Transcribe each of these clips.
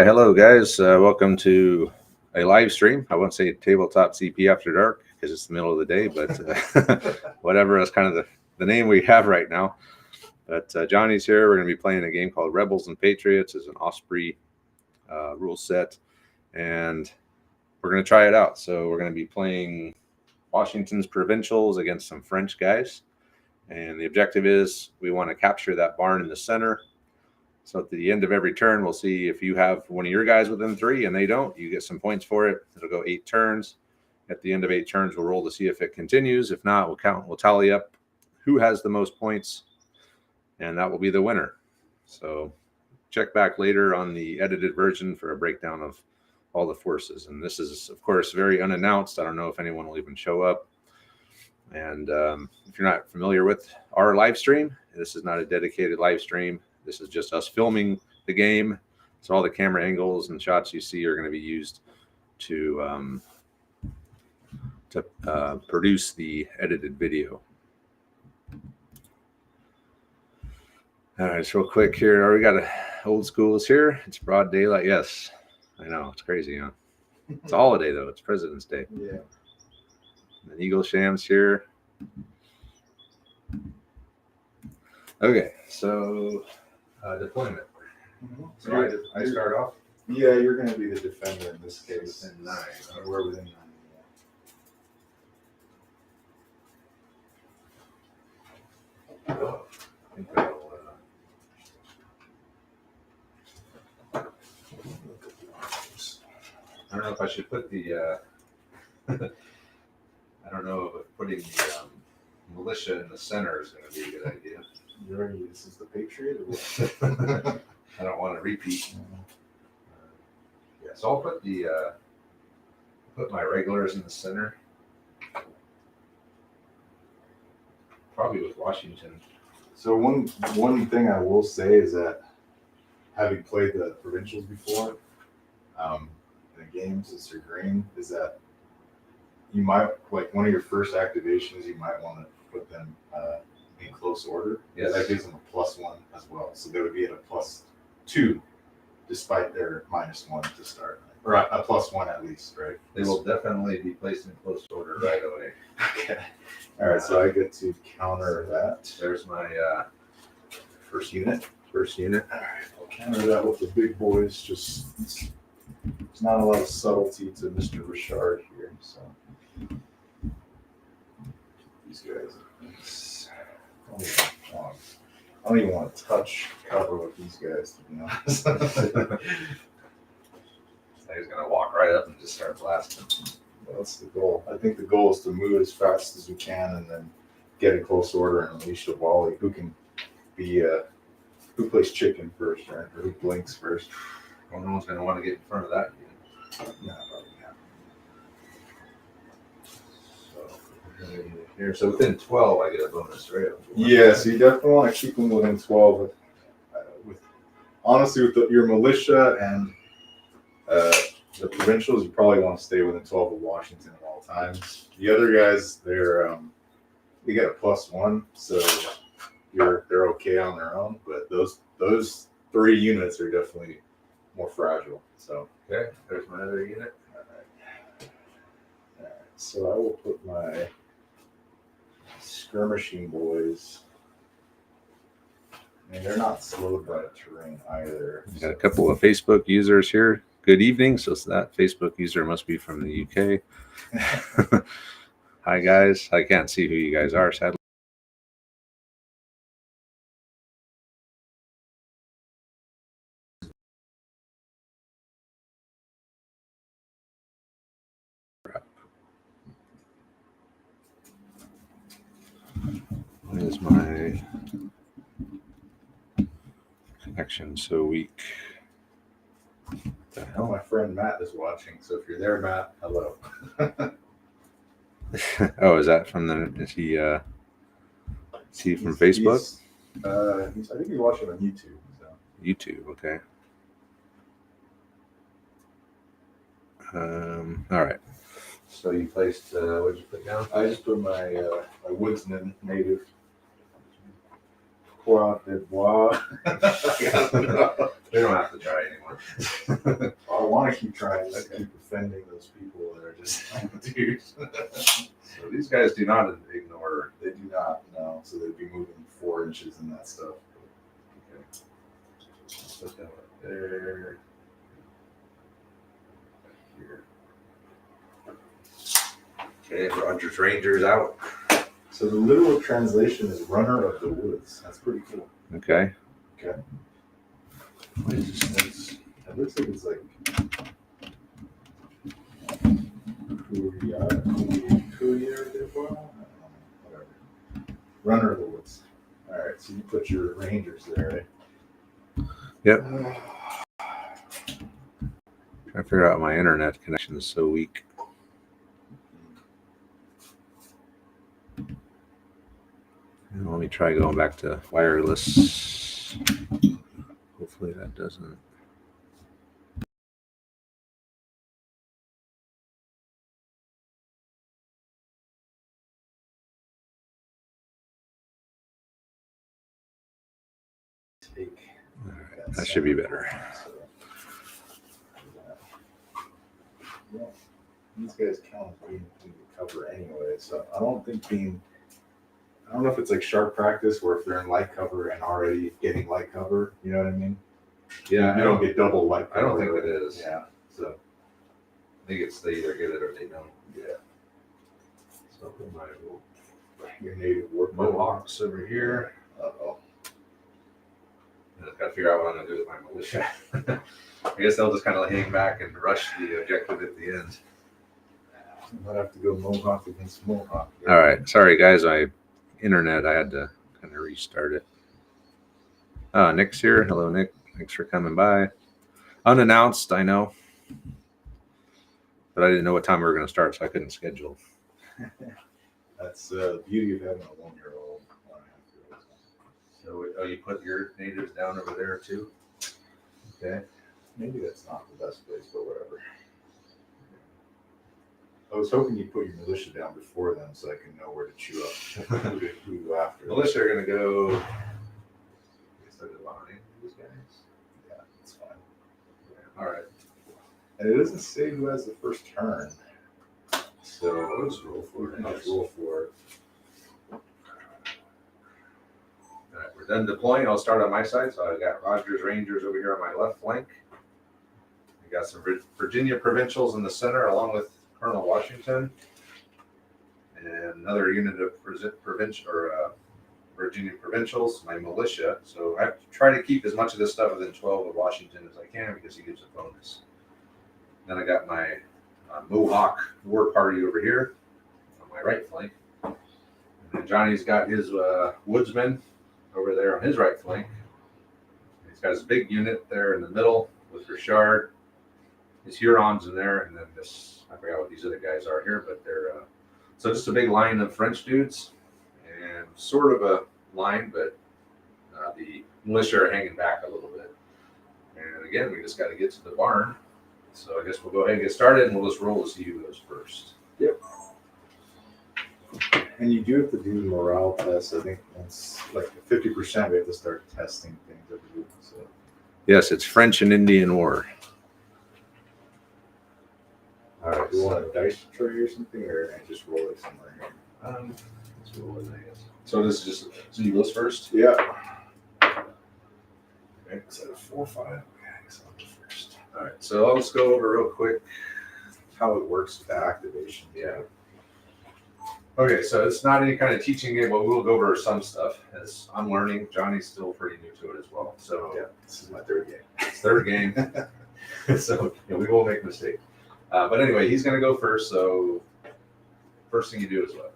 right, hello guys. Welcome to a live stream. I won't say Tabletop CP After Dark because it's the middle of the day, but whatever. That's kind of the name we have right now. But Johnny's here. We're going to be playing a game called Rebels and Patriots. It's an Osprey rule set, and we're going to try it out. So we're going to be playing Washington's provincials against some French guys, and the objective is we want to capture that barn in the center. So at the end of every turn, we'll see if you have one of your guys within 3 and they don't, you get some points for it. It'll go 8 turns. At the end of 8 turns, we'll roll to see if it continues. If not, we'll tally up who has the most points, and that will be the winner. So check back later on the edited version for a breakdown of all the forces. And this is, of course, very unannounced. I don't know if anyone will even show up. And if you're not familiar with our live stream, this is not a dedicated live stream. This is just us filming the game. So all the camera angles and shots you see are going to be used to produce the edited video. All right, so real quick here. We got old school is here. It's broad daylight. Yes, I know. It's crazy, huh? It's a holiday, though. It's President's Day. Yeah. And Eagle Sham's here. Okay, so deployment. Mm-hmm. So I start off? Yeah, you're going to be the defender in this case. Within 9. We're within 9. Oh, I think that'll, I don't know if I should put the, I don't know if putting the militia in the center is going to be a good idea. You ready? This is the Patriot? Or what? I don't want to repeat. Yeah, so I'll put the, put my regulars in the center. Probably with Washington. So one thing I will say is that having played the provincials before, in the games, it's your green, is that you might, like one of your first activations, you might want to put them in close order. Yes. That gives them a +1 as well. So they would be at a +2 despite their -1 to start. Or a +1 at least, right? They will definitely be placed in close order right away. Okay. All right, so I get to counter that. There's my First unit. first unit. All right, I'll counter that with the big boys. Just there's not a lot of subtlety to Mr. Richard here, so these guys. I don't even want to touch cover with these guys, to be honest. He's gonna walk right up and just start blasting. That's the goal. I think the goal is to move as fast as we can and then get in close order and unleash the volley. Who can be who plays chicken first, right? Or who blinks first? Well, no one's gonna want to get in front of that unit. No, probably not. So here, so within 12, I get a bonus, right? Yeah, so you definitely want to keep them within 12. Honestly, with your militia and the provincials, you probably want to stay within 12 of Washington at all times. The other guys, they get a +1, so they're okay on their own. But those 3 units are definitely more fragile. So Okay, there's my other unit. all right, so I will put my skirmishing boys. And they're not slowed by the terrain either. We got a couple of Facebook users here. Good evening. So that Facebook user must be from the UK. Hi guys. I can't see who you guys are, sadly. Why is my connection so weak? The Oh, my friend Matt is watching, so if you're there, Matt, hello. Oh, is that from is he from Facebook? I think he's watching on YouTube. So. YouTube, okay. All right. So you placed, what did you put down? I just put my my woodsman native. Croix de Bois. They don't have to try anymore. I want to keep trying to keep offending those people that are just dude. So these guys do not ignore. They do not know, so they'd be moving 4 inches and that stuff. Okay. Put that up there. Here. Okay, Roger's Rangers out. So the literal translation is runner of the woods. That's pretty cool. Okay. Okay. What is this? It looks like it's like Courier de Bois? Whatever. Runner of the woods. All right, so you put your Rangers there, right? Yep. Trying to figure out my internet connection is so weak. And let me try going back to wireless. Hopefully that doesn't. Take All right, that should be better. Yeah, these guys count as being in the cover anyway, so I don't know if it's like sharp practice where if they're in light cover and already getting light cover, you know what I mean? Yeah, you don't get double light cover. I don't think it is. Yeah, so I think it's they either get it or they don't. yeah. So my Your native work Mohawks over here. Uh-oh. And I've got to figure out what I'm going to do with my militia. I guess they'll just kind of hang back and rush the objective at the end. I might have to go Mohawk against Mohawk. All right. Sorry, guys. My internet, I had to kind of restart it. Nick's here. Hello, Nick. Thanks for coming by. Unannounced, I know. But I didn't know what time we were going to start, so I couldn't schedule. That's the beauty of having a 1-year-old. So, you put your natives down over there too? Okay. Maybe that's not the best place, but whatever. I was hoping you'd put your militia down before them so I can know where to chew up who to go after. Militia are going to go. I guess they're behind these guys. Yeah, that's fine. Yeah. All right. And it doesn't say who has the first turn. So I'll just roll for it. I'll just roll for it. All right, we're done deploying. I'll start on my side. So I've got Rogers Rangers over here on my left flank. We got some Virginia provincials in the center, along with Colonel Washington, and another unit of Virginia provincials. My militia. So I have to try to keep as much of this stuff within 12 of Washington as I can because he gives a bonus. Then I got my Mohawk war party over here on my right flank. And then Johnny's got his woodsmen over there on his right flank. He's got his big unit there in the middle with Richard. His Hurons in there, and then this, I forgot what these other guys are here, but they're, so just a big line of French dudes, and sort of a line, but the militia are hanging back a little bit. And again, we just got to get to the barn. So I guess we'll go ahead and get started, and we'll just roll to see who goes first. Yep. And you do have to do morale tests. I think it's like 50%. We have to start testing things every week. So Yes, it's French and Indian War. all right, do you want a dice tray or something, or I just roll it somewhere here? Let's roll it, I guess. So this is just, so you go first? Yeah. Okay. Is that a 4 or 5? Okay, I guess I'll go first. All right, so I'll just go over real quick. How it works with the activation. Yeah. Okay, so it's not any kind of teaching game, but we'll go over some stuff as I'm learning. Johnny's still pretty new to it as well. So Yeah, this is my third game. it's third game. So we will make mistakes. But anyway, he's going to go first. So first thing you do is what?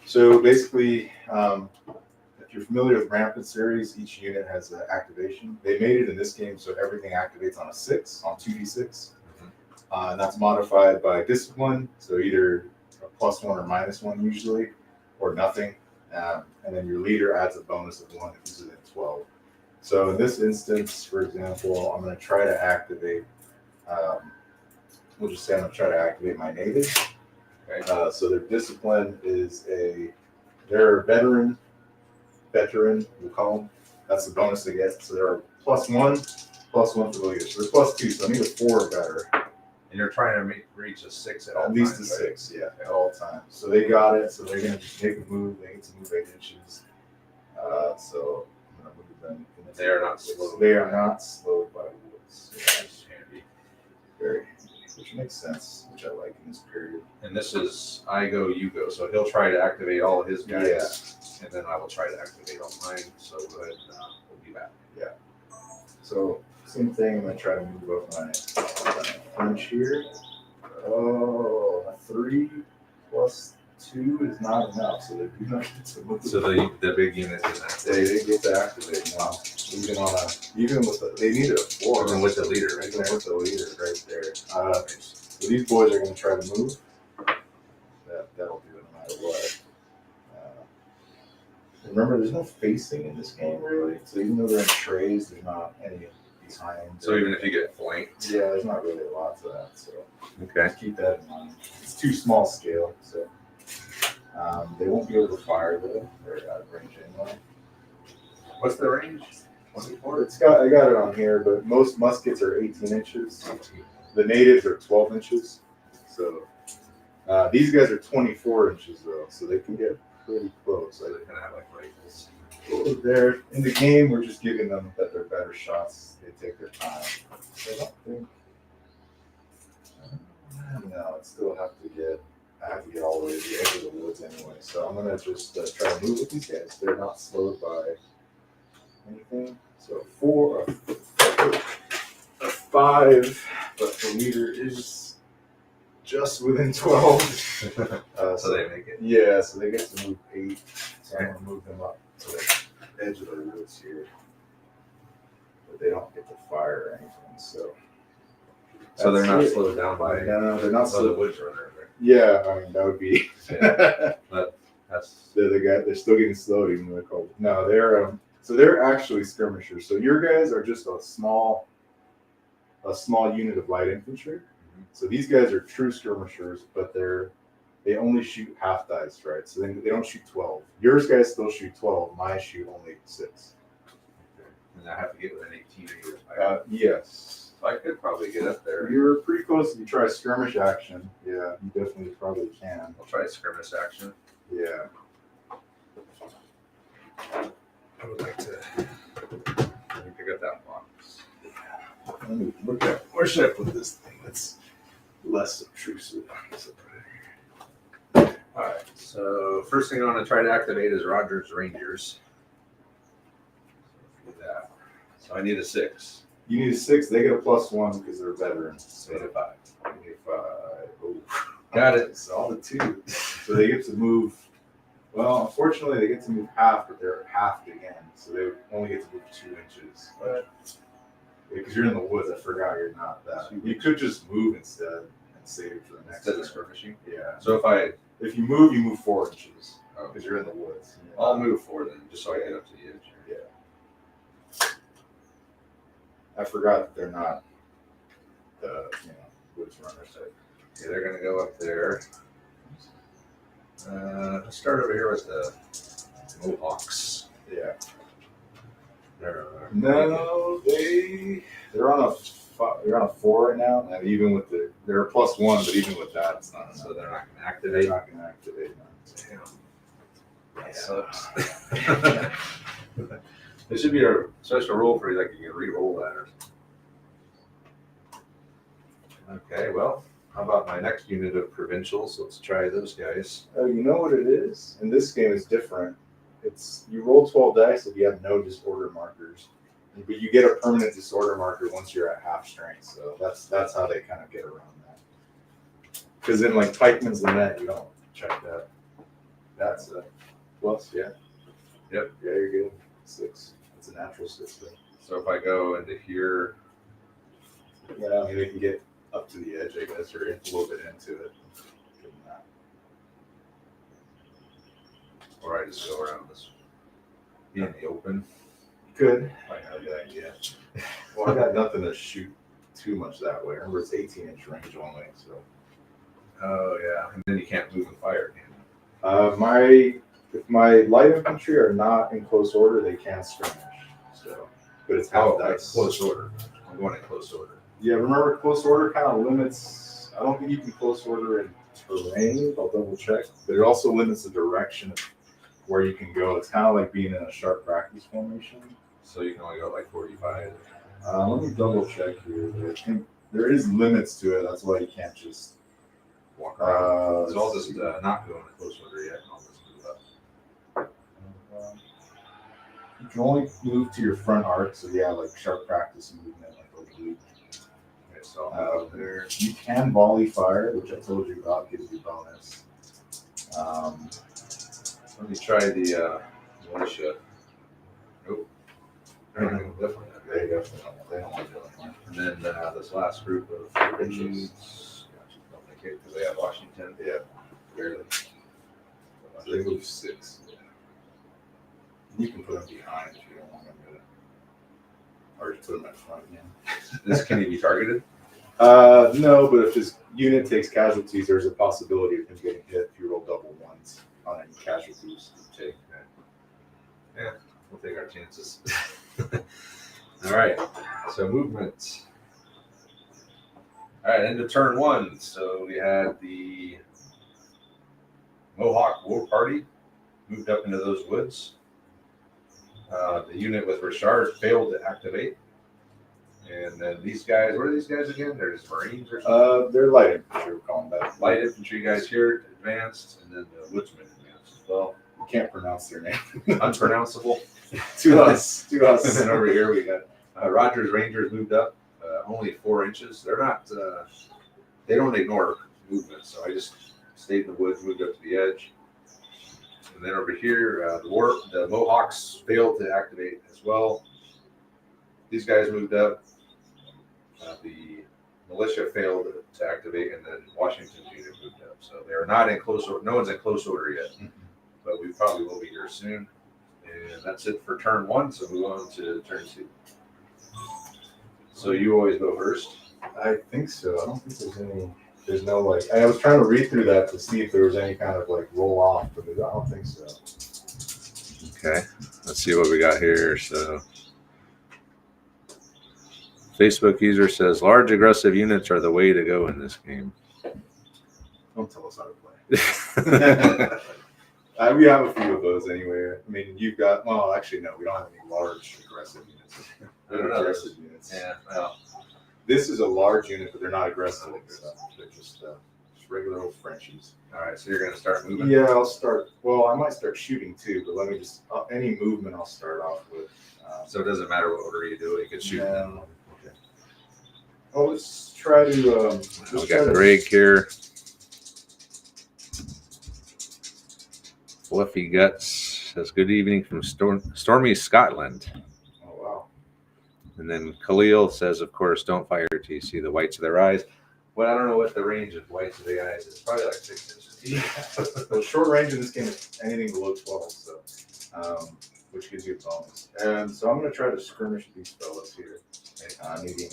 So basically, if you're familiar with Rampant series, each unit has an activation. They made it in this game so everything activates on a 6, on 2d6. And that's modified by discipline, so either a +1 or -1 usually, or nothing. And then your leader adds a bonus of 1 if he's within 12. So in this instance, for example, I'm going to try to activate, we'll just say I'm going to try to activate my native. Okay. So their discipline is they're a veteran, we'll call them. That's the bonus they get. So they're +1 for the leader. So they're +2. So I need a 4 or better. And you're trying to reach a 6 at all At least times, a right? 6, yeah, at all times. So they got it. So they're gonna just make a move. They get to move 8 inches. So I'm gonna move them. They are not slowed. They are not slowed by woods. That's handy. Very, which makes sense, which I like in this period. And this is I go, you go. So he'll try to activate all of his guys, and then I will try to activate all mine. So go ahead, we'll be back. So same thing. I'm gonna try to move up my French here. Oh, a 3 + 2 is not enough, so they do not get to move. So the big unit is activated. They get to activate now. Even with they needed a 4. Even with the leader right Even there. with the leader right there. So these boys are going to try to move. That'll do it no matter what. Remember, there's no facing in this game really. So even though they're in trays, there's not any behind. So even if you get flanked. Yeah, there's not really a lot to that. So Okay. just keep that in mind. It's too small scale, so they won't be able to fire though. They're out of range anyway. What's the range? 24? I got it on here, but most muskets are 18 inches. The natives are 12 inches. So these guys are 24 inches though, so they can get pretty close. So they kind of have like rifles. They're in the game. We're just giving them that they're better shots. They take their time. I don't think. No, I still have to get. I have to get all the way to the edge of the woods anyway. So I'm gonna just try to move with these guys. They're not slowed by anything. So 4, a 5, but the leader is just within 12. So they make it. Yeah, so they get to move 8. So I'm gonna move them up to the edge of the woods here, but they don't get to fire or anything. So They're not it. slowed down by No, they're not the slowed. woods runner. Right? Yeah, I mean that would be. That's They're the guy. They're still getting slowed even though they're called. No, they're so they're actually skirmishers. So your guys are just a small unit of light infantry. So these guys are true skirmishers, but they only shoot half dice, right? So they don't shoot 12. Yours guys still shoot 12. Mine shoot only 6. and I have to get with an 18 or Yes. I could probably get up there. You're pretty close if you try skirmish action. Yeah, you definitely probably can. I'll try skirmish action. Yeah. I would like to. Let me pick up that box. Let me look at where should I put this thing that's less obtrusive. All right. So first thing I want to try to activate is Roger's Rangers. Do that. So I need a 6. You need a 6. They get a +1 because they're veterans. So I need a 5. You need a 5. Oh, Got it. So all the 2. So they get to move. Well, unfortunately, they get to move half, but they're halved again. So they would only get to move 2 inches. But because you're in the woods, I forgot you're not that. You could just move instead and save for the next. Instead of turn. skirmishing. Yeah. So If you move 4 inches Oh. because you're in the woods. I'll move 4 then, just so I get up to the edge. Yeah. I forgot that they're not the woods runners type. Yeah, they're gonna go up there. Let's start over here with the Mohawks. Yeah. They're, No, they're on a 4 right now, and even with they're a +1, but even with that, it's not enough. so they're not gonna They're activate. not going to activate now. Damn. That sucks. There should be a special rule for you, like you can re-roll that or something. Okay, well, how about my next unit of provincials? Let's try those guys. Oh, you know what it is? In this game, it's different. It's you roll 12 dice if you have no disorder markers, but you get a permanent disorder marker once you're at half strength. So that's how they kind of get around that. Because in like Pikeman's Lament, you don't check that. That's a plus, yeah. Yep. Yeah, you're good. 6. It's a natural 6 thing. So if I go into here, Yeah, I mean, they can get up to the edge, I guess, or a little bit into it. or I just go around this in the open. Good. Might not be a good idea. Well, I got nothing to shoot too much that way. Remember, it's 18-inch range only, so. Oh yeah, and then you can't move and fire. If my light infantry are not in close order, they can't skirmish. but it's half like dice. close order. I'm going in close order. Yeah, remember close order kind of limits. I don't think you can close order in terrain. I'll double check, but it also limits the direction of where you can go. It's kind of like being in a sharp practice formation. So you can only go like 45. Let me double check here. I think there is limits to it. That's why you can't just Walk around. So I'll just not go in close order yet. I'll just move up. You can only move to your front arc, so yeah, like sharp practice movement, like oblique. Okay, so I'll move up there. You can volley fire, which I told you about, gives you bonus. Let me try the militia. Nope. They're not going different. They definitely don't. They don't want to do it. And then this last group of provincials, don't make it because they have Washington. Yeah, Barely. so they move 6. You can put them behind if you don't want them to, or just put them in front again. This can he be targeted? No, but if his unit takes casualties, there's a possibility of him getting hit if you roll double ones on any casualties. Take. Yeah, we'll take our chances. All right. So movement. All right, into turn 1. So we had the Mohawk War Party moved up into those woods. The unit with Richard failed to activate. And then these guys, what are these guys again? They're just Marines or something? They're light infantry, we're calling that. Light infantry guys here advanced, and then the woodsmen advanced as well. You can't pronounce their name. Unpronounceable. to us. And then over here we got Rogers Rangers moved up only 4 inches. They're not, they don't ignore movement. So I just stayed in the woods, moved up to the edge. And then over here, the Mohawks failed to activate as well. These guys moved up. The militia failed to activate, and then Washington's unit moved up. So they're not in close order. No one's in close order yet, but we probably will be here soon. And that's it for turn 1. So move on to turn 2. So you always go first. I think so. I don't think there's any. There's no like. I was trying to read through that to see if there was any kind of like roll off, but I don't think so. Okay, let's see what we got here. So, Facebook user says large aggressive units are the way to go in this game. Don't tell us how to play. We have a few of those anyway. I mean, you've got. Well, actually, no. We don't have any large aggressive units. Aggressive units. Yeah, well, this is a large unit, but they're not aggressive. So they're just regular old Frenchies. all right. So you're gonna start moving. Yeah, I'll start. Well, I might start shooting too, but let me just any movement I'll start off with. So it doesn't matter what order you do. You can shoot. Yeah. Okay. Oh, let's try to. We got Greg here. Fluffy Guts says good evening from stormy Scotland. Oh wow. And then Khalil says, of course, don't fire till you see the whites of their eyes. Well, I don't know what the range of whites of the eyes is. Probably like 6 inches. Yeah. The short range in this game is anything below 12, so which gives you a bonus. And so I'm going to try to skirmish these fellas here, needing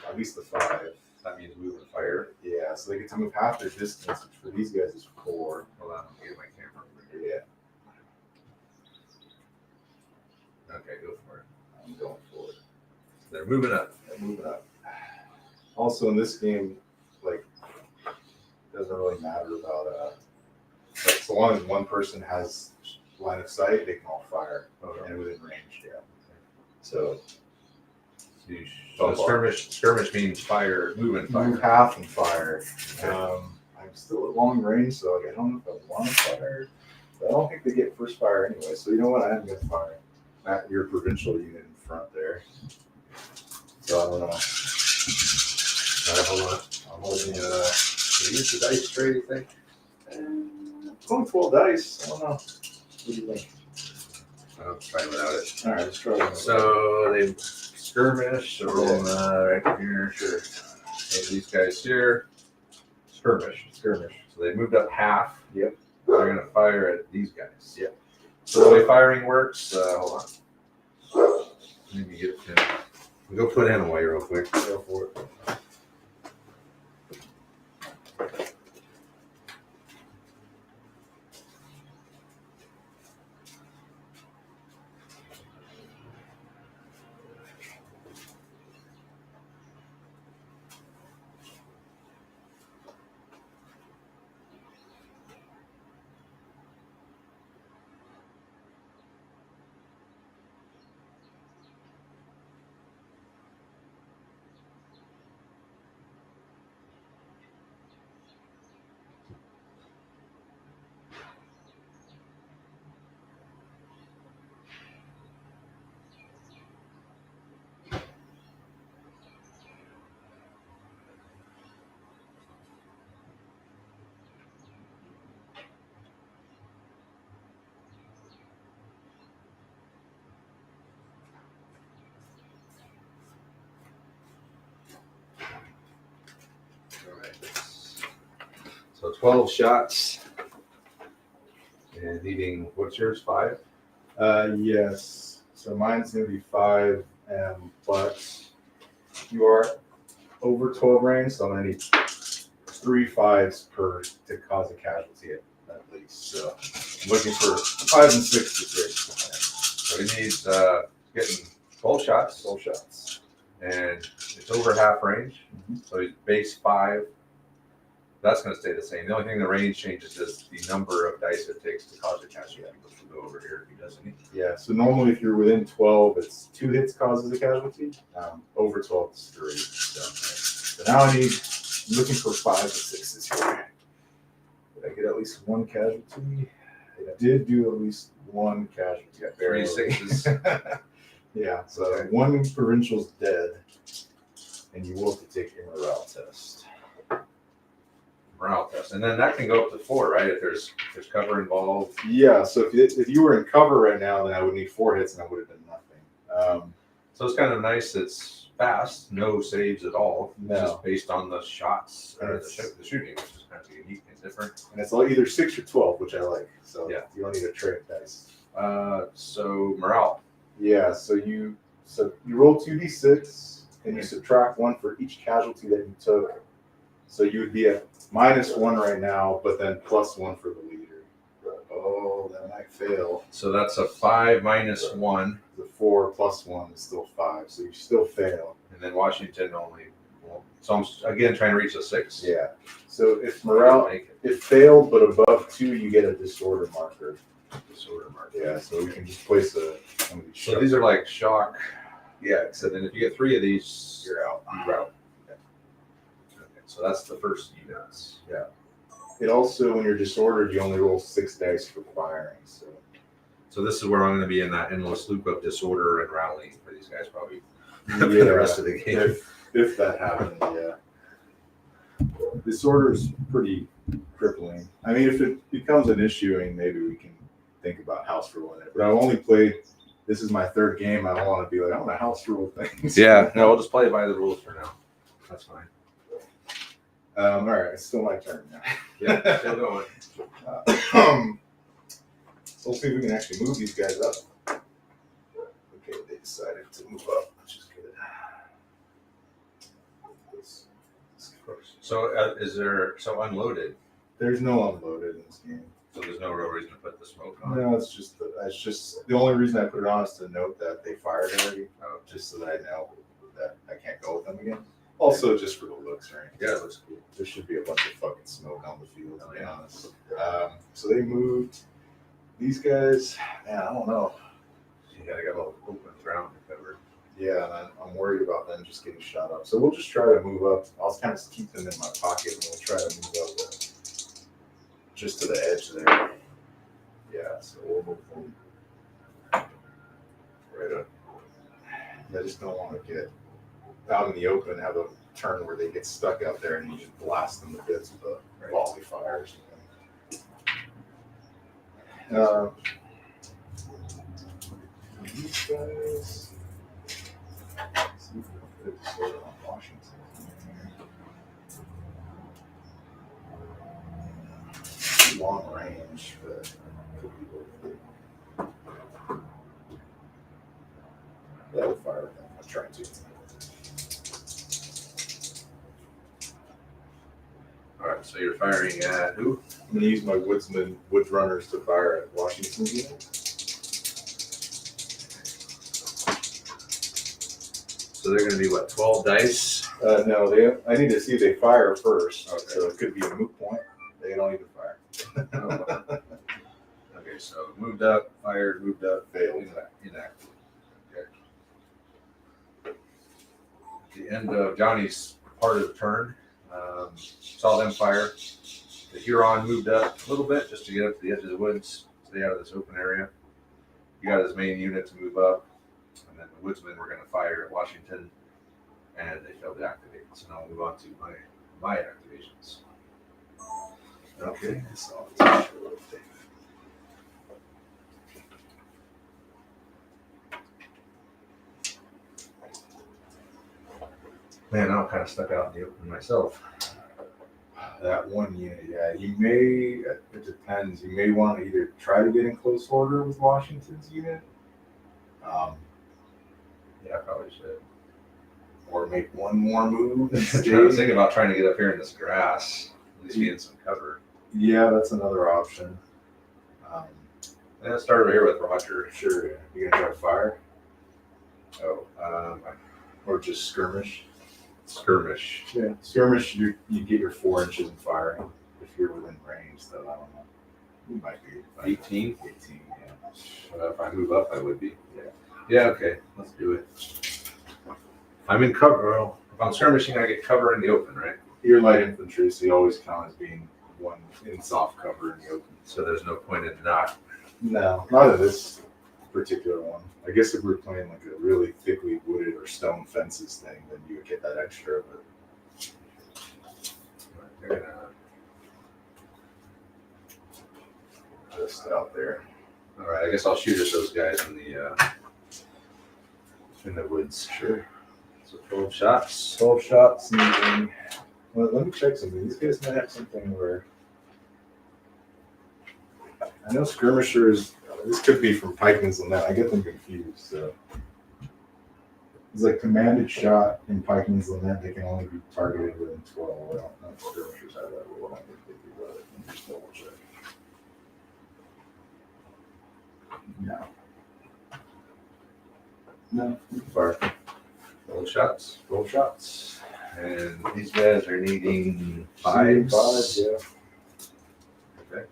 at least a 5. That means move and fire. Yeah, so they get to move half their distance, which for these guys is 4. Hold on, let me get my camera over here. Yeah, Okay, go for it. I'm going for it. They're moving up. They're moving up. Also, in this game, like, it doesn't really matter about like, so long as one person has line of sight, they can all fire and within range. Yeah. So Skirmish means fire, move and fire. move half and fire. Okay. I'm still at long range, so like, I don't know if I want to fire. But I don't think they get first fire anyway. So you know what? I am going to fire at your provincial unit in front there. So I don't know. All right, hold on. I'm holding can you use the dice tray, you think? It's only 12 dice. I don't know. What do you think? I'll try without it. All right, let's try one. So they skirmish. So roll right here. Sure. So these guys here. Skirmish. So they moved up half. Yep. They're going to fire at these guys. Yep. So the way firing works, hold on. Let me get it. Go put in away real quick. Go for it. So 12 shots. And needing, what's yours, 5? Yes. So mine's gonna be 5, but you are over 12 range, so I'm gonna need 3 5s per to cause a casualty at least. So I'm looking for 5 and 6s. So he needs getting 12 shots. 12 shots. And it's over half range. So he's base 5. That's going to stay the same. The only thing the range changes is the number of dice it takes to cause a casualty, which will go over here if he does any. Yeah, so normally if you're within 12, it's 2 hits causes a casualty. Over 12 is 3. So now I'm looking for 5 and 6s here. Did I get at least 1 casualty? I did do at least 1 casualty. 3 6s. Yeah, so 1 provincial's dead, and you will have to take your morale test. Morale test. And then that can go up to 4, right? If there's cover involved. Yeah, so if you were in cover right now, then I would need 4 hits and I would have done nothing. So it's kind of nice. It's fast, no saves at all. No. Just based on the shots or the shooting, which is kind of unique and different. And it's either 6 or 12, which I like. So Yeah. you don't need a trade dice. So morale. Yeah, so you roll 2d6 and you subtract 1 for each casualty that you took. So you would be at -1 right now, but then +1 for the leader. Oh, that might fail. So that's a 5 minus 1. The 4 + 1 is still 5, so you still fail. And then Washington only. Well, so I'm again trying to reach a 6. Yeah. So if morale, Make it failed, but above 2, you get a disorder marker. disorder mark. Yeah, so we can just place one of these. So these are like shock. Yeah. So then if you get 3 of these, You're out. you're out. Okay. So that's the first units. Yeah. It also, when you're disordered, you only roll 6 dice for firing. So this is where I'm going to be in that endless loop of disorder and rallying for these guys probably for the rest of the game. If that happened, yeah. Disorder is pretty crippling. I mean, if it becomes an issue, I mean, maybe we can think about house ruling it. But I've only played. This is my 3rd game. I don't want to be like, I want to house rule things. Yeah. No, we'll just play by the rules for now. That's fine. All right, it's still my turn now. Yeah, still going. So let's see if we can actually move these guys up. Okay, they decided to move up, which is good. So is there unloaded? There's no unloaded in this game. So there's no real reason to put the smoke on. No, it's just the only reason I put it on is to note that they fired already, just so that I know that I can't go with them again. Also, just for the looks, right? Yeah, it looks cool. There should be a bunch of fucking smoke on the field, to be honest. So they moved these guys. Man, I don't know. You gotta get a little open ground to cover. Yeah, and I'm worried about them just getting shot up. So we'll just try to move up. I'll kind of keep them in my pocket, and we'll try to move up just to the edge there. Yeah, so we'll move them right up. I just don't want to get out in the open and have a turn where they get stuck out there and you just blast them to bits with a volley fire or something. These guys. Let's see if we can put it on Washington. Long range, but could be worth it. Yeah, we'll fire with them. I'll try to. All right, so you're firing at who? I'm going to use my wood runners to fire at Washington unit. So they're going to be what, 12 dice? No, I need to see if they fire first. Okay. So it could be a moot point. They don't need to fire. Okay, so moved up, fired, moved up, Failed. Inactive. Okay. At the end of Johnny's part of the turn, saw them fire. The Huron moved up a little bit just to get up to the edge of the woods, stay out of this open area. He got his main unit to move up, and then the woodsmen were going to fire at Washington, and they failed to activate. So now I'll move on to my activations. Okay, so I'll take a little thing. Man, I'm kind of stuck out in the open myself. That one unit, yeah. You may, it depends. You may want to either try to get in close order with Washington's unit, Yeah, I probably should. or make one more move. I was thinking about trying to get up here in this grass, at least be in some cover. Yeah, that's another option. Let's start over here with Roger. Sure, yeah. You gonna try to fire Oh, or just skirmish? skirmish. Yeah, skirmish. You get your 4 inches in firing if you're within range. Though I don't know. You might be 18? 18. Yeah. If I move up, I would be. Yeah. Yeah, okay. Let's do it. I'm in cover. Well, if I'm skirmishing, I get cover in the open, right? You're light infantry, so you always count as being one in soft cover in the open. So there's no point in not. No, not in this particular one. I guess if we're playing like a really thickly wooded or stone fences thing, then you would get that extra. But They're gonna just out there All right, I guess I'll shoot at those guys in the woods. Sure. So 12 shots. 12 shots. And well, let me check something. These guys might have something where I know skirmishers. This could be from Pikeman's Lament. I get them confused. So it's like commanded shot in Pikeman's Lament. They can only be targeted within 12. I don't know if skirmishers have that rule. I don't think they do that. Let me just double check. No. No. Fire. 12 shots. 12 shots. And these guys are needing 5s. 5, yeah. Okay.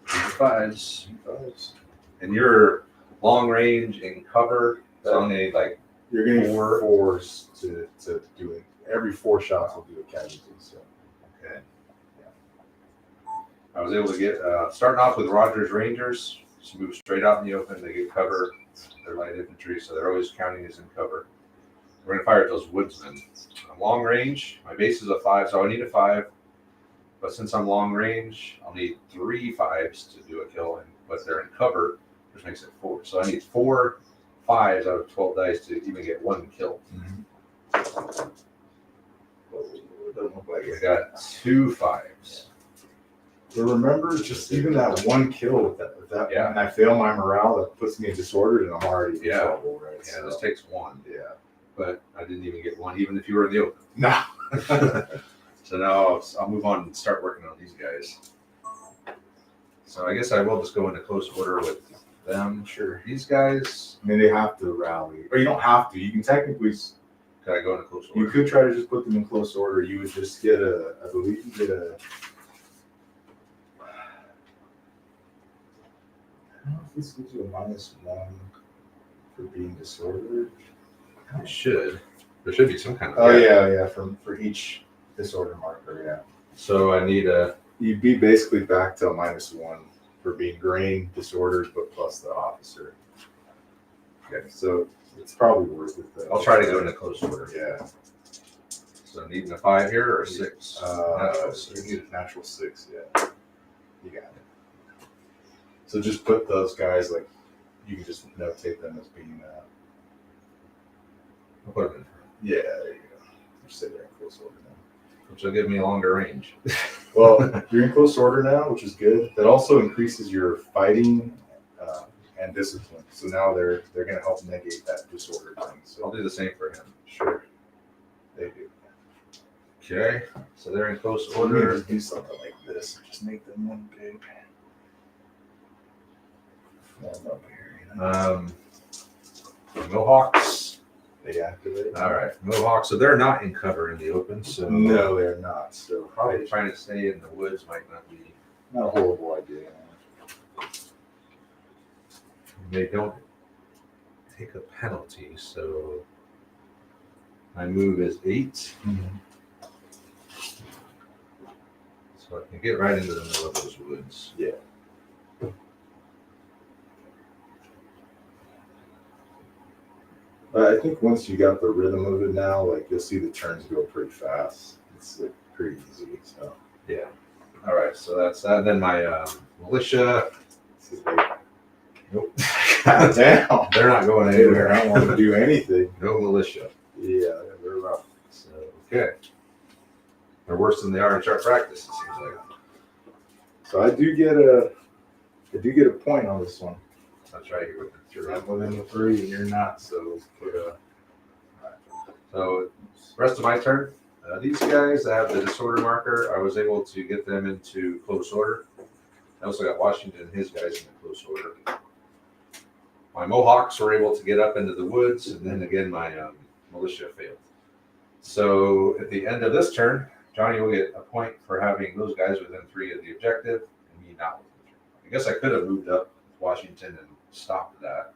5s. 5s. And you're long range and cover. So I'm gonna like You're getting 4. 4s to do it. Every 4 shots will do a casualty. So okay. I was able to get starting off with Rogers Rangers. Just move straight out in the open. They get cover. They're light infantry, so they're always counting as in cover. We're gonna fire at those woodsmen. I'm long range. My base is a 5, so I need a 5. But since I'm long range, I'll need 3 5s to do a kill, but they're in cover, which makes it 4. So I need 4 5s out of 12 dice to even get 1 kill. doesn't look like I it. got 2 5s. But remember, just even that 1 kill with that Yeah. and I fail my morale, that puts me in disorder, and I'm already in Yeah. trouble, right? Yeah, So, this takes 1, yeah. but I didn't even get 1, even if you were in the open. No. So now I'll move on and start working on these guys. So I guess I will just go into close order with them. Sure. These guys, I mean, they have to rally, or you don't have to. You can technically. can I go into close order? You could try to just put them in close order. You would just get I believe you get a. I don't know if this gives you a -1 for being disordered. It should. There should be some kind of. Oh yeah, for each disorder marker, yeah. So I need a. You'd be basically back to a -1 for being grain disordered, but plus the officer. Okay, so it's probably worth it. Though. I'll try to go into close order. Yeah. So needing a 5 here or a 6. You need a natural 6, yeah. You got it. So just put those guys, like, you can just notate them as being, I'll put them in, yeah, there you go. Just sit there in close order now. which will give me a longer range. Well, you're in close order now, which is good. That also increases your fighting and discipline. So now they're going to help negate that disorder thing. I'll So do the same for him. sure, they do. Okay, so they're in close Or maybe order. just do something like this. Just make them one big. Form up here, you know? Mohawks. They activate. All right, Mohawks. So they're not in cover in the open. So No, they're not. So probably trying to stay in the woods might not be. not a horrible idea. They don't take a penalty, so my move is 8. So I can get right into the middle of those woods. Yeah. But I think once you got the rhythm of it now, like you'll see the turns go pretty fast. It's like pretty easy. So Yeah. All right, so that's that. Then my militia. Nope. God damn. They're not going Anywhere. anywhere. I don't want to do anything. No militia. Yeah, they're rough. So okay. They're worse than they are in sharp practice, it seems like. So I do get a point on this one. That's right, you're within 3. I'm within the 3 and you're not, so So rest of my turn. These guys that have the disorder marker, I was able to get them into close order. I also got Washington and his guys in close order. My Mohawks were able to get up into the woods, and then again my militia failed. So at the end of this turn, Johnny will get a point for having those guys within 3 of the objective, and me not within 3. I guess I could have moved up Washington and stopped that,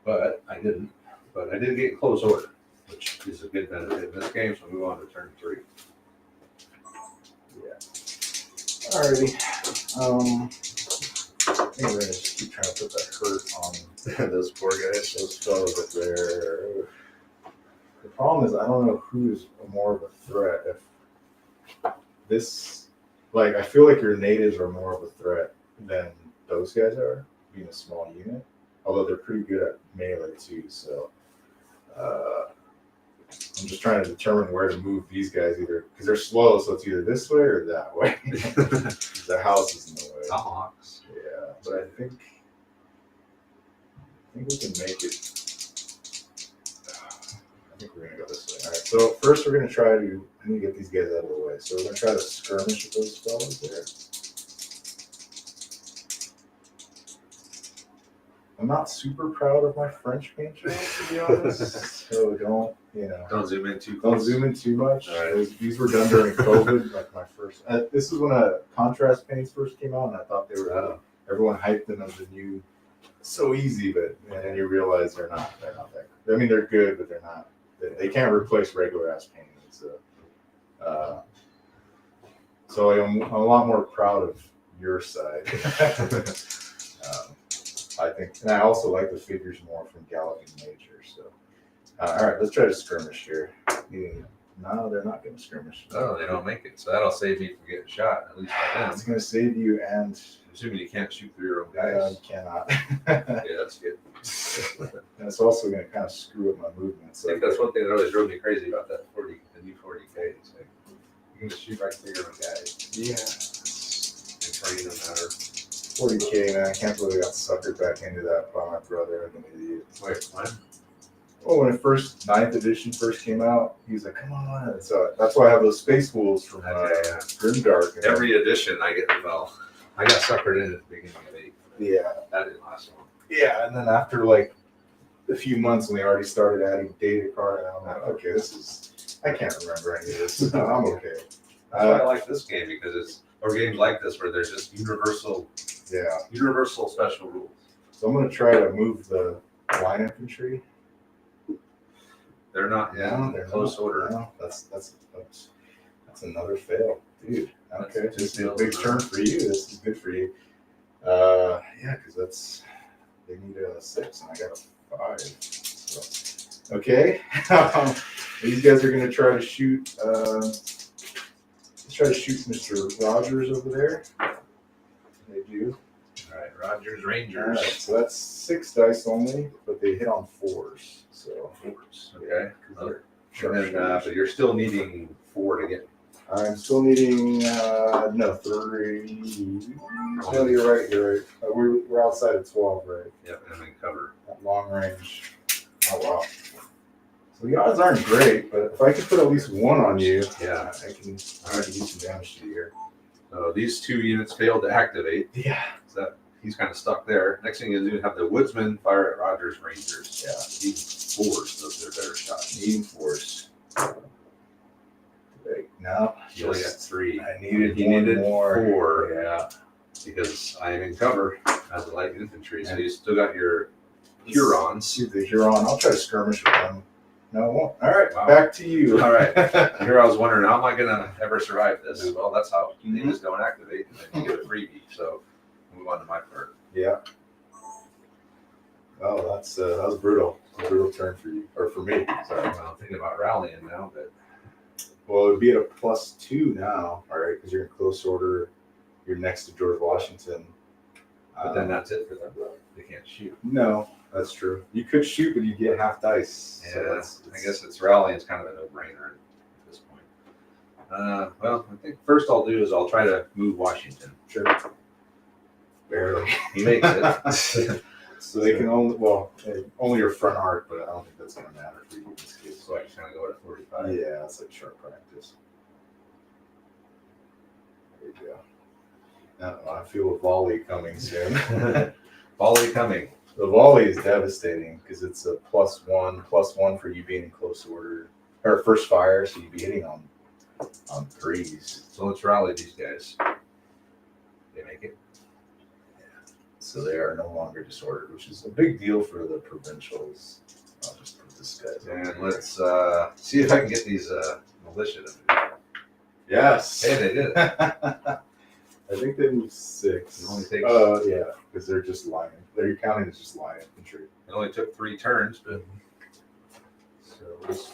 but I didn't. But I did get close order, which is a good benefit in this game. So move on to turn 3. yeah. Alrighty. I think we're gonna just keep trying to put that hurt on Those poor guys. those fellows up there. The problem is I don't know who's more of a threat. If this, like, I feel like your natives are more of a threat than those guys are, being a small unit. Although they're pretty good at melee too, so I'm just trying to determine where to move these guys, either because they're slow, so it's either this way or that way. The house is in the way. Tomahawks. Yeah, but I think we can make it. I think we're gonna go this way. All right. So first, we're gonna try to. I need to get these guys out of the way. So we're gonna try to skirmish with those fellas there. I'm not super proud of my French paint job, to be honest. So Don't zoom in too don't close. zoom in too much. All right. These were done during COVID, like my first. This is when contrast paints first came out, and I thought they were. Everyone hyped them as the new, so easy, but and then you realize they're not. They're not that. I mean, they're good, but they're not. They can't replace regular ass painting. So I'm a lot more proud of your side. I think, and I also like the figures more from Galloping Nature. So, all right, let's try to skirmish here. No, they're not going to skirmish. Oh, they don't make it. So that'll save me from getting shot, at least by them. It's going to save you, and Assuming you can't shoot through your own you guys. cannot. Yeah, that's good. And it's also going to kind of screw up my movement. I So think that's one thing that always drove me crazy about that the new 40K. It's like, you can just shoot right through your own guys. yeah, And train them matter. 40K, man. I can't believe I got suckered back into that by my brother. I'm an idiot. Wait, what? Oh, when it first 9th edition first came out, he was like, "Come on!" And so that's why I have those space wolves from Okay, Grimdark. And Every edition I got suckered in at the beginning of 8. yeah, That didn't last long. yeah, and then after like a few months, when they already started adding data card, and I'm like, "Okay, I can't remember any of this. No, I'm okay." That's why I like this game, because or games like this where there's just universal special rules. So I'm gonna try to move the line infantry. They're not in they're close not. order. No, that's another fail, dude. Okay, That's this is a fails big in a turn row. for you. This is good for you. Yeah, because they need a 6 and I got a 5. So, okay, these guys are gonna try to shoot. Let's try to shoot Mr. Rogers over there. They do. All right, Rogers All Rangers. right, so that's 6 dice only, but they hit on 4s. So Okay. they're And then, but you're still needing 4 to get. I'm still needing no 3. No, you're right. We're outside of 12, right? Yep, and then cover. At long range. Oh wow. So the odds aren't great, but if I could put at least 1 on you, Yeah. I can do some damage to you here. So these 2 units failed to activate. Yeah. So he's kind of stuck there. Next thing you do, have the Woodsman fire at Rogers Rangers. Yeah. He 4s, those are better shots. Needing force. Right now, You only got 3. I needed He one needed more. 4. Yeah. Because I am in cover as a light infantry. So you still got your Hurons. Shoot the Huron. I'll try to skirmish with them. No, I won't. All right, Wow. back to you. All right. Here I was wondering, how am I going to ever survive this? Well, that's how. They Mhm. just don't activate and then you get a freebie. So move on to my part. Yeah. Oh, that was brutal. A brutal turn for you, or for me. Sorry. Well, I'm thinking about rallying now, but Well, it would be at a +2 now, all right, because you're in close order. You're next to George Washington. then that's it for them. They can't shoot. No, that's true. You could shoot, but you get half dice. Yeah, So I guess it's rallying is kind of a no-brainer at this point. Well, I think first I'll do is I'll try to move Washington. Sure. Barely. He makes it. So they can only your front arc, but I don't think that's going to matter for you in this case. So I just kind of go at 45. Yeah, that's like sharp practice. There you go. I feel a volley coming soon. Volley coming. The volley is devastating because it's a +1 for you being in close order or first fire, so you'd be hitting on threes. So let's rally these guys. They make it. So they are no longer disordered, which is a big deal for the provincials. I'll just put this guy. And let's see if I can get these militia to move. Yes. Hey, they did. I think they moved 6. It only takes. Yeah, because they're just lying. They're counting as just lying infantry. It only took 3 turns, but so just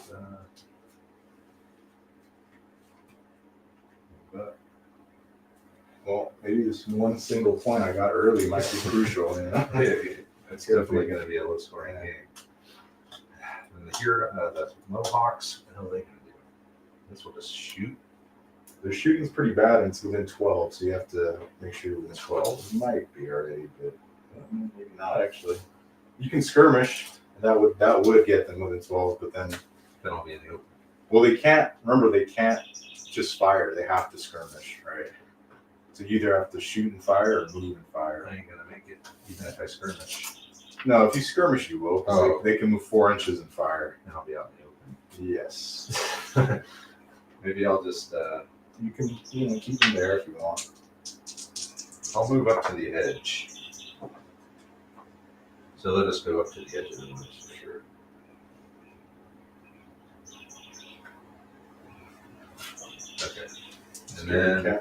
well, maybe this one single point I got early might be crucial. You know? it's definitely going to be a low scoring game. And here, the Mohawks, what the hell are they going to do? This will just shoot. Their shooting's pretty bad, and it's within 12, so you have to make sure you're within 12. It might be already, but maybe not actually. You can skirmish, and that would get them within 12, but then I'll be in the open. Well, they can't just fire. They have to skirmish, right? So you either have to shoot and fire or move and fire. I ain't gonna make it, even if I skirmish. No, if you skirmish, you will. 'Cause Oh. they can move 4 inches and fire. And I'll be out in the open. Yes. Maybe I'll just You can keep them there if you want. I'll move up to the edge. So let us go up to the edge of the woods for sure. Okay. And then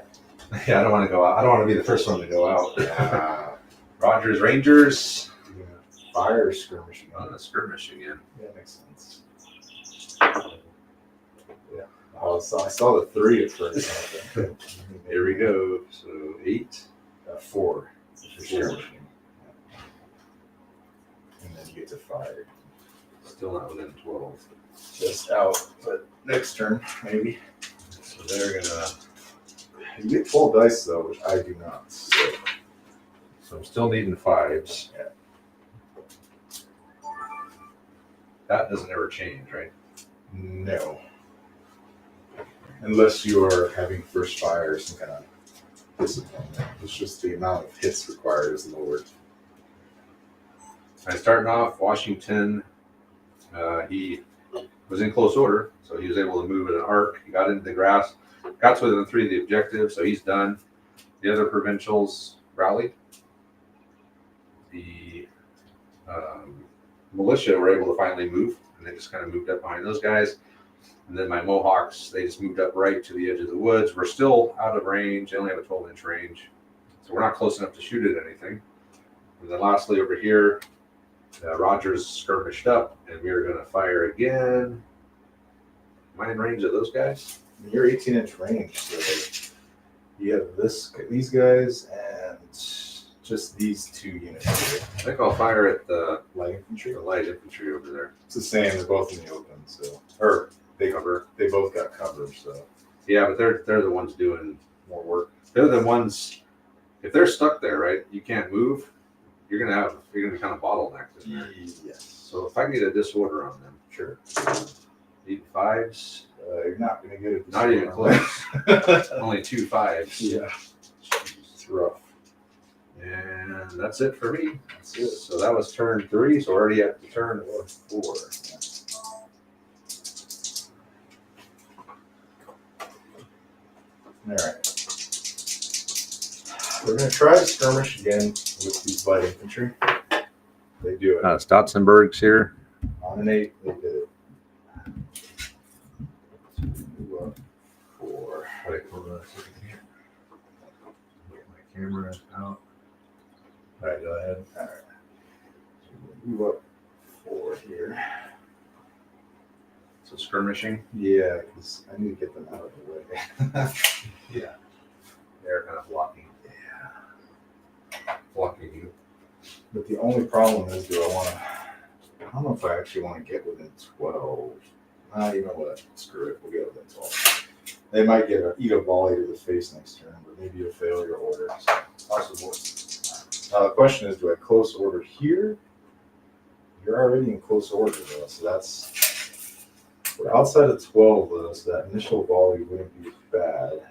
yeah, I don't want to go out. I don't want to be the first one to go out. Rogers Rangers. Yeah. Fire or skirmishing. On a skirmish again. Yeah, makes sense. Yeah. I saw the 3 at first. Here we go. So 8. 4 for skirmishing. And then you get to fire. Still not within 12. Just out, but next turn, maybe. So they're gonna. You get 12 dice though, which I do not. So I'm still needing 5s. Yeah. That doesn't ever change, right? No. Unless you're having first fire or some kind of discipline. It's just the amount of hits required is lowered. Right, starting off, Washington, he was in close order, so he was able to move at an arc. He got into the grass, got to within 3 of the objective, so he's done. The other provincials rallied. The militia were able to finally move, and they just kind of moved up behind those guys. And then my Mohawks, they just moved up right to the edge of the woods. We're still out of range. They only have a 12-inch range, so we're not close enough to shoot at anything. And then lastly, over here, Rogers skirmished up, and we are going to fire again. Am I in range of those guys? You're 18-inch range, so you have these guys and just these 2 units here. I think I'll fire at the Light infantry. light infantry over there. It's the same. They're both in the open, so they both got cover. So Yeah, but they're the ones doing more work. They're the ones. If they're stuck there, right, you can't move. You're gonna be kind of bottlenecked in there. yes, So if I can get a disorder on them, sure. need 5s. You're not gonna get it. Not even close. Only 2 5s. Yeah, it's rough. And that's it for me. That's it. So that was turn 3. So we're already at the turn 4. All right. We're going to try to skirmish again with these light infantry. They do it. Stotzenberg's here. On an 8, they did it. 4. Wait, hold on a second here. Get my camera out. All right, go ahead. All right. So we'll move up 4 here. So skirmishing. Yeah, because I need to get them out of the way. Yeah. They're kind of blocking. Yeah. Blocking you. But the only problem is, I don't know if I actually want to get within 12. You know what? Screw it. We'll get within 12. They might eat a volley to the face next turn, but maybe a failure order. Possible. Now the question is, do I close order here? You're already in close order though, so we're outside of 12 though, so that initial volley wouldn't be bad.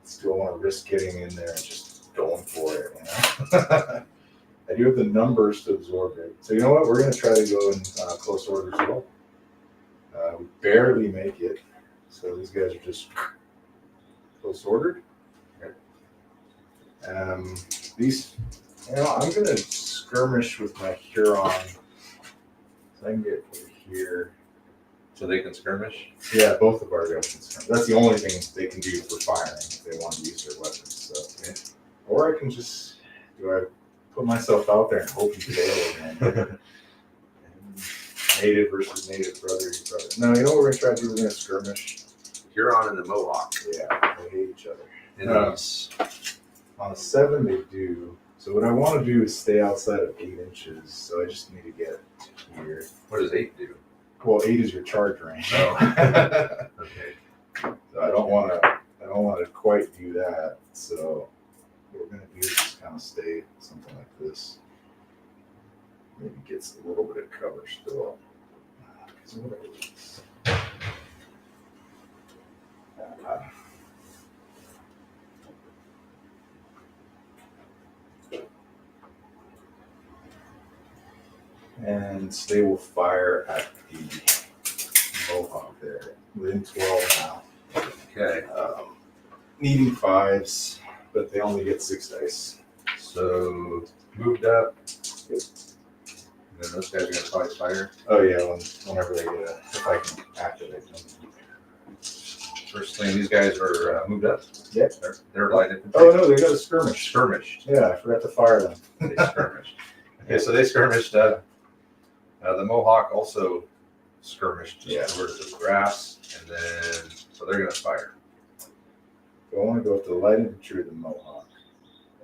Still want to risk getting in there and just going for it, you know? I do have the numbers to absorb it. So you know what? We're going to try to go in close order as well. We barely make it. So these guys are just close ordered. These, you know, I'm going to skirmish with my Huron. So I can get over here. So they can skirmish? Yeah, both of our guys can skirmish. That's the only thing they can do for firing if they want to use their weapons. So, yeah. Or I can just, do I put myself out there and hope you fail again? Native versus native, brother. No, you know what we're going to try to do? We're going to skirmish. Huron and the Mohawk. Yeah, they hate each other. Enemies. On a 7, they do. So what I want to do is stay outside of 8 inches. So I just need to get here. What does 8 do? Well, 8 is your charge range. Oh. Okay. So I don't want to quite do that. So what we're going to do is just kind of stay something like this. Maybe gets a little bit of cover still. So what are these? And they will fire at the Mohawk there. Within 12 now. Okay. Needing 5s, but they only get 6 dice. So moved up. And then those guys are going to probably fire. Oh yeah, whenever they get if I can activate them. First thing, these guys are moved up. Yep. They're light infantry. Oh no, they got a skirmish. Skirmished. Yeah, I forgot to fire them. They skirmished. Okay, so they skirmished. The Mohawk also skirmished just over the grass, and then so they're going to fire. So I want to go with the light infantry or the Mohawk.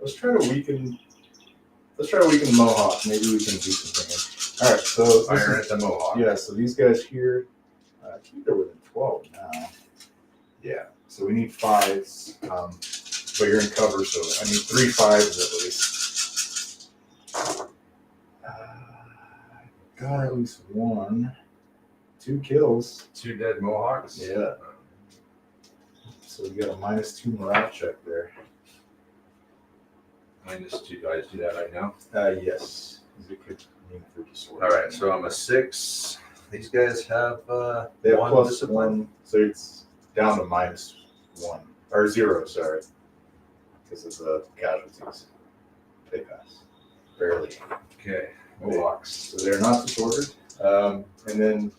Let's try to weaken the Mohawk. Maybe we can do something. All right, so Fire at the Mohawk. Yeah, so these guys here, I think they're within 12 now. Yeah, so we need 5s, but you're in cover, so I need 3 5s at least. Got at least 1, 2 kills. 2 dead Mohawks. Yeah. So we got a -2 morale check there. -2. Do I just do that right now? Yes. It could mean for disorder. All right, so I'm a 6. These guys have They have 1 plus discipline. 1, so it's down to -1 or 0. Sorry, because of the casualties. They pass barely. Okay, Mohawks. So they're not disordered. And then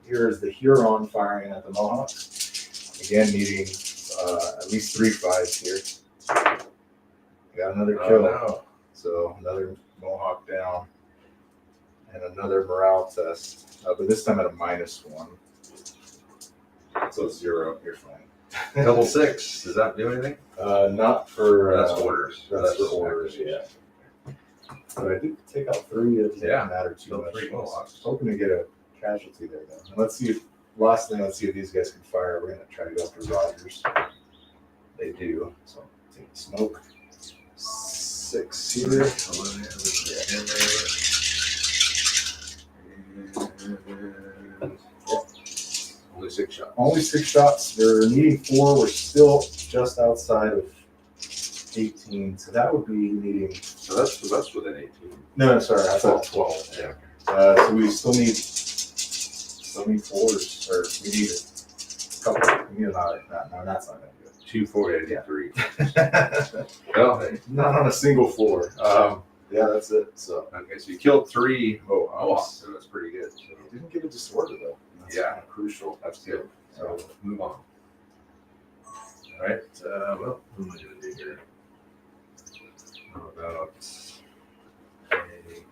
here's the Huron firing at the Mohawks. Again, needing at least 3 5s here. Got another kill. No. So another Mohawk down. And another morale test. But this time at a -1. So 0. You're fine. Double 6. Does that do anything? Not for That's orders. That's for orders, yeah. So I did take out 3. It doesn't matter too Still much. 3 Mohawks. Hoping to get a casualty there though. And let's see if these guys can fire. We're gonna try to go after Rogers. They do. So take the smoke. 6 here. Only 6 shots. Only 6 shots. They're needing 4. We're still just outside of 18. So that would be needing. So that's within 18. No, sorry, I thought 12. Yeah. So we still need 4s, or we need a couple. We need another. No, that's not gonna do it. 2, 4, 83. Well, hey. Not on a single floor. Yeah, that's it. So Okay, so you killed 3 Mohawks. Mohawks. So that's pretty good. So, didn't get a disorder though. That's Yeah. kind of crucial. that's good. So move on. All right. Well, what am I going to do here? How about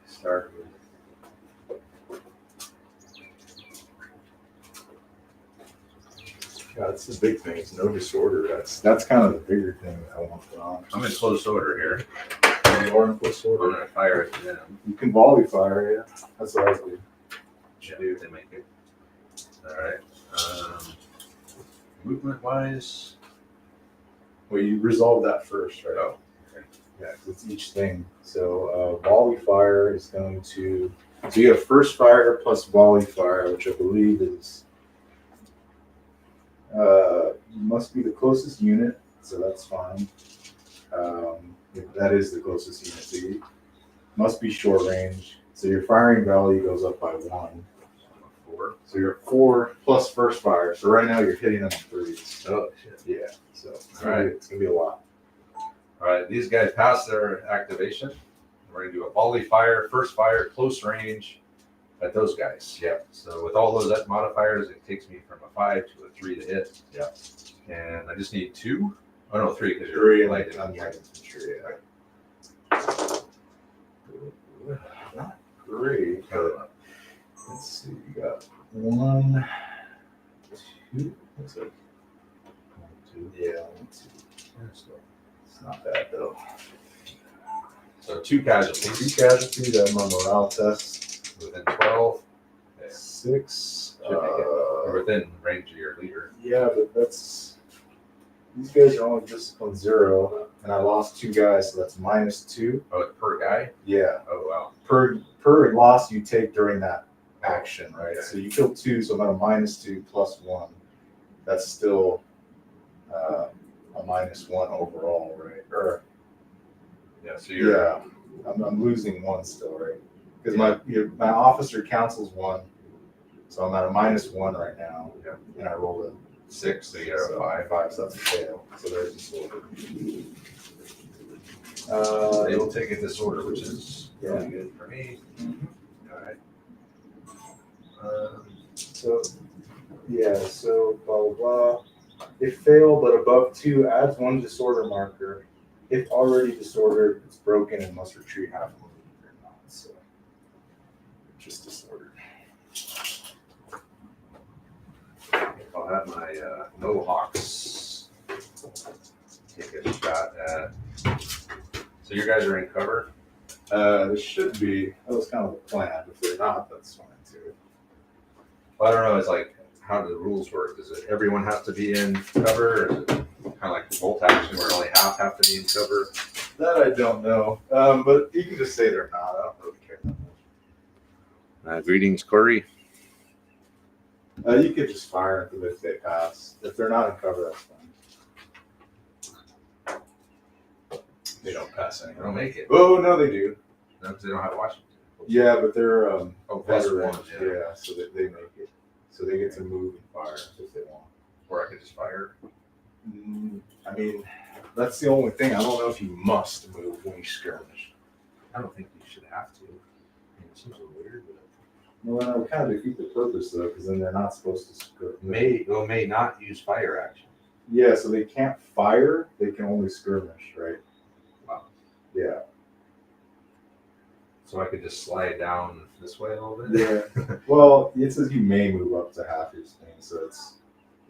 start with. Yeah, that's the big thing. It's no disorder. That's kind of the bigger thing that I want to put on. I'm in close order here. You are in close I'm order. going to fire at them. You can volley fire, yeah. That's what I do. Yeah, they make it. All right. movement wise. Well, you resolve that first, right? Oh, Yeah, 'cause it's each thing. So volley fire is going to. So you have first fire plus volley fire, which I believe is. Must be the closest unit, so that's fine. That is the closest unit. So you must be short range. So your firing value goes up by 1. 4. So you're 4 plus first fire. So right now you're hitting them in 3s. Oh shit. Yeah. So it's All right. it's gonna be a lot. All right, these guys pass their activation. We're gonna do a volley fire, first fire, close range at those guys. Yeah. So with all those modifiers, it takes me from a 5 to a 3 to hit. Yeah. And I just need 2. Oh no, 3 because 3 you're and lighted. unlighted infantry. Yeah. Not great, but let's see. You got 1, 2. Looks like 1, 2. Yeah, 1, 2. It's not bad though. So 2 casualties 2 casualties. I'm on morale test. within 12. Okay. 6. Or within range of your leader. Yeah, but that's. These guys are only discipline 0, and I lost 2 guys, so that's -2. Oh, it's per guy? Yeah, Oh wow. per loss you take during that action, right? Okay. So you killed 2, so I'm at a -2 plus 1. That's still a -1 overall, right? Or Yeah, so you're yeah, I'm losing 1 still, right? Because my officer counsels 1, so I'm at a -1 right now. Yeah. And I rolled a 6, so you're a 5. 5, so that's a fail. So there's disorder. They will take a disorder, which is Yeah. really good for me. All right. So blah blah blah. If fail but above 2, adds 1 disorder marker. If already disordered, it's broken and must retreat half a movement or not. So just disordered. I'll have my Mohawks take a shot at. So your guys are in cover. This should be. That was kind of the plan. If they're not, that's fine too. Well, I don't know. It's like how do the rules work? Does it everyone have to be in cover, or is it kind of like bolt action where only half have to be in cover? That I don't know. But you can just say they're not. I don't really care that much. Greetings, Corey. You could just fire at them if they pass. If they're not in cover, that's fine. They don't pass They anyway. don't make it. Oh no, they do. No, 'cause they don't have Washington. Yeah, but they're Oh, plus veterans. 1. Yeah, so they make it. So they get to move and fire if they want. Or I could just fire. I mean, that's the only thing. I don't know if you must move when you skirmish. I don't think you should have to. I mean, it seems a little weird, but Well, that would kind of defeat the purpose though, because then they're not supposed to skirmish. may not use fire action. Yeah, so they can't fire. They can only skirmish, right? Wow. Yeah. So I could just slide down this way a little bit. Yeah. Well, it says you may move up to half your thing, so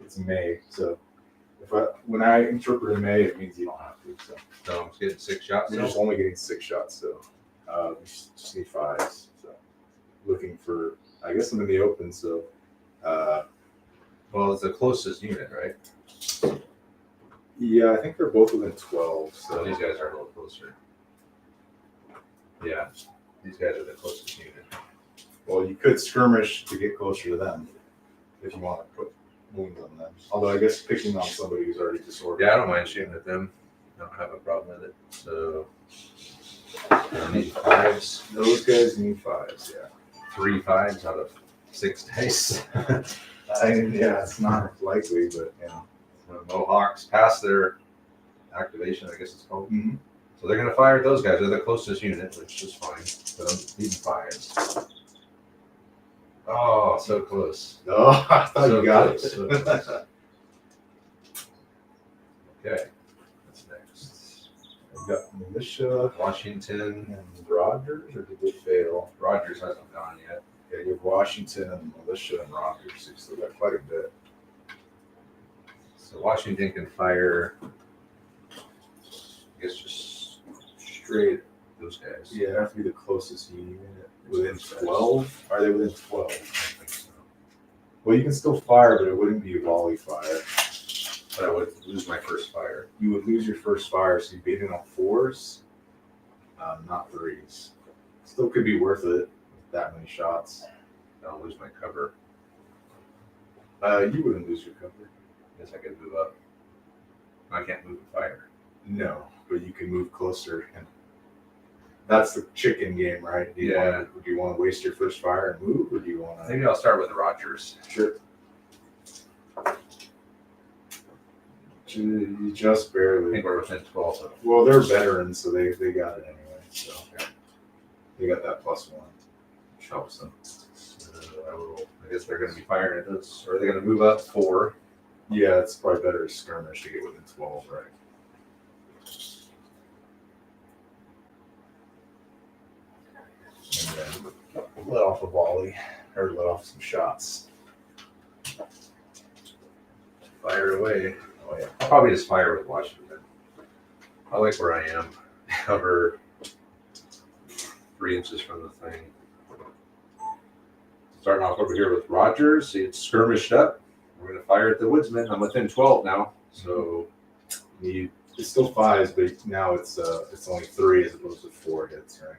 it's may. So when I interpret a may, it means you don't have to. So So I'm getting 6 shots. you're just only getting 6 shots. So you just need 5s. So looking for, I guess I'm in the open. So Well, it's the closest unit, right? yeah, I think they're both within 12. So So these guys are a little closer. Yeah, these guys are the closest unit. well, you could skirmish to get closer to them if you want to put wounds on them. Although I guess picking on somebody who's already disordered. Yeah, I don't mind shooting at them. I don't have a problem with it. So I need 5s, Those guys need 5s. Yeah. 3 5s out of 6 dice. Yeah, it's not likely, but yeah. The Mohawks pass their activation, I guess it's called. Mm-hmm. So they're going to fire at those guys. They're the closest unit, which is fine. But I'm needing 5s. Oh, so close. Oh, I thought So you got close, it. so close. Okay, what's next? We got militia Washington. and Rogers, or did they fail? Rogers hasn't gone yet. Yeah, you have Washington and militia and Rogers. So you still got quite a bit. So Washington can fire, I guess, just straight at those guys. Yeah, they have to be the closest unit. Within 12? Are they within 12? I don't think so. Well, you can still fire, but it wouldn't be a volley fire. But I would lose my first fire. You would lose your first fire, so you'd be hitting on 4s, not 3s. Still could be worth it with that many shots. I'll lose my cover. You wouldn't lose your cover. Guess I could move up. I can't move a fire. No, but you can move closer, and that's the chicken game, right? Do you want to waste your first fire and move, or do you want to? Maybe I'll start with Rogers. Sure. You just I barely. think we're within 12 of them. Well, they're veterans, so they got it anyway. So they got that +1, which helps them. I guess they're going to be firing at us. Or are they going to move up 4? Yeah, it's probably better to skirmish to get within 12, right? And then let off a volley, or let off some shots. Fire away. Oh yeah. I'll probably just fire with Washington. I like where I am. Cover 3 inches from the thing. Starting off over here with Rogers. See, it's skirmished up. We're going to fire at the woodsman. I'm within 12 now. So It's still 5s, but now it's only 3 as opposed to 4 hits, right?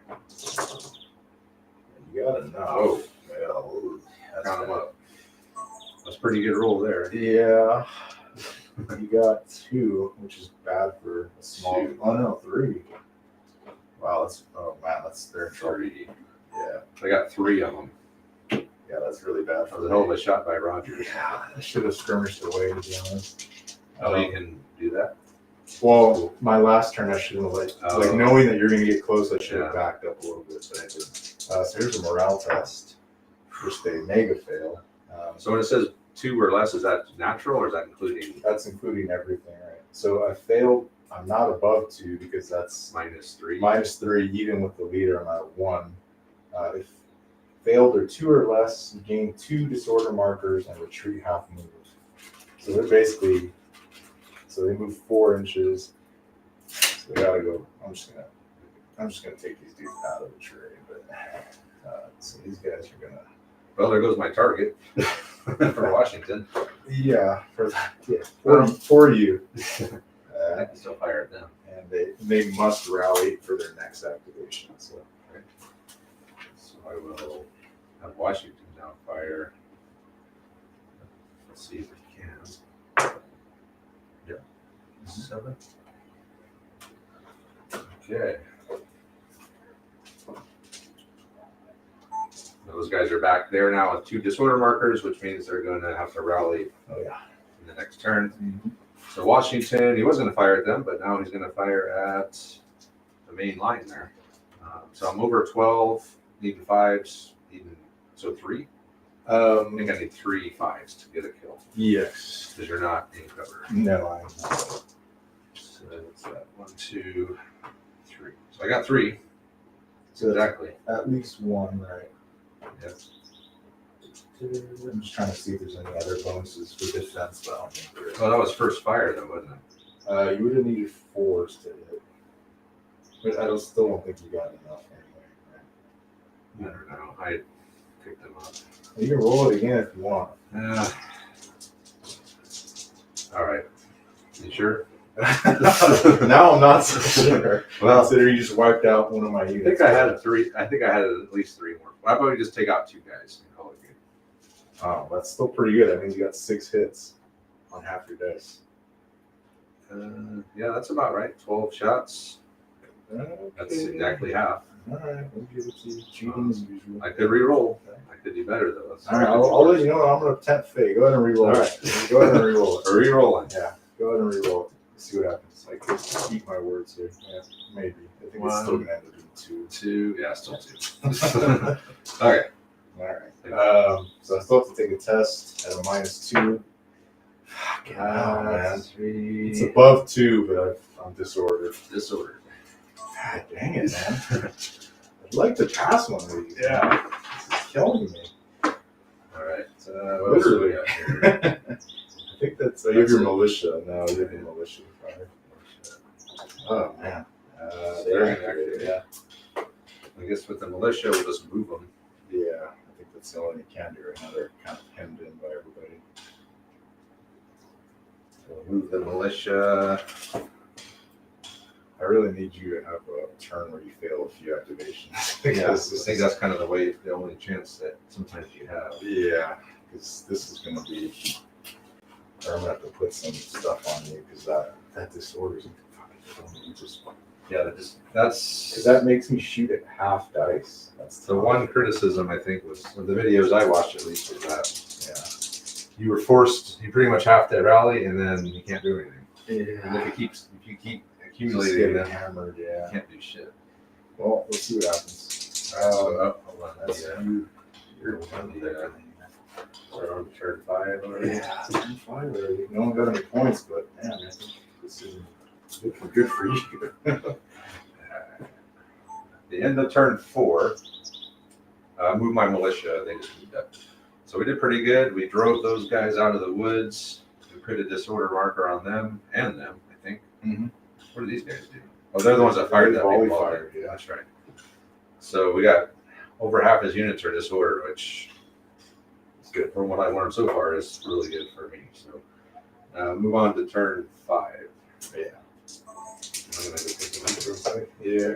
You got enough. Oh. Well, that's count them bad. up. That's a pretty good roll there. Yeah. You got 2, which is bad for a small. 2. Oh no, 3. Wow, they're in trouble. 3. Yeah, I got 3 of them. yeah, that's really bad That for was a hell of a shot by Rogers. Yeah, I should have skirmished away, to be honest. Oh, you can do that? Well, my last turn, I should have like knowing that you're going to get close, I should have Yeah. backed up a little bit, but I didn't. So here's a morale test, which they mega fail. So when it says 2 or less, is that natural or is that including That's including everything, right? So I failed. I'm not above 2 because that's -3? -3. Even with the leader, I'm at 1. If failed or 2 or less, you gain 2 disorder markers and retreat half move. So they're basically, they move 4 inches. So they gotta go. I'm just gonna take these dudes out of the trade, but so these guys are gonna. Well, there goes my target for Washington. Yeah, for you. I can still fire at them. And they must rally for their next activation. So I will have Washington now fire. Let's see if we can. Yep. 7. Okay. Those guys are back there now with 2 disorder markers, which means they're going to have to rally oh yeah. in the next turn. So Washington, he was going to fire at them, but now he's going to fire at the main line there. So I'm over 12, needing 5s, so 3. I think I need 3 5s to get a kill Yes. because you're not in cover. No, I'm not. So it's that 1, 2, 3. So I got 3. So that's Exactly. at least 1, right? Yep. I'm just trying to see if there's any other bonuses for defense, but I don't think there is. Oh, that was first fire though, wasn't it? You would have needed 4s to hit. But I still don't think you got enough anyway. Right? I don't know. I picked them up. You can roll it again if you want. All right. You sure? Now I'm not so sure. Well, Consider you just wiped out one of my I units. think I had 3. I think I had at least 3 more. Why about we just take out 2 guys and call it good? Oh, that's still pretty good. I mean, you got 6 hits on half your dice. Yeah, that's about right. 12 shots. Okay. That's exactly half. All right, we'll give it to you. Cheating as usual. I could re-roll. I could do better though. All right, I'll let you know. I'm going to tempt fate. Go ahead and re-roll. All right. Go ahead and re-roll it. Re-rolling. Yeah, go ahead and re-roll it. See what happens. I could keep my words here. Yeah, maybe. I think it's still going to end up being 2. 2. Yeah, still 2. Okay. All right. So I still have to take a test at a -2. God, man. 3. It's above 2, but I'm disordered. Disorder. God dang it, man. I'd like to pass one of these. Yeah. This is killing me. All right. What else do we got here? I think that's you have your militia. No, you have your militia fire. Oh, man. Very They're active. yeah. I guess with the militia, we'll just move them. Yeah, I think that's the only thing you can do right now. They're kind of hemmed in by everybody. we'll move the militia. I really need you to have a turn where you fail a few activations. Because I think that's kind of the only chance that sometimes you have. Yeah, because this is going to be. Or I'm going to have to put some stuff on you because that disorder is fucking just. Yeah, that's because that makes me shoot at half dice. That's the one criticism I think was of the videos I watched at least was that Yeah. you were forced. You pretty much have to rally, and then you can't do anything. And Yeah. if you keep Just accumulating, getting then hammered. you Yeah. can't do shit. Well, let's see what happens. So, hold on, That's yeah. you're on we're on turn 5 already. Yeah, it's on 5 already. No one got any points, but man, I think this is looking good for you. The end of turn 4, move my militia. They just moved up. So we did pretty good. We drove those guys out of the woods. We put a disorder marker on them and them, I think. Mm-hmm. What do these guys do? Oh, they're the ones that fired that volley big ball. fire. Yeah, That's right. So we got over half his units are disordered, which is good. From what I learned so far, is really good for me. So move on to turn 5. Yeah. I'm gonna go take the number real quick. Yeah.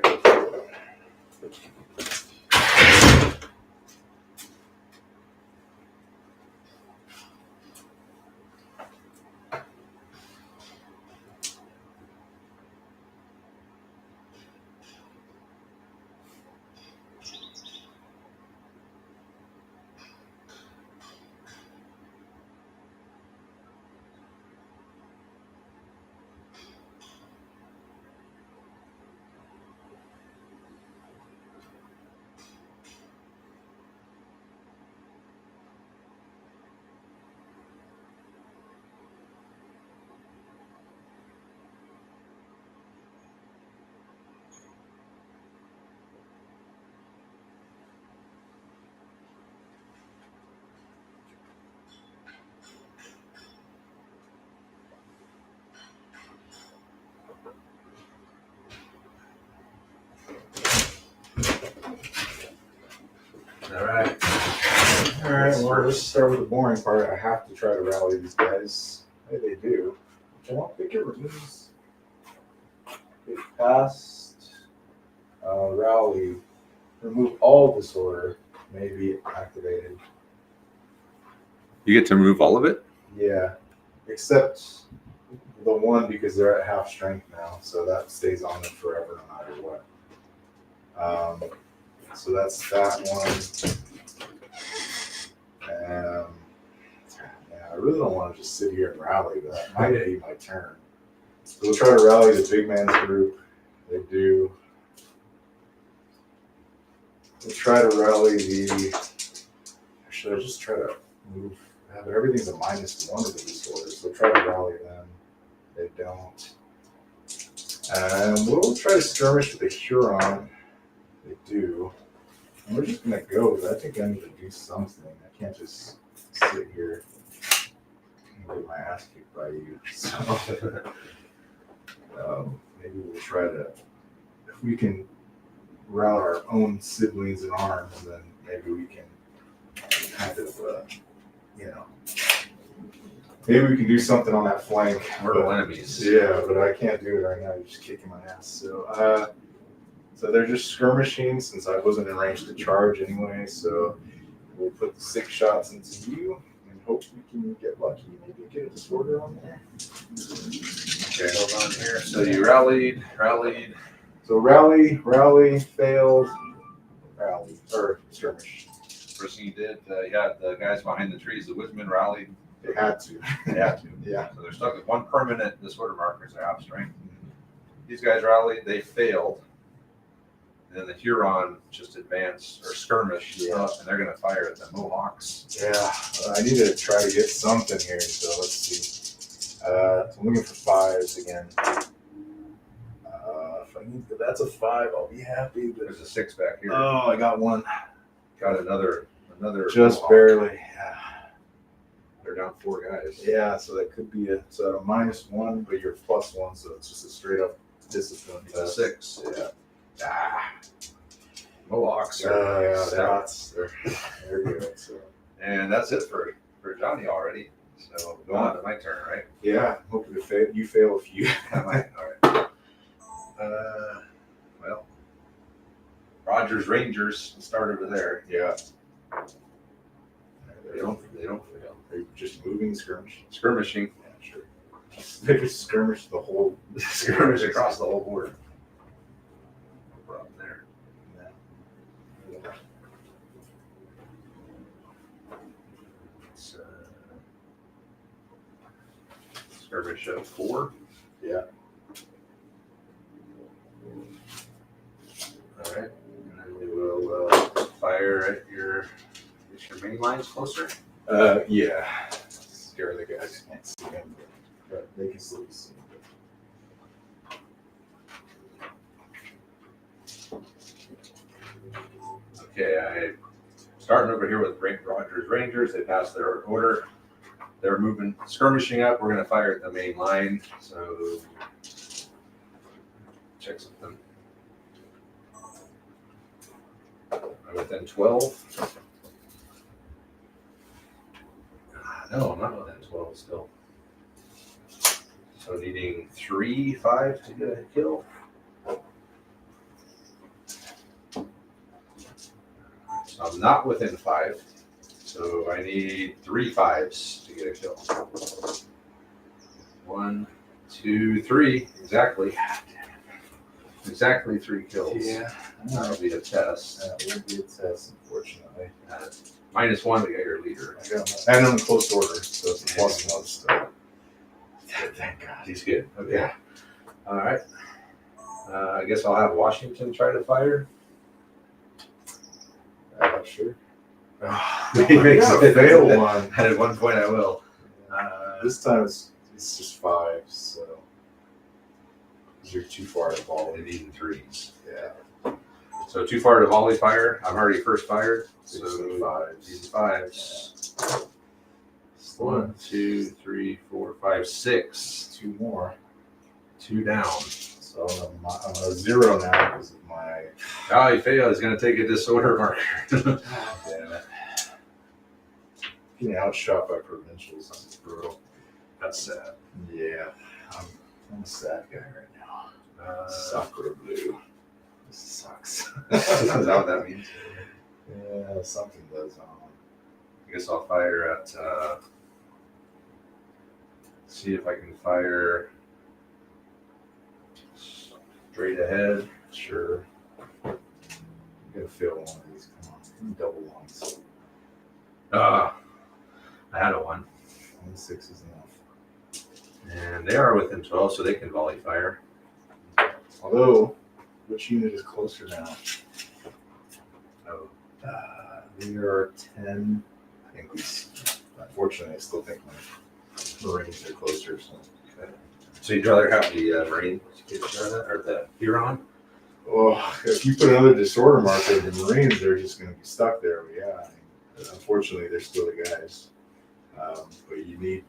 All right. All right. Well, let's start with the boring part. I have to try to rally these guys. Hey, they do. I don't think it removes. It passed. Rally. Remove all disorder. May be activated. You get to remove all of it? Yeah, except the one because they're at half strength now, so that stays on them forever no matter what. So that's that one. Yeah, I really don't want to just sit here and rally, but that might be my turn. So we'll try to rally the big man's group. They do. We'll try to rally the. Actually, I'll just try to move. But everything's a -1 of the disorders, so try to rally them. They don't. And we'll try to skirmish with the Huron. They do. And we're just going to go, but I think I need to do something. I can't just sit here and get my ass kicked by you. So maybe we'll try to, if we can rout our own siblings in arms, then maybe we can kind of, maybe we can do something on that flank. Mortal enemies. Yeah, but I can't do it right now. You're just kicking my ass. So they're just skirmishing since I wasn't in range to charge anyway. So we'll put 6 shots into you and hope we can get lucky. Maybe get a disorder on there. Okay, hold on here. So you rallied. So rally, failed, rally, or skirmish. First thing you did, you had the guys behind the trees, the woodsmen rallied. They had to. They had to. Yeah. So they're stuck with 1 permanent disorder markers. They're half strength. These guys rallied. They failed. And then the Huron just advanced or skirmished up, and they're going to fire at the Mohawks. Yeah, I need to try to get something here. So let's see. I'm looking for 5s again. If that's a 5, I'll be happy. But There's a 6 back here. oh, I got one. Got another. Just Mohawk. barely. Yeah. They're down 4 guys. Yeah, so that could be a -1, but you're +1, so it's just a straight up discipline It's a test. 6. Yeah. Mohawks. Yeah, stout. they're good. So And that's it for Johnny already. So go on to my turn, right? Yeah, I'm hoping to fail. You fail a few. I might. All right. Well, Rogers Rangers start over there. Yeah. They don't fail. Are you just moving skirmish? Skirmishing. Yeah, sure. They just skirmish the whole Skirmish across the whole board. No problem there. Yeah. It's, skirmish of 4. Yeah. All right. And then we will fire at your main lines closer. Yeah. Scare the guys. Can't see them, but they can still be seen. Okay, I'm starting over here with Rogers Rangers. They passed their order. They're moving, skirmishing up. We're going to fire at the main line. So check something. I'm within 12. No, I'm not within 12 still. So needing 3, 5 to get a kill. So I'm not within 5. So I need 3 5s to get a kill. 1, 2, 3. Exactly. Exactly 3 kills. Yeah. That'll be a test. That would be a test, unfortunately. -1 to get your leader. I got my, and I'm in close order, so it's a +1 still. Thank God. He's good. Okay. Yeah. All right. I guess I'll have Washington try to fire. Sure. He makes I it. fail one. At one point I will. This time it's just 5, so you're too far to volley. And even 3s. Yeah. So too far to volley fire. I'm already first fired. So 5s. these 5s. 1, 2, 3, 4, 5, 6. 2 more. 2 down. So I'm a 0 now because of my. Oh, he failed. He's going to take a disorder marker. Damn it. Getting outshot by provincials. That's brutal. That's sad. Yeah. I'm a sad guy right now. Sacre blue. This sucks. Is that what that means? Yeah, something does. I guess I'll fire at. See if I can fire straight ahead. Sure. I'm gonna fail one of these. Come on. Double ones. I had a 1. 6 is enough. And they are within 12, so they can volley fire. Although, which unit is closer now? Oh, We are 10. I think unfortunately, I still think my Marines are closer. so you'd rather have the Marine or the Huron? Well, if you put another disorder marker, the Marines are just going to be stuck there. But yeah, I mean, unfortunately, they're still the guys. But you need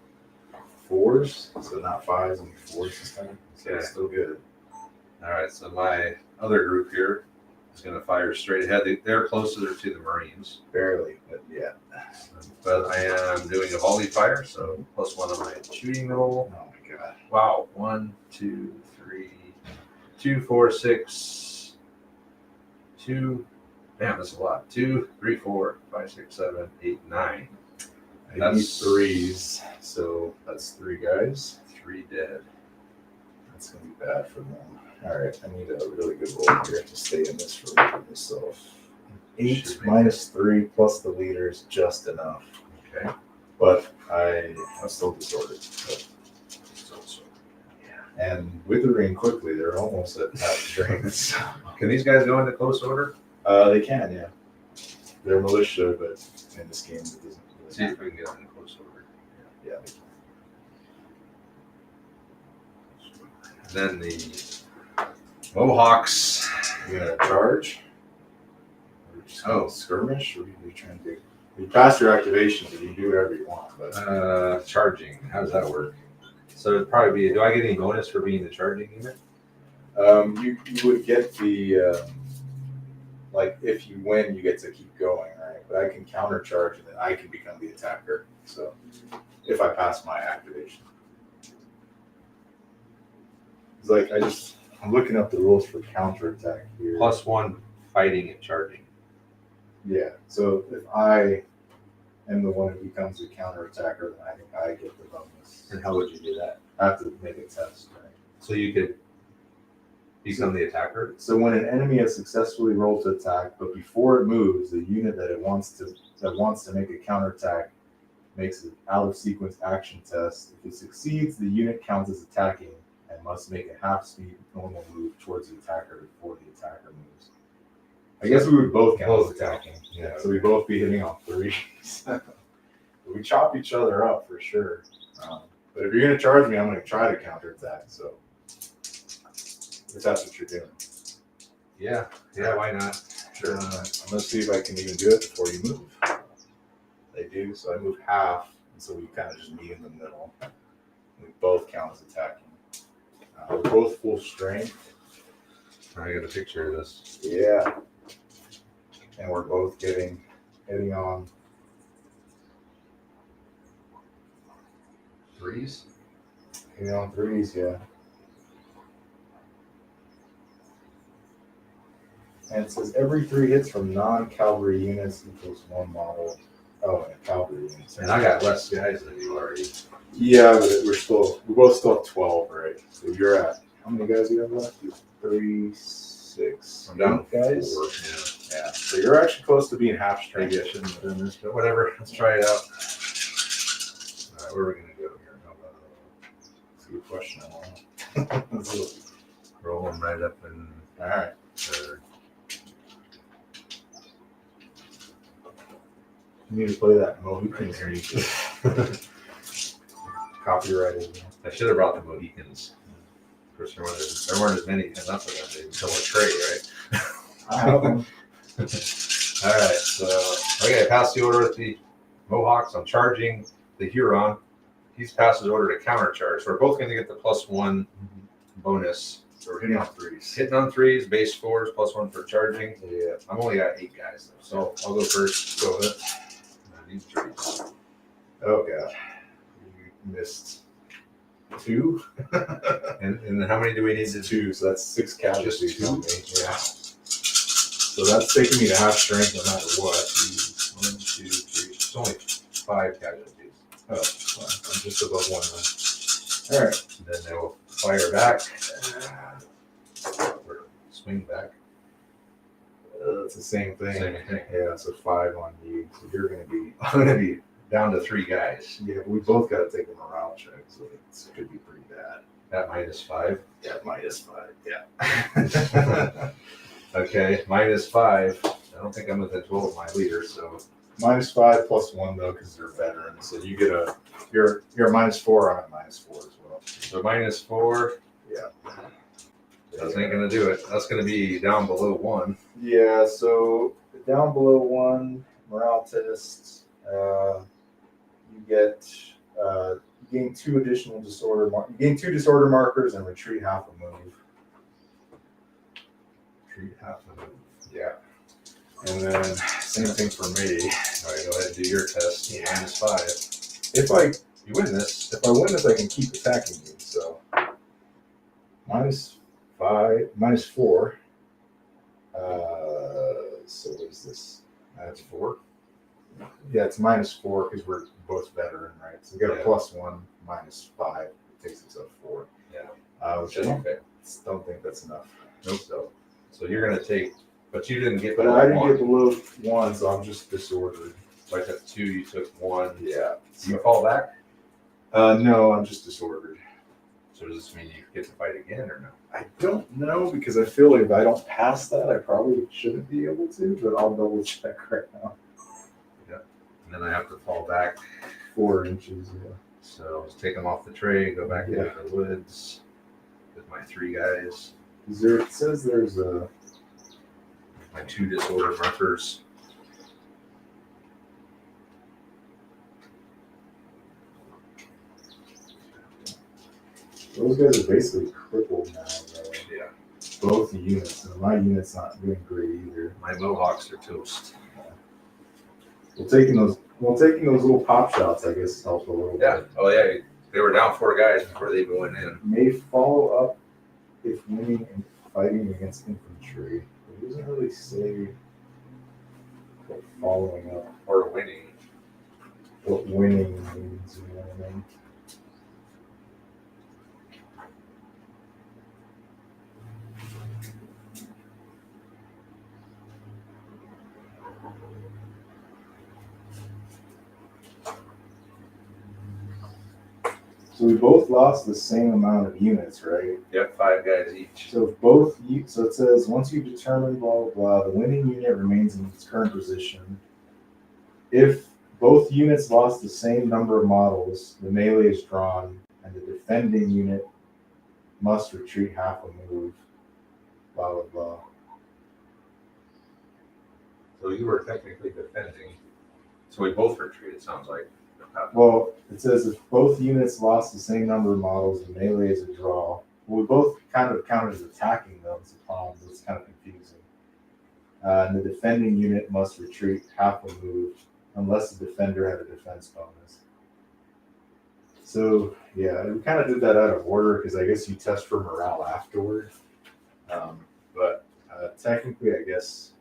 4s, so not 5s, and 4s this time. So it's still good. All right, so my other group here is going to fire straight ahead. They're closer to the Marines. Barely, but yeah. But I am doing a volley fire, so +1 on my shooting roll. Oh my God. Wow. 1, 2, 3, 2, 4, 6, 2. Damn, that's a lot. 2, 3, 4, 5, 6, 7, 8, 9. I need 3s, so that's 3 guys. 3 dead. That's going to be bad for them. All right, I need a really good roll here to stay in this for myself. 8 -3 plus the leader is just enough. Okay. But I'm still disordered. But, yeah. And withering quickly, they're almost at half strength. So. Can these guys go into close order? They can, yeah. They're militia, but in this game, it doesn't. See if we can get them in close order. Yeah, they can. Then the Mohawks. You gonna charge? Or just Oh. skirmish? Or are you trying to do? You pass your activation, so you can do whatever you want. But Charging. How does that work? So it'd probably be. Do I get any bonus for being the charging unit? you would get the like if you win, you get to keep going, right? But I can countercharge, and then I can become the attacker. So if I pass my activation. It's like I'm looking up the rules for counterattack here. +1 fighting and charging. Yeah. So if I am the one who becomes the counterattacker, then I think I get the bonus. And how would you do that? I have to make a test, right? So you could become the attacker. So when an enemy has successfully rolled to attack, but before it moves, the unit that wants to make a counterattack makes an out of sequence action test. If it succeeds, the unit counts as attacking and must make a half-speed normal move towards the attacker before the attacker moves. I guess we would both count as attacking. Yeah. So we both be hitting on 3. We chop each other up for sure. But if you're going to charge me, I'm going to try to counterattack. So if that's what you're doing. Yeah, why not? Sure. I'm going to see if I can even do it before you move. They do. So I move half. And so we kind of just meet in the middle. We both count as attacking. We're both full strength. I got a picture of this. Yeah. And we're both hitting on 3s. Hitting on 3s, yeah. And it says every 3 hits from non-cavalry units equals 1 model. Oh, and a cavalry unit. And I got less guys than you already. Yeah, but we both still have 12, right? So you're at, how many guys do you have left? 3, 6. I'm down guys. 4. Yeah. So you're actually close to being half strength. Maybe I shouldn't have done this, but whatever. Let's try it out. All right, where are we going to go here? That's a good question. Roll them right up and All right. third. You need to play that Mohicans music. Copyrighted. I should have brought the Mohicans. Of course, there weren't as many enough of them to fill a tray, right? I have them. All right, so okay, I passed the order with the Mohawks. I'm charging the Huron. He's passed his order to countercharge. So we're both going to get the +1 bonus. So we're hitting on 3s. Hitting on 3s, base 4s, +1 for charging. Yeah. I'm only got 8 guys though, so I'll go first. Go ahead. I need 3s. Oh god. You missed 2. And then how many do we need to do? 2, so that's 6 casualties. Just 2? On me. Yeah. So that's taking me to half strength no matter what. 1, 2, 3. It's only 5 casualties. Oh, well, I'm just above 1 then. All right. And then they will fire back. Or swing back. It's the same thing. Same thing. Yeah, so 5 on you. So you're going to be, I'm going to be down to 3 guys. yeah, we both got to take a morale check, so it could be pretty bad. At -5. Yeah, -5. Yeah. Okay, -5. I don't think I'm within 12 of my leader, so -5 +1 though, because they're veterans. So you get you're a -4. I'm at -4 as well. so -4. Yeah. That's ain't gonna do it. That's gonna be down below 1. Yeah. So down below 1 morale test, you get you gain 2 additional disorder. You gain 2 disorder markers and retreat half a move. Treat half of it. Yeah. And then same thing for me. All right, go ahead and do your test. Yeah. -5. If I You win this. win this, I can keep attacking you. So -5, -4. So what is this? That's 4. Yeah, it's -4 because we're both veteran, right? So we got a Yeah. +1 -5. It takes us up 4. Yeah. Which I don't Okay. think that's enough. Nope. So you're gonna take, but you didn't get But below I didn't 1. get below 1, so I'm just disordered. So I took 2. You took 1. Yeah. You fall back. No, I'm just disordered. So does this mean you get to fight again or no? I don't know because I feel like if I don't pass that, I probably shouldn't be able to, but I'll double check right now. And then I have to fall back. 4 inches, yeah. So just take them off the tray, go back Yeah. into the woods with my 3 guys, It says there's a. my 2 disorder markers. Those guys are basically crippled now, though. Yeah. Both units, and my unit's not doing great either. My Mohawks are toast. Well, taking those Well, taking those little pop shots, I guess, helps a little Yeah. bit. Oh yeah. They were down 4 guys before they even went in. May follow up if winning and fighting against infantry. It doesn't really say what following up, Or winning. what winning means. You know what I mean? So we both lost the same amount of units, right? Yep, 5 guys each. So if both, so it says once you determine blah blah blah, the winning unit remains in its current position. If both units lost the same number of models, the melee is drawn, and the defending unit must retreat half a move. Blah blah blah. So you were technically defending. So we both retreated, sounds like. Well, it says if both units lost the same number of models, the melee is a draw. Well, we both kind of counted as attacking though. It's a problem. It's kind of confusing. And the defending unit must retreat half a move unless the defender had a defense bonus. So yeah, we kind of did that out of order because I guess you test for morale afterward. But technically, I guess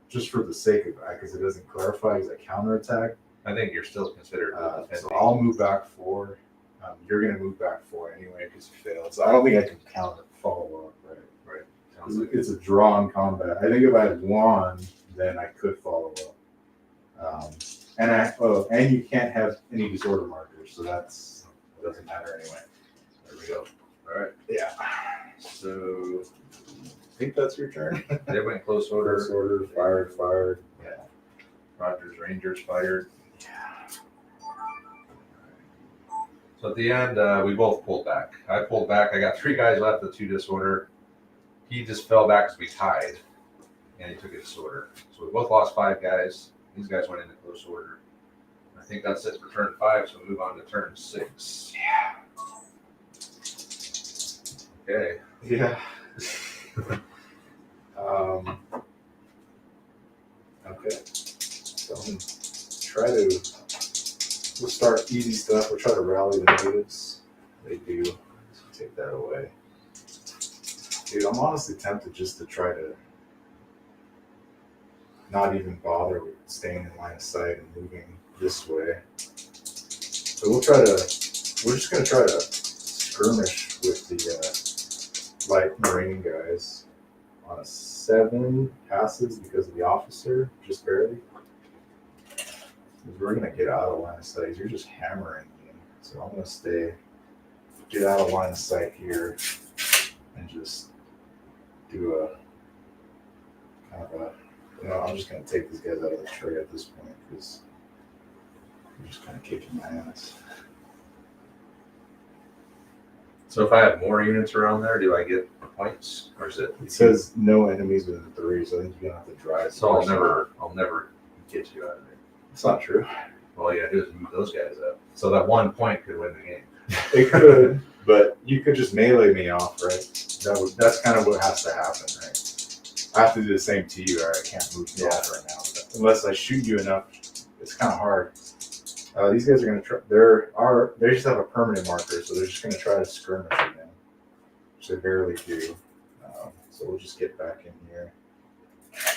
just for the sake of that, because it doesn't clarify as a counterattack. I think you're still considered defending. So I'll move back 4. You're going to move back 4 anyway because you failed. So I don't think I can counter follow up, right? Right. Sounds like It's a draw in combat. I think if I had won, then I could follow up. And you can't have any disorder markers, so it doesn't matter anyway. there we go. All right. Yeah. So I think that's your turn. they went close order. First order, fired. Yeah. Rogers Rangers fired. So at the end, we both pulled back. I pulled back. I got 3 guys left with 2 disorder. He just fell back because we tied, and he took a disorder. So we both lost 5 guys. These guys went into close order. I think that's it for turn 5. So we'll move on to turn 6. Yeah. Okay. Yeah. Okay. So I'm gonna we'll start easy stuff. We'll try to rally the natives. They do. So take that away. Dude, I'm honestly tempted just to try to not even bother with staying in line of sight and moving this way. So we're just gonna try to skirmish with the light marine guys on a 7 passes because of the officer, just barely. Because we're gonna get out of line of sight. You're just hammering me. So I'm gonna get out of line of sight here and just do a kind of a, I'm just gonna take these guys out of the tray at this point because they're just kind of kicking my ass. So if I have more units around there, do I get points, or is it? It says no enemies within 3, so I think you're gonna have to drive. So I'll never get you out of there. It's not true. All you gotta do is move those guys up. So that 1 point could win the game. It could, but you could just melee me off, right? That's kind of what has to happen, right? I have to do the same to you, or I can't move you off right now. But unless I shoot you enough, it's kind of hard. These guys are gonna try. They just have a permanent marker, so they're just gonna try to skirmish again, which they barely do. So we'll just get back in here,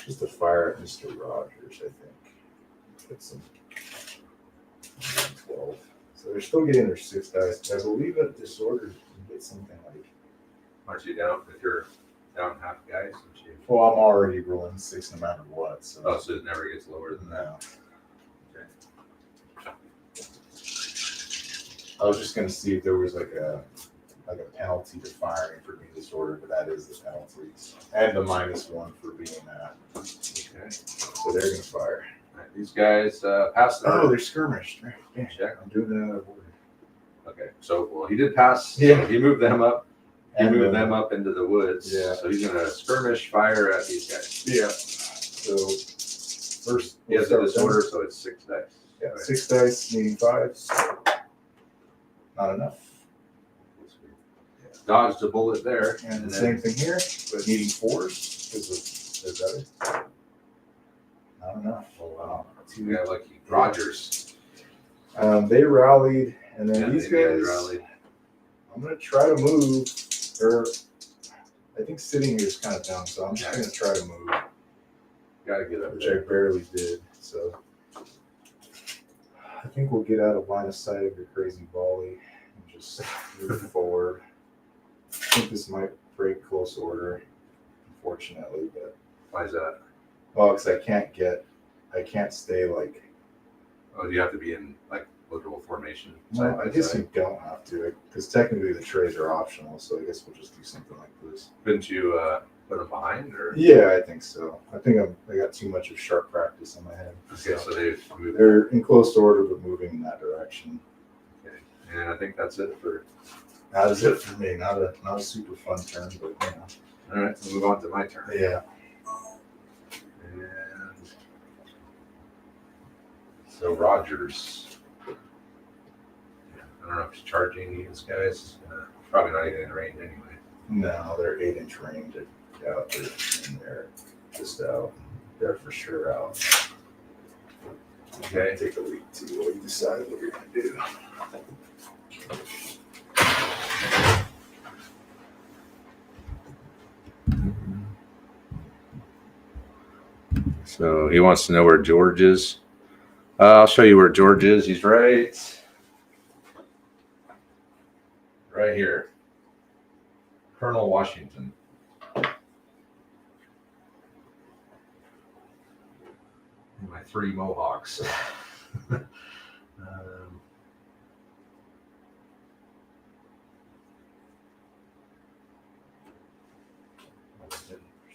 just to fire at Mr. Rogers, I think. Get some 12. So they're still getting their 6 dice. I believe that disorder can get something like. Aren't you down if you're down half guys? Well, I'm already rolling 6 no matter what. So, so it never gets lower than that. no. Okay. I was just gonna see if there was like a penalty to firing for being disordered, but that is the penalty, and the -1 for being that. Okay. So they're gonna fire. All right, these guys passed their. Oh, they're skirmished. Damn, Check. I'm doing that out of order. Okay, so well, he did pass. Yeah. So he moved them up. He And moved then- them up into the woods. Yeah. So he's gonna skirmish fire at these guys. Yeah. So first, He has a disorder, so it's 6 dice. Yeah, Right. 6 dice, needing 5. Not enough. Dodged a bullet there. And the then- same thing here, but needing 4s because they're better. Not enough. Oh wow. too. Yeah, like Rogers. They rallied, and then Yeah, these they guys. rallied. I'm gonna try to move, or I think sitting here is kind of dumb, so I'm just gonna try to move, Gotta get up which there. I barely did. So I think we'll get out of line of sight of your crazy volley and just move forward. I think this might break close order, unfortunately, but Why is that? well, because I can't stay like. Oh, do you have to be in like literal formation? Well, I guess you don't have to, because technically the trays are optional. So I guess we'll just do something like this. Couldn't you put them behind or? Yeah, I think so. I think I got too much of sharp practice in my head. Okay, so they've moved. They're in close order, but moving in that direction. Okay, and I think that's it for. That is it for me. Not a super fun turn, but All right, so move on to my turn. yeah. And so Rogers. I don't know if he's charging these guys. Probably not even in range anyway. No, they're 8-inch range. Out there, and they're just out. They're for sure out. Okay. Take a week to what you decide what you're gonna do. So he wants to know where George is. I'll show you where George is. He's right here. Colonel Washington. My 3 Mohawks.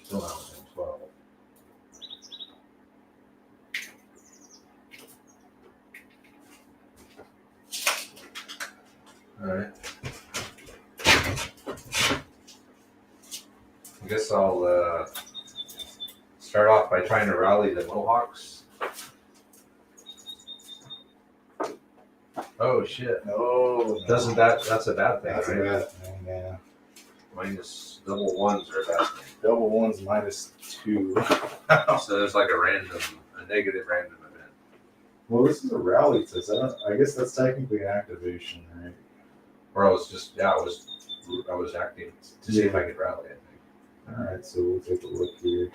Still not within 12. All right. I guess I'll start off by trying to rally the Mohawks. Oh shit! No, Doesn't that's a bad thing, that's a right? bad thing. Yeah. Minus double ones are a bad thing. Double ones -2. So there's like a negative random event. Well, this is a rally test. I guess that's technically an activation, right? Or I was acting to see if I could rally. I think. All right, so we'll take a look here.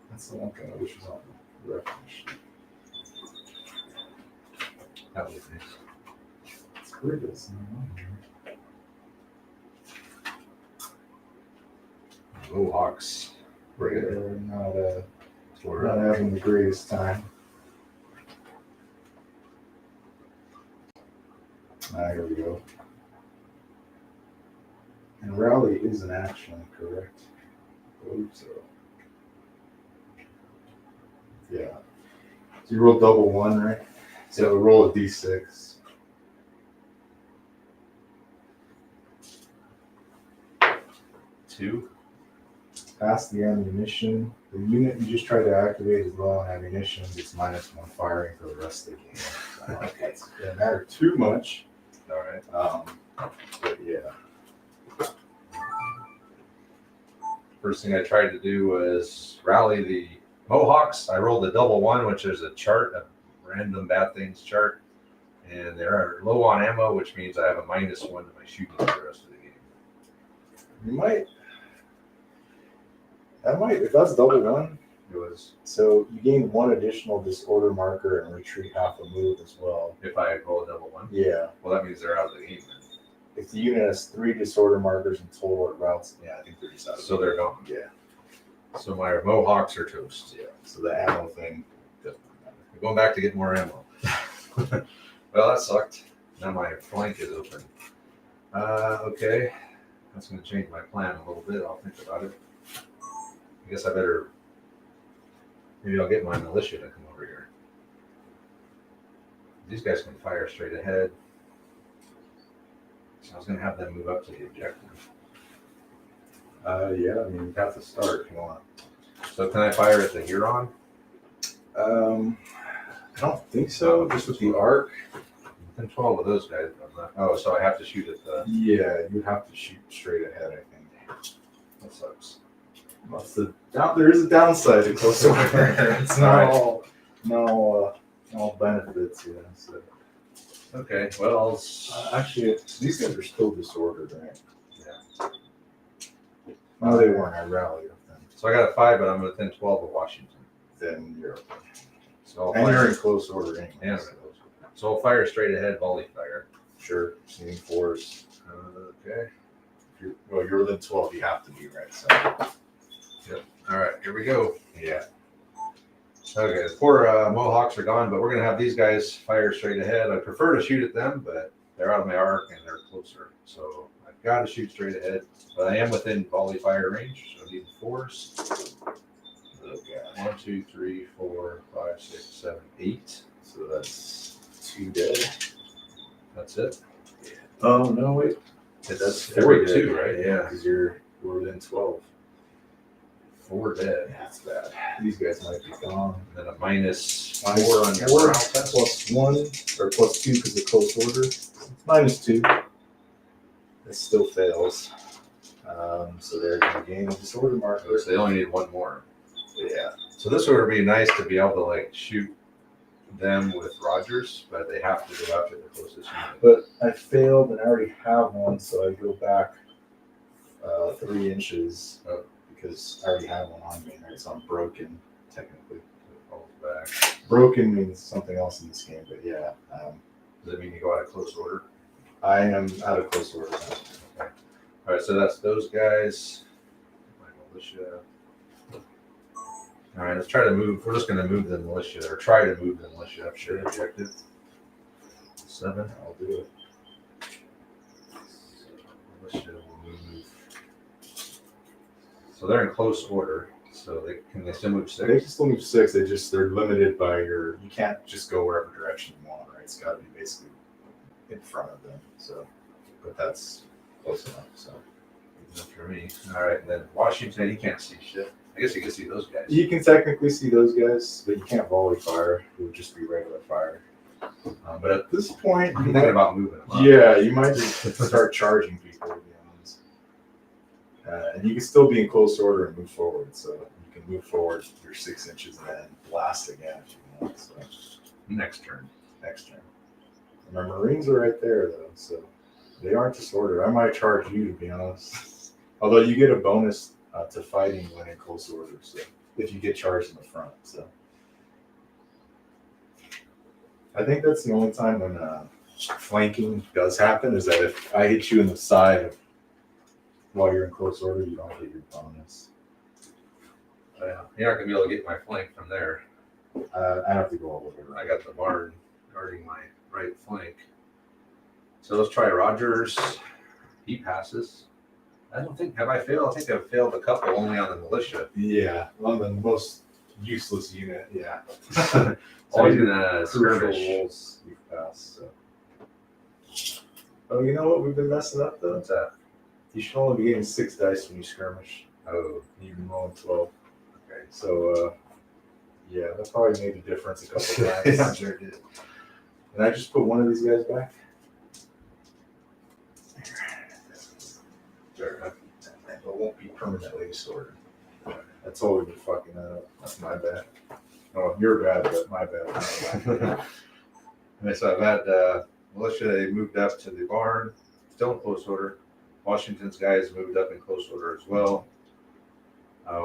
That's the one thing I wish was on the reference. That would be nice. It's weird. It's Mohawks. We're not having the greatest time. Here we go. And rally is an action, correct? I believe so. Yeah. So you roll double 1, right? So roll a d6. Two. Pass the ammunition. The unit you just tried to activate is low on ammunition. It's -1 firing for the rest of the game. It doesn't matter too much. All right. But yeah. First thing I tried to do was rally the Mohawks. I rolled a double 1, which is a chart, a random bad things chart. And they're low on ammo, which means I have a -1 to my shooting for the rest of the game. You might. If that's double 1, It was so you gain 1 additional disorder marker and retreat half a move as well. if I roll a double 1. Yeah. Well, that means they're out of the game then. If the unit has 3 disorder markers in total, it routes. Yeah, I think they're just out of So they're gone. Yeah. So my Mohawks are toast. Yeah. So the ammo thing doesn't matter. I'm going back to get more ammo. Well, that sucked. Now my flank is open. Okay. That's going to change my plan a little bit. I'll think about it. I guess I better. Maybe I'll get my militia to come over here. These guys can fire straight ahead. So I was going to have them move up to the objective. Yeah, I mean, you have to start if you want. So can I fire at the Huron? I don't think so. Just with the arc. Within 12 of those guys. Oh, so I have to shoot at the. Yeah, you have to shoot straight ahead, I think. That sucks. There is a downside to close order. It's not all benefits, yeah. So. Okay, well, Actually, these guys are still disordered, right? yeah. No, they weren't. I rallied with them. So I got a 5, but I'm within 12 of Washington. Then you're okay. So And you're in close order anyway. Yeah. So I'll fire straight ahead, volley fire. Sure. Seeing force. Okay. You're within 12. You have to be, right? So. Yep. All right, here we go. Yeah. Okay, the poor Mohawks are gone, but we're going to have these guys fire straight ahead. I prefer to shoot at them, but they're out of my arc and they're closer. So I've got to shoot straight ahead. But I am within volley fire range, so I need force. Okay. 1, 2, 3, 4, 5, 6, 7, 8. So that's 2 dead. That's it. Oh, no, wait. That's 4 42, dead. right? Yeah, because we're within 12. 4 dead. Yeah, that's bad. These guys might be gone. And then a minus Minus 4 on your 4 morale test. plus 1 or plus 2 because of close order. It's minus 2. It still fails. So they're going to gain a disorder marker. So they only need 1 more. Yeah. So this would be nice to be able to like shoot them with Rogers, but they have to go after the closest unit. But I failed and I already have one, so I go back 3 inches because I already have one on me, right? So I'm broken, technically. Back. Broken means something else in this game, but yeah. Does that mean you go out of close order? I am out of close order now. Okay. All right, so that's those guys. My militia. All right, let's try to move. We're just going to move the militia, or try to move the militia up. Sure, objective 7. I'll do it. So militia will move. So they're in close order. So they still move 6? They can still move 6. They're limited by you can't just go wherever direction you want, right? It's got to be basically in front of them. So, but that's close enough. So, enough for me. All right, and then Washington, you can't see shit. I guess you can see those guys. you can technically see those guys, but you can't volley fire. It would just be regular fire. But at This point, I'm thinking about moving them up. yeah, you might just start charging people, to be honest. And you can still be in close order and move forward. So you can move forward your 6 inches and then blast again if you want. So Next turn. next turn. And our Marines are right there though, so they aren't disordered. I might charge you, to be honest. Although you get a bonus to fighting when in close order, so if you get charged in the front. So I think that's the only time when flanking does happen, is that if I hit you in the side while you're in close order, you don't get your bonus. Yeah, you're not going to be able to get my flank from there. I have to go all the way I around. got the barn guarding my right flank. So let's try Rogers. He passes. I don't think, have I failed? I think I've failed a couple only on the militia. Yeah, on the most useless unit, yeah. So All he's your gonna crucial skirmish. rolls you've passed. So. Oh, you know what we've been messing up though? What's that? You should only be getting 6 dice when you skirmish. Oh, You've been rolling 12. okay. So, yeah, that probably made a difference a couple Yeah, times. I'm sure it did. And I just put one of these guys back. Sure enough. It won't be permanently distorted. I totally been fucking that up. That's my bad. Oh, you're bad, but my bad. Okay, so I've had militia, they moved up to the barn, still in close order. Washington's guys moved up in close order as well.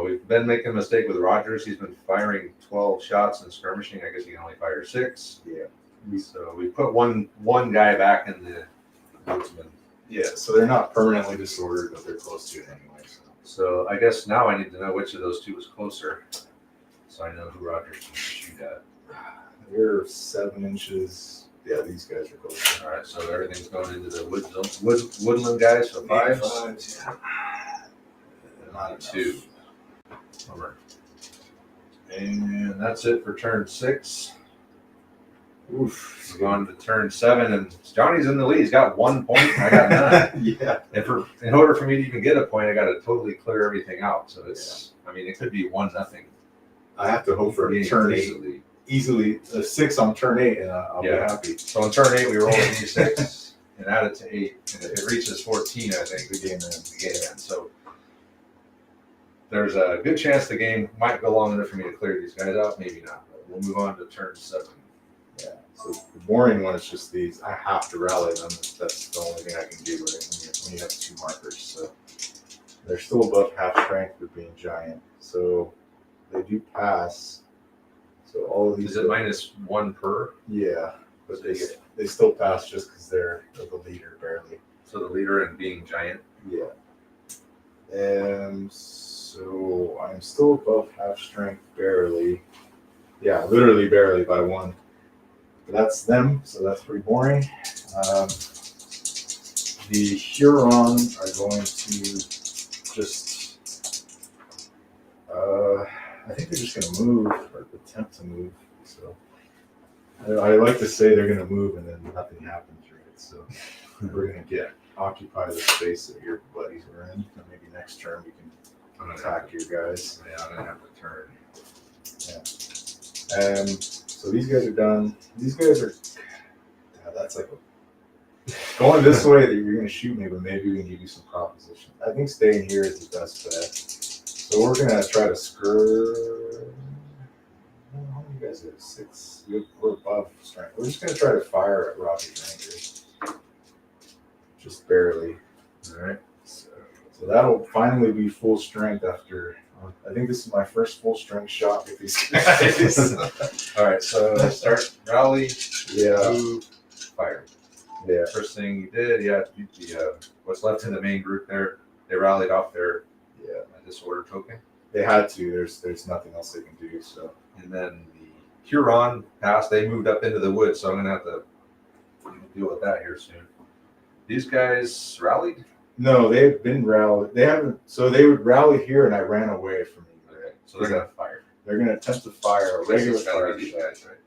We've been making a mistake with Rogers. He's been firing 12 shots and skirmishing. I guess he can only fire 6. Yeah. So we put one guy back in the woodsman. Yeah, so they're not permanently disordered, but they're close to it anyway. So I guess now I need to know which of those 2 is closer, so I know who Rogers can shoot at. They're 7 inches. Yeah, these guys are close. All right, so everything's going into the woodland guys. So 5. Yeah. Not 2. Bummer. And that's it for turn 6. Oof. We're going to turn 7, and Johnny's in the lead. He's got 1 point. I got none. Yeah. And in order for me to even get a point, I got to totally clear everything out. So it's, I mean, it could be 1-0. I have to hope for a turn 8. Easily a 6 on turn 8, and I'll be happy. So on turn 8, we roll a d6 and add it to 8. And if it reaches 14, I think The game ends. the game ends. So there's a good chance the game might go long enough for me to clear these guys out. Maybe not. But we'll move on to turn 7. Yeah. So the boring one is just these. I have to rally them. That's the only thing I can do when you have 2 markers. So they're still above half strength for being giant. So they do pass. So all of these. Is it -1 per? Yeah, but they still pass just because they're the leader barely. So the leader and being giant. Yeah. And so I'm still above half strength barely. Yeah, literally barely by 1. But that's them, so that's pretty boring. The Huron are going to just, I think they're just going to move or attempt to move. So I like to say they're going to move and then nothing happens, right? So we're going to occupy the space that your buddies were in. And maybe next turn we can attack your guys. Yeah, I'm gonna have to turn. Yeah. So these guys are done. These guys are. Yeah, that's like going this way that you're gonna shoot me, but maybe we can give you some proposition. I think staying here is the best bet. So we're gonna try to skirt. How many guys are 6? We're above strength. We're just gonna try to fire at Robbie's Rangers. Just barely. All right. So that'll finally be full strength after. I think this is my first full strength shot with these guys. All right. So start rally. Yeah. Move. Fire. Yeah. First thing you did, what's left in the main group there, they rallied off their disorder token. They had to. There's nothing else they can do. So. And then the Huron passed. They moved up into the woods, so I'm gonna have to deal with that here soon. These guys rallied. No, they've been rallied. They haven't. So they would rally here, and I ran away from you. Okay. So they're gonna fire. They're gonna attempt to fire a regular fire. These guys, right?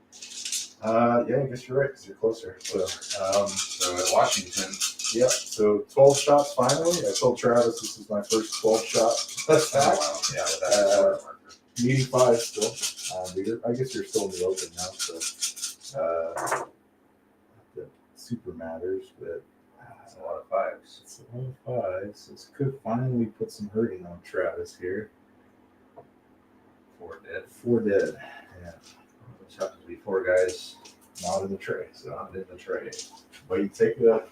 Yeah, I guess you're right because you're closer. So at Washington. Yeah. So 12 shots finally. I told Travis this is my first 12 shot attack. Wow. Yeah, that's Meeting 5 still. I guess you're still in the open now, so that super matters, but. It's a lot of 5s. It's a lot of 5s. So this could finally put some hurting on Travis here. 4 dead. 4 dead. Yeah. Which happens to be 4 guys Not in the tray. So not in the trade. but you take that.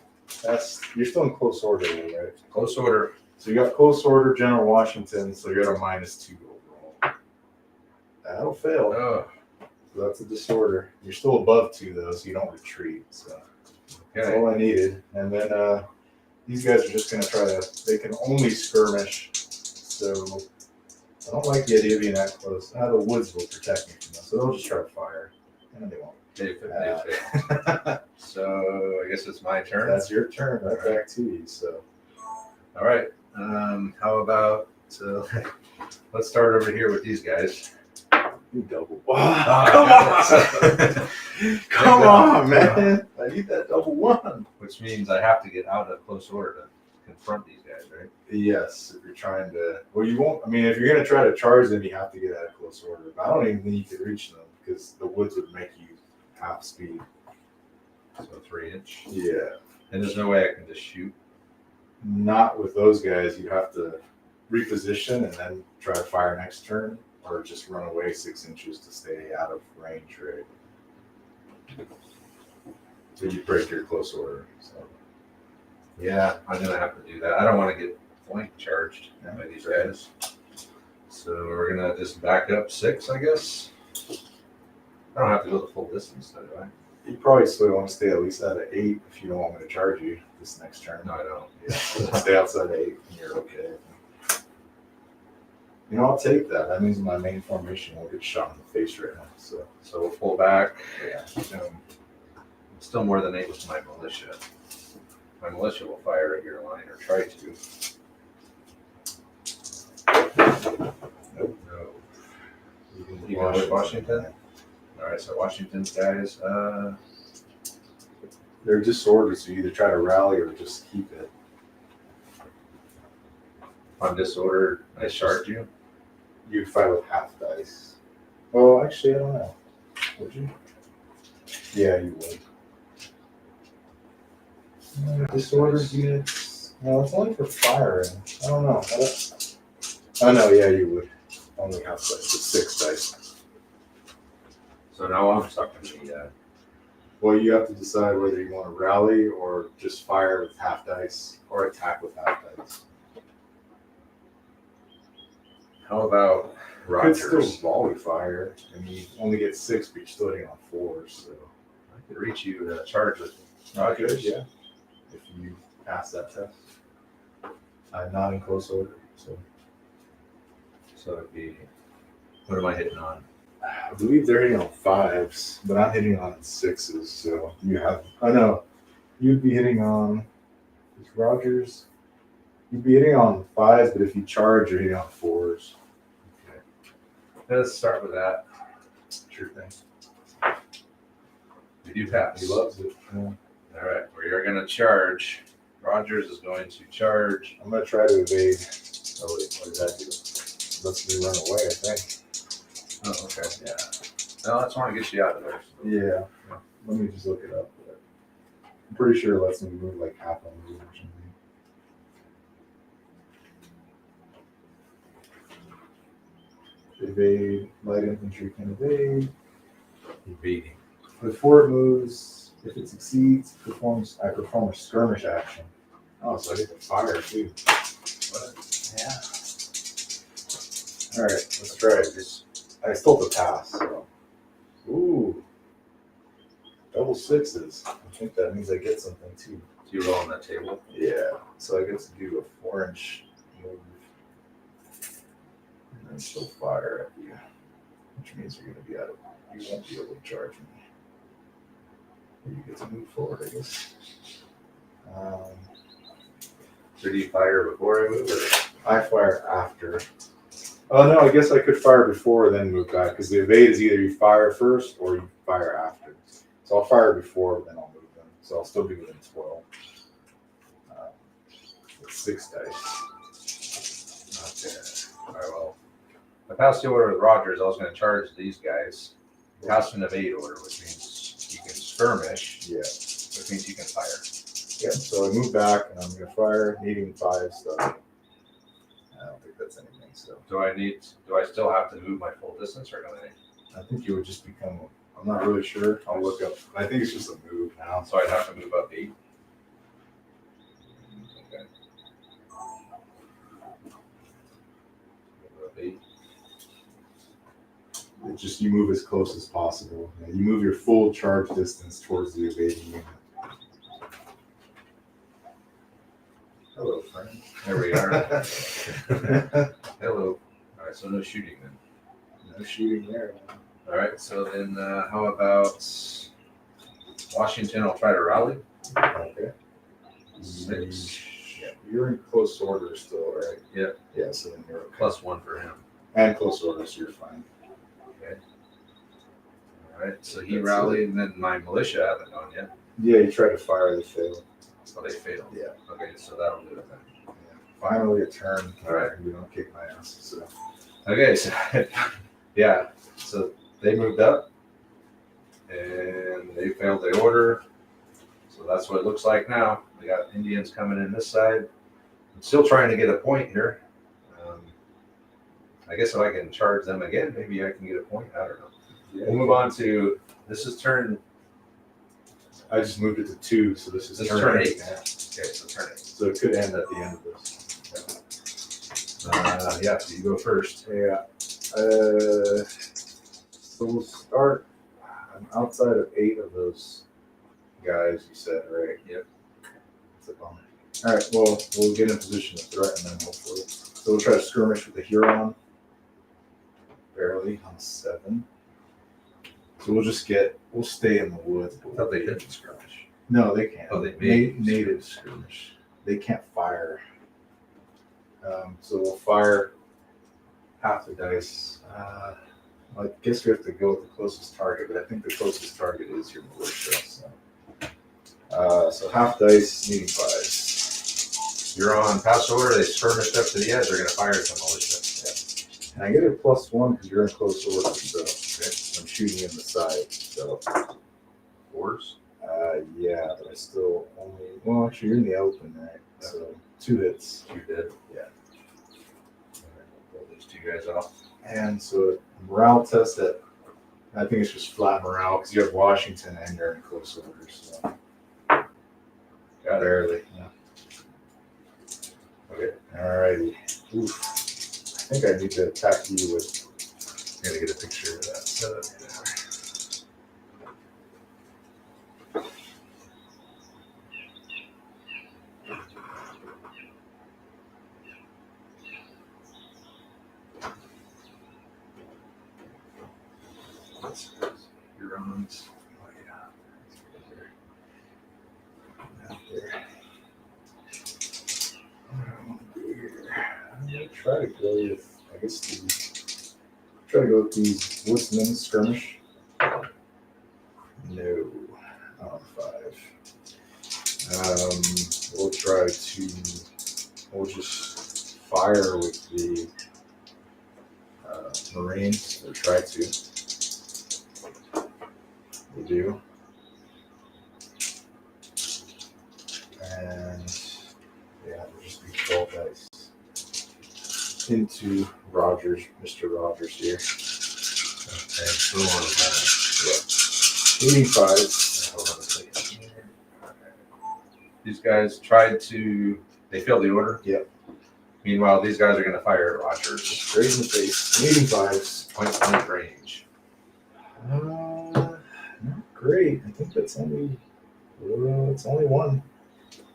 You're still in close order, right? Close order. So you got close order, General Washington. So you're at a -2 overall. That'll fail. Oh. So that's a disorder. You're still above 2 though, so you don't retreat. So. That's all I needed. And then these guys are just going to try to, they can only skirmish. So I don't like the idea of being that close. The woods will protect me from them. So they'll just try to fire. And they won't. They failed. So I guess it's my turn. That's your turn. Right back to you. So. All right. How about, let's start over here with these guys. You double. Wow. Come on. Come on, man. I need that double 1. Which means I have to get out of close order to confront these guys, right? Yes. If you're trying to, well, you won't, I mean, if you're going to try to charge them, you have to get out of close order. But I don't even think you could reach them because the woods would make you half speed. So 3-inch. Yeah. And there's no way I can just shoot. Not with those guys. You have to reposition and then try to fire next turn. Or just run away 6 inches to stay out of range, right? So you break your close order. So. Yeah, I'm gonna have to do that. I don't want to get flank charged by these guys. So we're gonna just back up 6, I guess. I don't have to go the full distance, do I? You probably still want to stay at least out of 8 if you don't want me to charge you this next turn. No, I don't. Yeah, so stay outside of 8 and you're okay. You know, I'll take that. That means my main formation won't get shot in the face right now. So we'll pull back. yeah. Still more than 8 with my militia. My militia will fire at your line or try to. Nope. No. You go with Washington? All right, so Washington's guys. They're disordered, so you either try to rally or just keep it. On disorder, I charge you. You fight with half dice. Well, actually, I don't know. Would you? Yeah, you would. Disordered units. No, it's only for firing. I don't know. Oh no, yeah, you would only have like the 6 dice. So now I'm stuck in the. Well, you have to decide whether you want to rally or just fire with half dice or attack with half dice. How about You could Rogers? still volley fire, and you only get 6, but you're still hitting on 4s. So I could reach you to charge with Rogers. yeah, if you pass that test. I'm not in close order, so So it'd be. What am I hitting on? I believe they're hitting on 5s, but I'm hitting on 6s. So you have. I know you'd be hitting on. Is Rogers? You'd be hitting on 5s, but if you charge, you're hitting on 4s. Okay. Let's start with that. Sure thing. We do pass. He loves it. Yeah. All right, we are going to charge. Rogers is going to charge. I'm gonna try to evade. Oh wait, what did that do? Lets me run away, I think. Oh, okay. Yeah. No, I just want to get you out of there. Yeah. Let me just look it up. I'm pretty sure it lets me move like half a move or something. Evade. Light infantry can evade. Evading. Before it moves, if it succeeds, I perform a skirmish action. Oh, so I get to fire too. What? Yeah. All right, let's try it. I still have to pass. So. Ooh. Double 6s. I think that means I get something too. Do you roll on that table? Yeah. So I get to do a 4-inch move. And then still fire at you. Which means you're going to be out of. You won't be able to charge me. Or you get to move forward, I guess. So do you fire before I move? Or? I fire after. Oh no, I guess I could fire before then move back because the evade is either you fire first or you fire after. So I'll fire before, then I'll move them. So I'll still be within 12. With 6 dice. Okay. All right. Well, I passed the order with Rogers. I was going to charge these guys. Pass an evade order, which means you can skirmish. Yeah. Which means you can fire. Yeah. So I move back and I'm going to fire, needing 5 stuff. I don't think that's anything. So Do I still have to move my full distance or don't I? I think you would just become. I'm not really sure. I'll look up. I think it's just a move now. So I'd have to move up 8. Okay. Move up 8. It's just you move as close as possible. You move your full charge distance towards the evading unit. Hello, friend. There we are. Hello. All right, so no shooting then. No shooting there. All right, so then how about Washington? I'll try to rally. Okay. 6. Yeah, you're in close order still, right? Yeah. Yeah, so then you're okay. +1 for him. And close order, so you're fine. Okay. All right, so he rallied, and then my militia haven't gone yet. Yeah, you try to fire, they fail. So they failed. Yeah. Okay, so that'll do it then. Yeah. Finally a turn. All right. You don't kick my ass. So Okay, so yeah, so they moved up, and they failed the order. So that's what it looks like now. We got Indians coming in this side. I'm still trying to get a point here. I guess if I can charge them again, maybe I can get a point. I don't know. yeah. We'll move on to this is turn. I just moved it to 2, so this is turn 8. Yeah. Okay, so turn 8. So it could end at the end of this. Yeah, so you go first. Yeah. So we'll start. I'm outside of 8 of those guys you said, right? Yep. It's a bummer. All right. Well, we'll get in a position to threaten them hopefully. So we'll try to skirmish with the Huron. Barely on 7. So we'll stay in the woods. I thought they didn't skirmish. No, they can't. Oh, they made native skirmish. They can't fire. So we'll fire half the dice. I guess we have to go with the closest target, but I think the closest target is your militia. So half dice, needing 5s. You're on pass order. They skirmished up to the edge. They're going to fire some militia. And I get a +1 because you're in close order, so I'm shooting in the side. So 4s. Yeah, but I still only. Well, actually, you're in the open, right? So 2 hits. You did. Yeah. you guys off. And so morale test that I think it's just flat morale because you have Washington and you're in close order. So barely. Yeah. Okay. Alrighty. Oof. I think I need to attack you with. I'm gonna get a picture of that setup. Hurons. Oh yeah. I'm gonna try to go with. I guess try to go with these Woodsmen skirmish. No. On 5. We'll try to. We'll just fire with the Marines, or try to. We do. And yeah, we'll just be 12 dice into Rogers, Mr. Rogers here. Okay, so on 85. hold on a second here. These guys tried to, they failed the order. Yep. Meanwhile, these guys are going to fire at Rogers. Straight in the face. 85s. Point blank range. Not great. I think that's only. It's only one.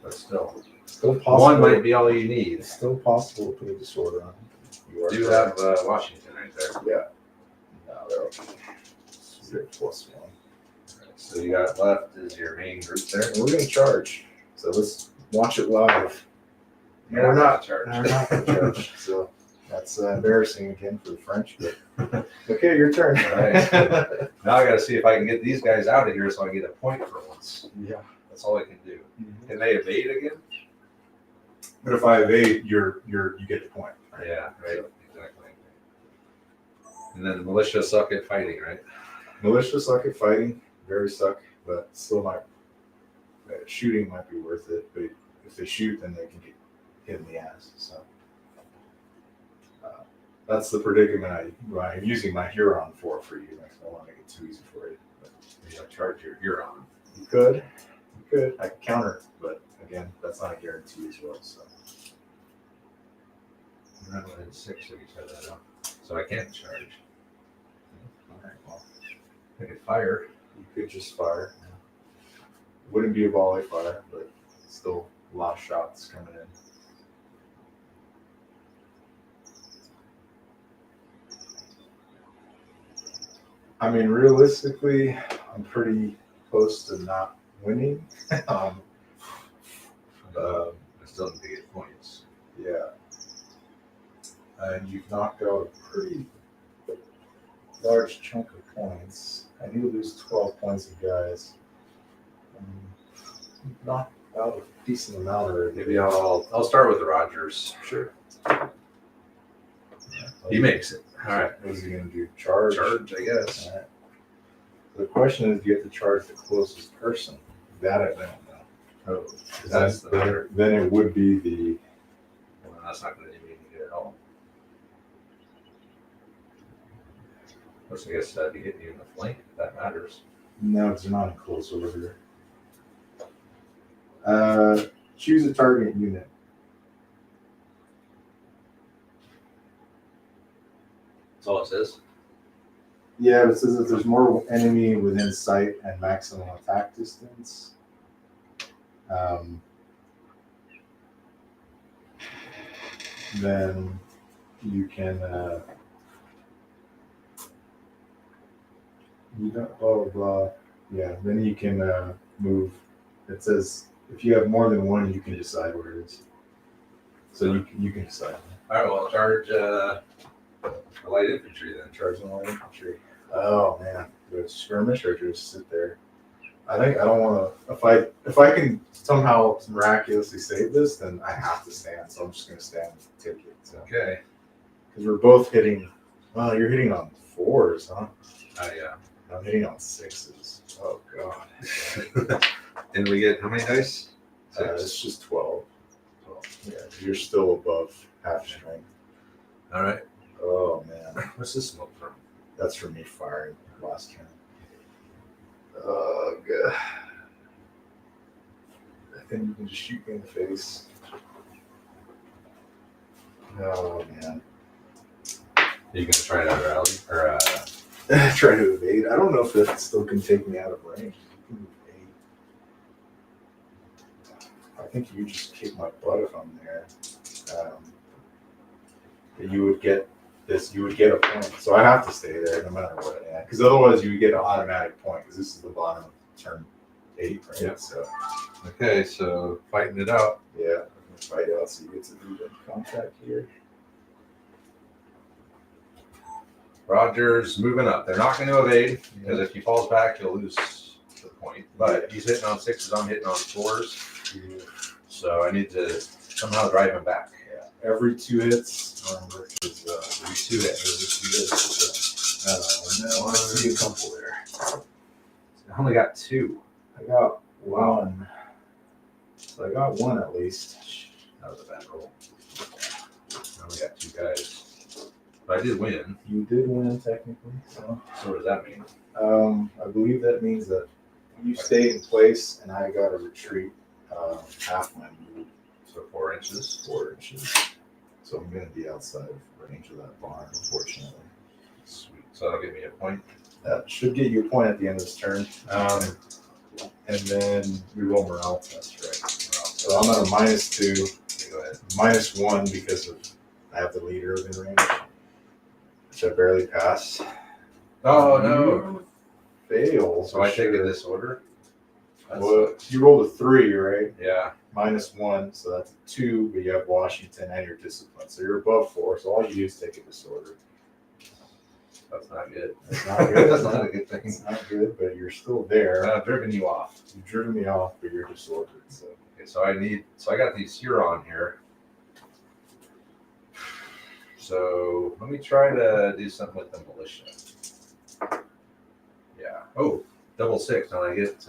But still, Still possible. one might be all you need. It's still possible to put a disorder on. You Do correct. have Washington right there. Yeah. No, they're okay. They're +1. So you got left is your main group there. And we're gonna charge. So let's watch it live. You're we're not. charged. We're not gonna charge. So that's embarrassing again for the French. But okay, your turn. All right. Now I got to see if I can get these guys out of here so I can get a point for once. Yeah. That's all I can do. Can they evade again? But if I evade, you get the point. Right? Yeah, right. Exactly. And then the militia suck at fighting, right? Militia suck at fighting. Very suck, but still might. Shooting might be worth it, but if they shoot, then they can get hit in the ass. So that's the predicament I'm using my Huron for you. I don't want to make it too easy for you. But You know, charge your Huron. you could. I could counter, but again, that's not a guarantee as well. So I'm not within 6 if you set that up. So I can't charge. all right, well, I could fire. you could just fire. Wouldn't be a volley fire, but still a lot of shots coming in. I mean, realistically, I'm pretty close to not winning. I still need to get points. Yeah. And you've knocked out a pretty large chunk of points. I do lose 12 points of guys. You've knocked out a decent amount already. Maybe I'll start with the Rogers. Sure. He makes it. All right. What is he going to do? Charge? Charge, I guess. All right. The question is, do you have to charge the closest person? That I don't know. Oh, that's the matter. Then it would be the. Well, that's not going to do anything at all. Plus, I guess that'd be hitting you in the flank. If that matters. No, it's not in close order. Choose a target unit. That's all it says. Yeah, it says if there's more enemy within sight and maximum attack distance. Then you can you don't blah blah blah. Yeah, then you can move. It says if you have more than one, you can decide where it is. So you can decide. All right, well, charge light infantry then. Charge the light infantry. Oh man, do a skirmish or just sit there? I think I don't want to. If I can somehow miraculously save this, then I have to stand. So I'm just going to stand and take it. So. Okay. Because we're both hitting. Well, you're hitting on 4s, huh? I'm hitting on 6s. Oh god. And we get how many dice? 6. It's just 12. Yeah, you're still above half strength. All right. Oh What's this smoke from? That's from me firing last cannon. Oh, God. I think you can just shoot me in the face. Oh, man. Are you gonna try another rally or Try to evade. I don't know if that still can take me out of range. You can evade. I think you just kick my butt if I'm there. You would get this. You would get a point. So I have to stay there no matter what. Yeah, because otherwise you would get an automatic point. Because this is the bottom of turn 8, right? Yep. So okay, so fighting it out. yeah, fight out. So you get to do the contact here. Roger's moving up. They're not going to evade because if he falls back, he'll lose the point. But he's hitting on 6s. I'm hitting on 4s. Yeah. So I need to somehow drive him back. Yeah. Every 2 hits. Remember, is Every 2 hits. no, I see a couple there. I only got 2. I got 1. So I got 1 at least. That was a bad roll. I only got 2 guys. But I did win. You did win technically. So what does that mean? I believe that means that you stayed in place and I got a retreat half my move. So 4 inches. 4 inches. So I'm going to be outside of range of that barn, unfortunately. Sweet. So that'll give me a point. That should get you a point at the end of this turn. And then we roll morale test, right? So I'm at a -2. Okay, go ahead. -1 because of I have the leader within range, which I barely passed. Oh, no. Fail. So I take it in this order? Well, you rolled a 3, right? Yeah. -1, so that's a 2, but you have Washington and your discipline. So you're above 4, so all you do is take a disorder. That's not good. That's not good. That's not a good thing. It's not good, but you're still there. I've driven you off. You've driven me off, but you're disordered. So Okay, so I got these Huron here. So let me try to do something with the militia. Yeah. Oh, 6. Don't I get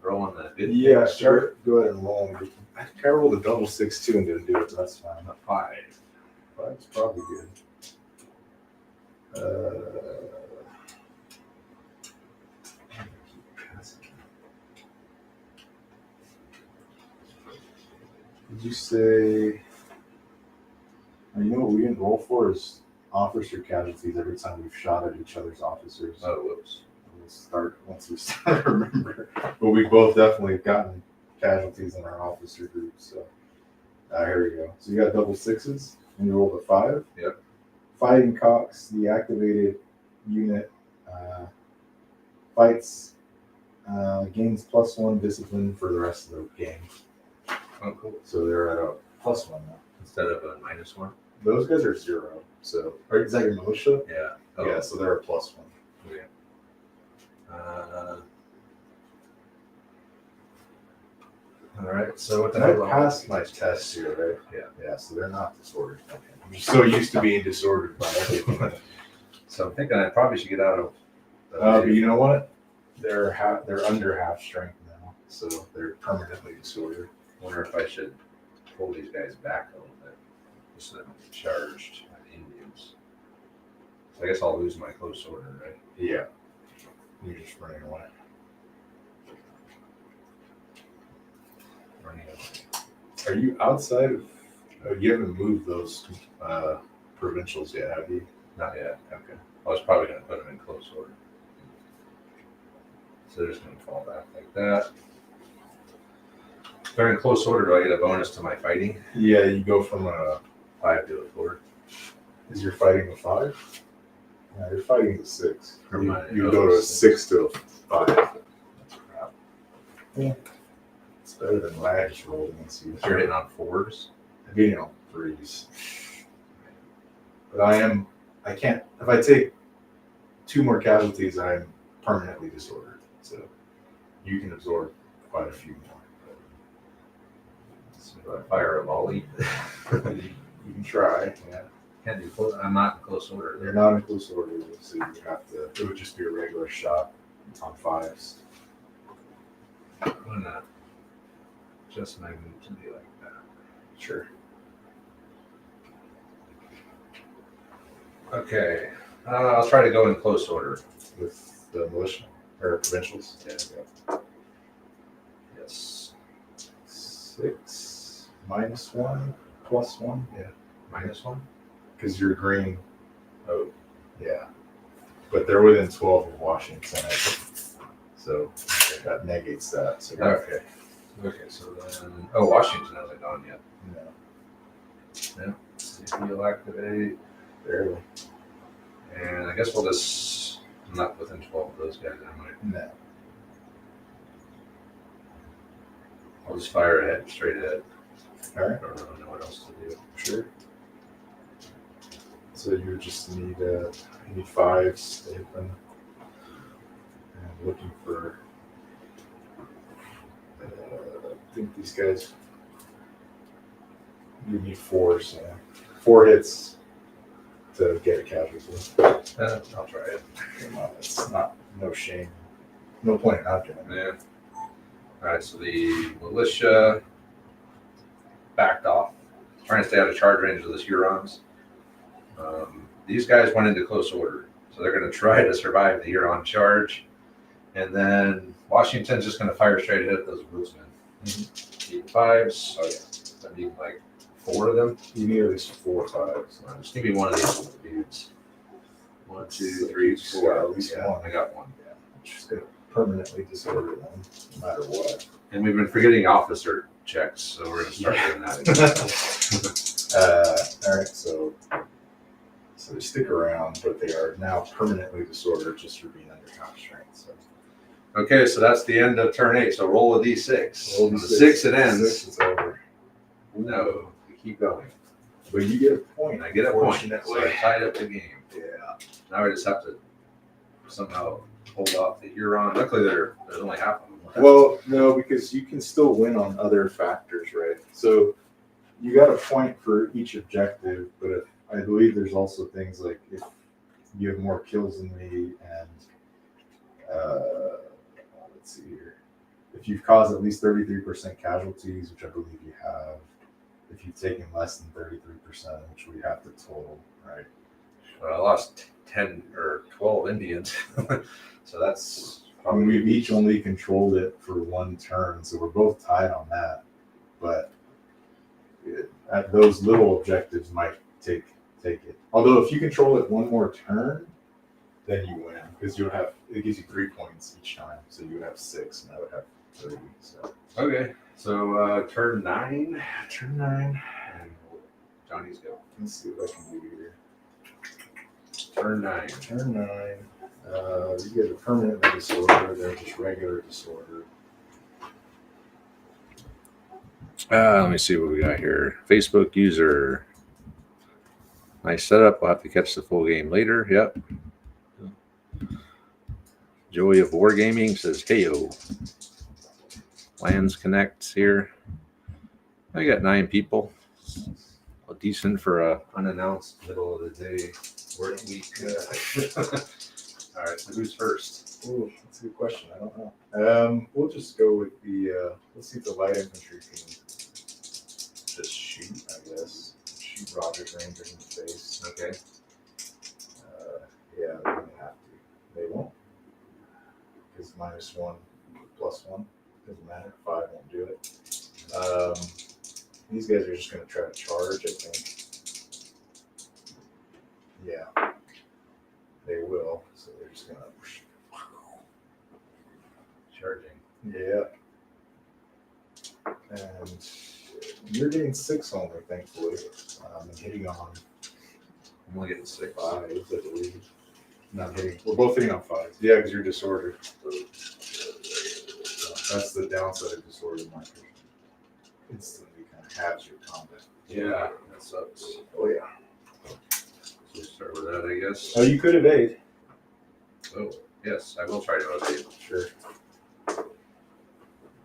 rolling the good? yeah, sure. Go ahead and roll. I think I rolled a double 6 too and didn't do it, but that's fine. A 5. 5's probably good. Did you say? You know what we didn't roll for is officer casualties every time we've shot at each other's officers. Oh, whoops. We'll start once we start to remember. But we both definitely gotten casualties in our officer group. So here we go. So you got double 6s and you rolled a 5. Yep. Fighting Cox, the activated unit, fights, gains +1 discipline for the rest of the game. Oh, cool. So they're at a +1 now. Instead of a -1? Those guys are 0. So, or is that your militia? Yeah. Oh, Yeah, so they're a +1. yeah. All right. So what the And hell? I passed my test here, right? Yeah. Yeah, so they're not disordered. Okay. I'm so used to being disordered by everything. So I'm thinking I probably should get out of. But you know what? They're under half strength now, so they're permanently disordered. Wonder if I should pull these guys back a little bit, just so they don't get charged by the Indians. So I guess I'll lose my close order, right? Yeah. You're just running away. Running away. Are you outside of? You haven't moved those provincials yet, have you? Not yet. Okay. I was probably going to put them in close order. So they're just going to fall back like that. If they're in close order, do I get a bonus to my fighting? Yeah, you go from a 5 to a 4. Is your fighting a 5? Yeah, you're fighting a 6. You Oh, go to a 6 to a 5. That's crap. Yeah. It's better than what I just rolled against you. If you're hitting on 4s. I'm beating on 3s. But I can't, if I take 2 more casualties, I'm permanently disordered. So you can absorb quite a few more. So do I fire a volley? You can try. Yeah. Can't do close. I'm not in close order. They're not in close order, so you have to, it would just be a regular shot on 5s. I'm gonna adjust my move to be like that. Sure. Okay. I'll try to go in close order. with the militia or provincials. Yeah. Yes. 6 -1 +1. Yeah, -1. because you're green. Oh, Yeah, but they're within 12 of Washington, so that negates that. So okay. Okay, so then, Washington hasn't gone yet. no, Yeah. He'll activate, barely. and I guess we'll just I'm not within 12 of those guys. No. I'll just fire ahead, straight ahead. All right. I don't really know what else to do. Sure. So you just need 5s to hit them. And looking for. I think these guys. You need 4s. Yeah. 4 hits to get a casualty. I'll try it. It's not no shame. No point in not doing it. Yeah. All right, so the militia backed off, trying to stay out of charge range of the Hurons. These guys went into close order, so they're going to try to survive the Huron charge. And then Washington's just going to fire straight ahead at those woodsmen. Need 5s. Oh, yeah. I need like 4 of them. You need at least 4 5s. Just give me one of these little dudes. 1, 2, 3, 4. At least yeah, one. I got one. Yeah. Just gonna permanently disorder them, no matter what. And we've been forgetting officer checks, so we're going to start doing that again. All right, so they stick around, but they are now permanently disordered just for being under constraint. So Okay, so that's the end of turn 8. So roll a d6. roll The d6. 6 it ends. 6 it's over. No, we keep going. But you get a point. And I get a point. So Fortunately. I tied up the game. Yeah. Now I just have to somehow hold off the Huron. Luckily, there's only half of them. Well, no, because you can still win on other factors, right? So you got a point for each objective, but I believe there's also things like if you have more kills than me, and let's see here, if you've caused at least 33% casualties, which I believe you have, if you've taken less than 33%, which we have to total, right? Well, I lost 10 or 12 Indians, so that's And we've each only controlled it for 1 turn, so we're both tied on that. But those little objectives might take it. Although if you control it 1 more turn, then you win because it gives you 3 points each time. So you would have 6, and I would have 3. So okay. So turn 9. Turn 9. And Johnny's go. let's see what I can do here. Turn 9. Turn 9. You get a permanent disorder. They're just regular disorder. Let me see what we got here. Facebook user. Nice setup. We'll have to catch the full game later. Yep. Joy of Wargaming says, heyo. Lands Connect here. I got 9 people. Well, decent for a unannounced middle of the day work week. All right, so who's first? Ooh, that's a good question. I don't know. We'll just go with the. Let's see if the light infantry can just shoot. I guess shoot Roger's Rangers in the face. Okay. Yeah, they're gonna have to. They won't, because -1 +1 doesn't matter. 5 won't do it. These guys are just gonna try to charge, I think. Yeah, they will. So they're just gonna. Charging. Yeah. And you're getting 6 only, thankfully. And hitting on I'm only getting 6. 5s, I believe. Not hitting. We're both hitting on 5s. Yeah, because you're disordered. So that's the downside of disordered markers. Instantly kind of halves your combat. Yeah, that sucks. Oh, yeah. So we'll start with that, I guess. Oh, you could evade. Oh, yes, I will try to evade. Sure.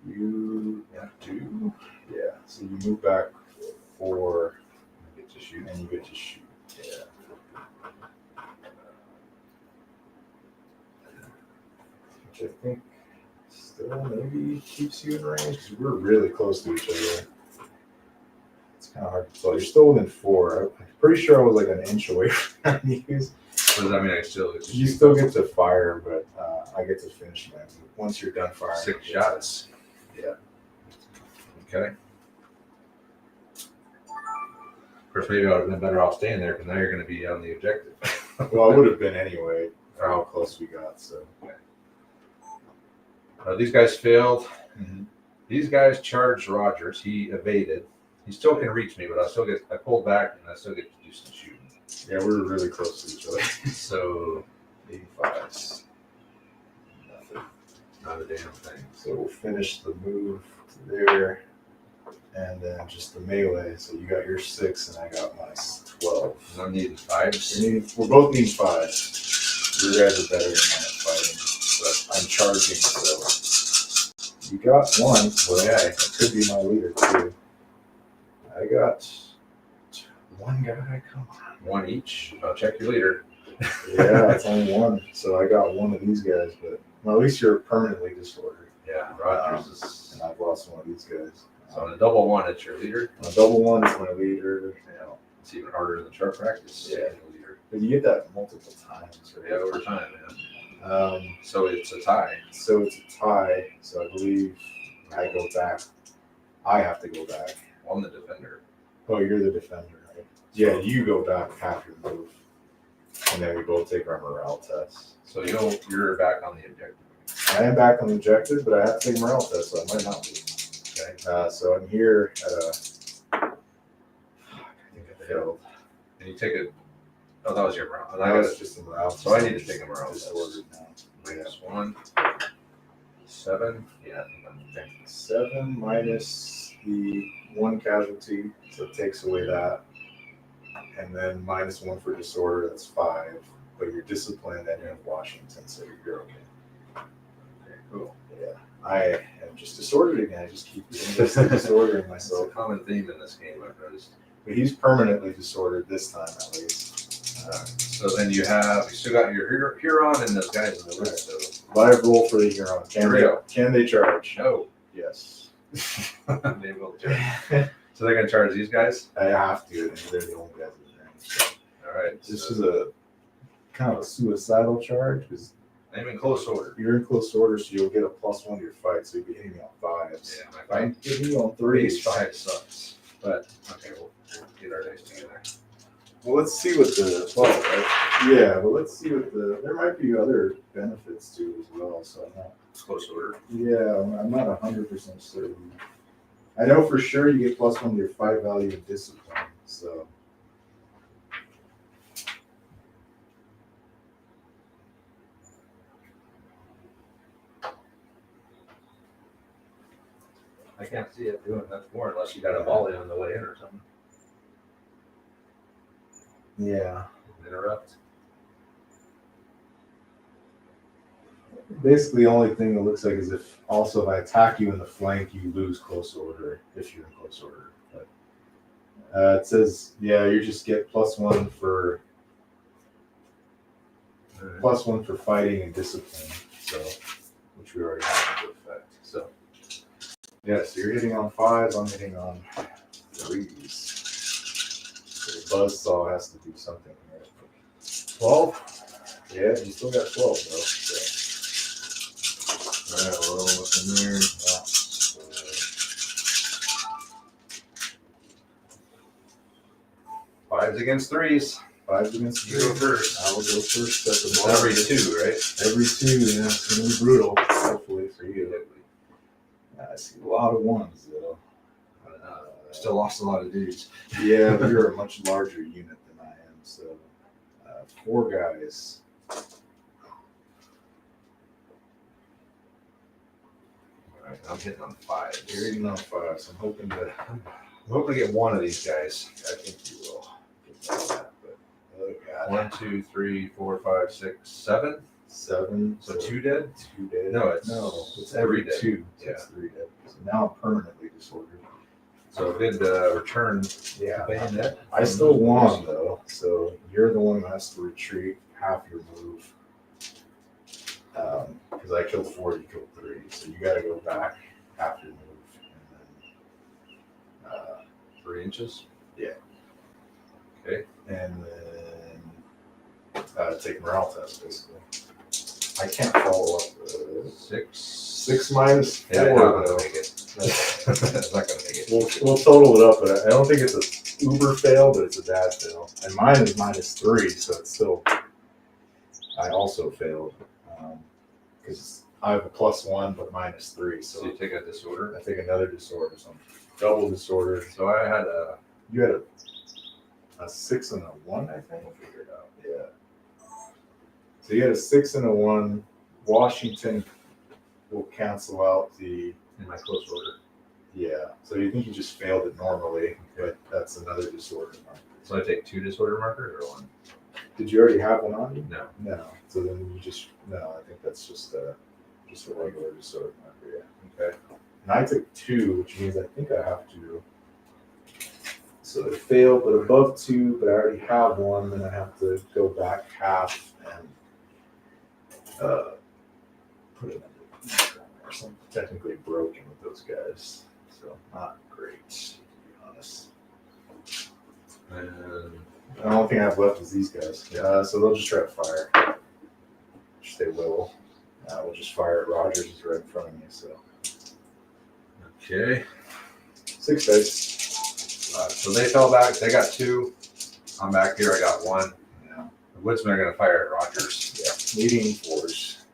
You Yeah, 2. Yeah, so you move back 4 I get to shoot. and you get to shoot. Yeah. Which I think still maybe keeps you in range because we're really close to each other. It's kind of hard to tell. You're still within 4. I'm pretty sure I was like an inch away from you. does that mean? I still You still get to fire, but I get to finish my move. Once you're done firing. 6 shots. Yeah. Okay. Of course, maybe I would have been better off staying there because now you're going to be on the objective. Well, I would have been anyway for how close we got. So These guys failed. Mhm. These guys charged Rogers. He evaded. He still can reach me, but I pulled back and I still get to do some shooting. Yeah, we were really close to each other. So 85s. Nothing. Not a damn thing. So we'll finish the move to there, and then just the melee. So you got your 6, and I got my 12. I'm needing 5s. We're both needing 5. Your guys are better than mine at fighting, but I'm charging. So you got 1. Well, yeah, it could be my leader too. I got 1 guy. Come on. 1 each. I'll check your leader. Yeah, it's only 1. So I got 1 of these guys, but well, at least you're permanently disordered. Yeah, Rogers is. And I've lost 1 of these guys. So on a double 1, it's your leader. On a double 1 is my leader. It's even harder than sharp practice. Yeah. Your leader. But you get that multiple times, right? Yeah, over time, man. So it's a tie. So it's a tie. So I believe I go back. I have to go back. I'm the defender. Oh, you're the defender, right? Yeah, you go back half your move. And then we both take our morale test. So you're back on the objective. I am back on the objective, but I have to take a morale test, so I might not be. Okay. So I'm here at a. I think I failed. And you take a. Oh, that was your morale. And I I got was it. just a morale. So I need to take a morale test. Disordered now. -1. 7. Yeah. Okay. 7 minus the 1 casualty, so it takes away that. And then -1 for disorder, that's 5. But you're disciplined and you're in Washington, so you're okay. Okay, cool. Yeah. I am just disordered again. I just keep disordering It's myself. a common theme in this game, I've noticed. But he's permanently disordered this time, at least. So then you still got your Huron and those guys in the list. So Live roll for the Huron. Can they charge? no, Yes. they will charge. So they're gonna charge these guys. I have to, and they're the only guys in the range. So All right. this is a kind of a suicidal charge because I'm in close order. you're in close order, so you'll get a +1 to your fight. So you'll be hitting me on 5s. Yeah, my If I'm fight hitting you on base 3s. 5 sucks. But okay, we'll get our dice together. Well, let's see what the 12, right? Yeah, well, let's see what the. There might be other benefits too as well. So I'm not. It's close order. Yeah, I'm not 100% certain. I know for sure you get +1 to your fight value and discipline. So. I can't see it doing much more unless you got a volley on the way in or something. Yeah. Interrupt. Basically, the only thing it looks like is if also if I attack you in the flank, you lose close order if you're in close order. But it says, yeah, you just get +1 for +1 for fighting and discipline. So, which we already have into effect. So, yeah, so you're hitting on 5s, I'm hitting on 3s. So the buzzsaw has to do something here. 12? Yeah, you still got 12 though. So. All right, we're almost in there. Yeah. 5s against 3s. 5s against 3. You go first. I will go first. That's It's a bar. every 2, right? Every 2, yeah. It's going to be brutal, hopefully for you. I see a lot of 1s, though. I don't know. Still lost a lot of dudes. Yeah, but you're a much larger unit than I am. So, 4 guys. All right, I'm hitting on 5. You're hitting on 5, so I'm hoping to get one of these guys. I think you will get that. But, oh, God. 1, 2, 3, 4, 5, 6, 7. 7. So 2 dead? 2 dead. No, it's every 3 dead. 2. So Yeah. it's 3 dead. So now I'm permanently disordered. So good return Yeah. bayonet. I still won though, so you're the one who has to retreat half your move. Because I killed 4, you killed 3, so you got to go back half your move, and then 3 inches. Yeah. Okay. and then take morale test, basically. I can't follow up. 6 minus 4. Yeah, I'm not gonna though. make it. It's not gonna make it. We'll total it up, but I don't think it's a uber fail, but it's a bad fail. And mine is -3, so it's still. I also failed because I have a +1, but -3. So So you take a disorder. I think another disorder, some double disorder. So I had a. You had a 6 and a 1, I think. We'll figure it out. Yeah. So you had a 6 and a 1. Washington will cancel out the. In my close order. Yeah. So you think you just failed it normally, but that's another disorder marker. So I take 2 disorder markers or 1? Did you already have one on you? No. No. So then you just no. I think that's just a regular disorder marker. Yeah. Okay. And I took 2, which means I think I have to. So it failed, but above 2, but I already have 1, then I have to go back half and put it or something. Technically broken with those guys, so not great to be honest. And The only thing I have left is these guys. So they'll just try to fire. Which they will. We'll just fire at Rogers. He's right in front of me. So okay. 6 dice. So they fell back. They got 2. I'm back here. I got 1. Yeah. The Woodsmen are going to fire at Rogers. Yeah. Leading force.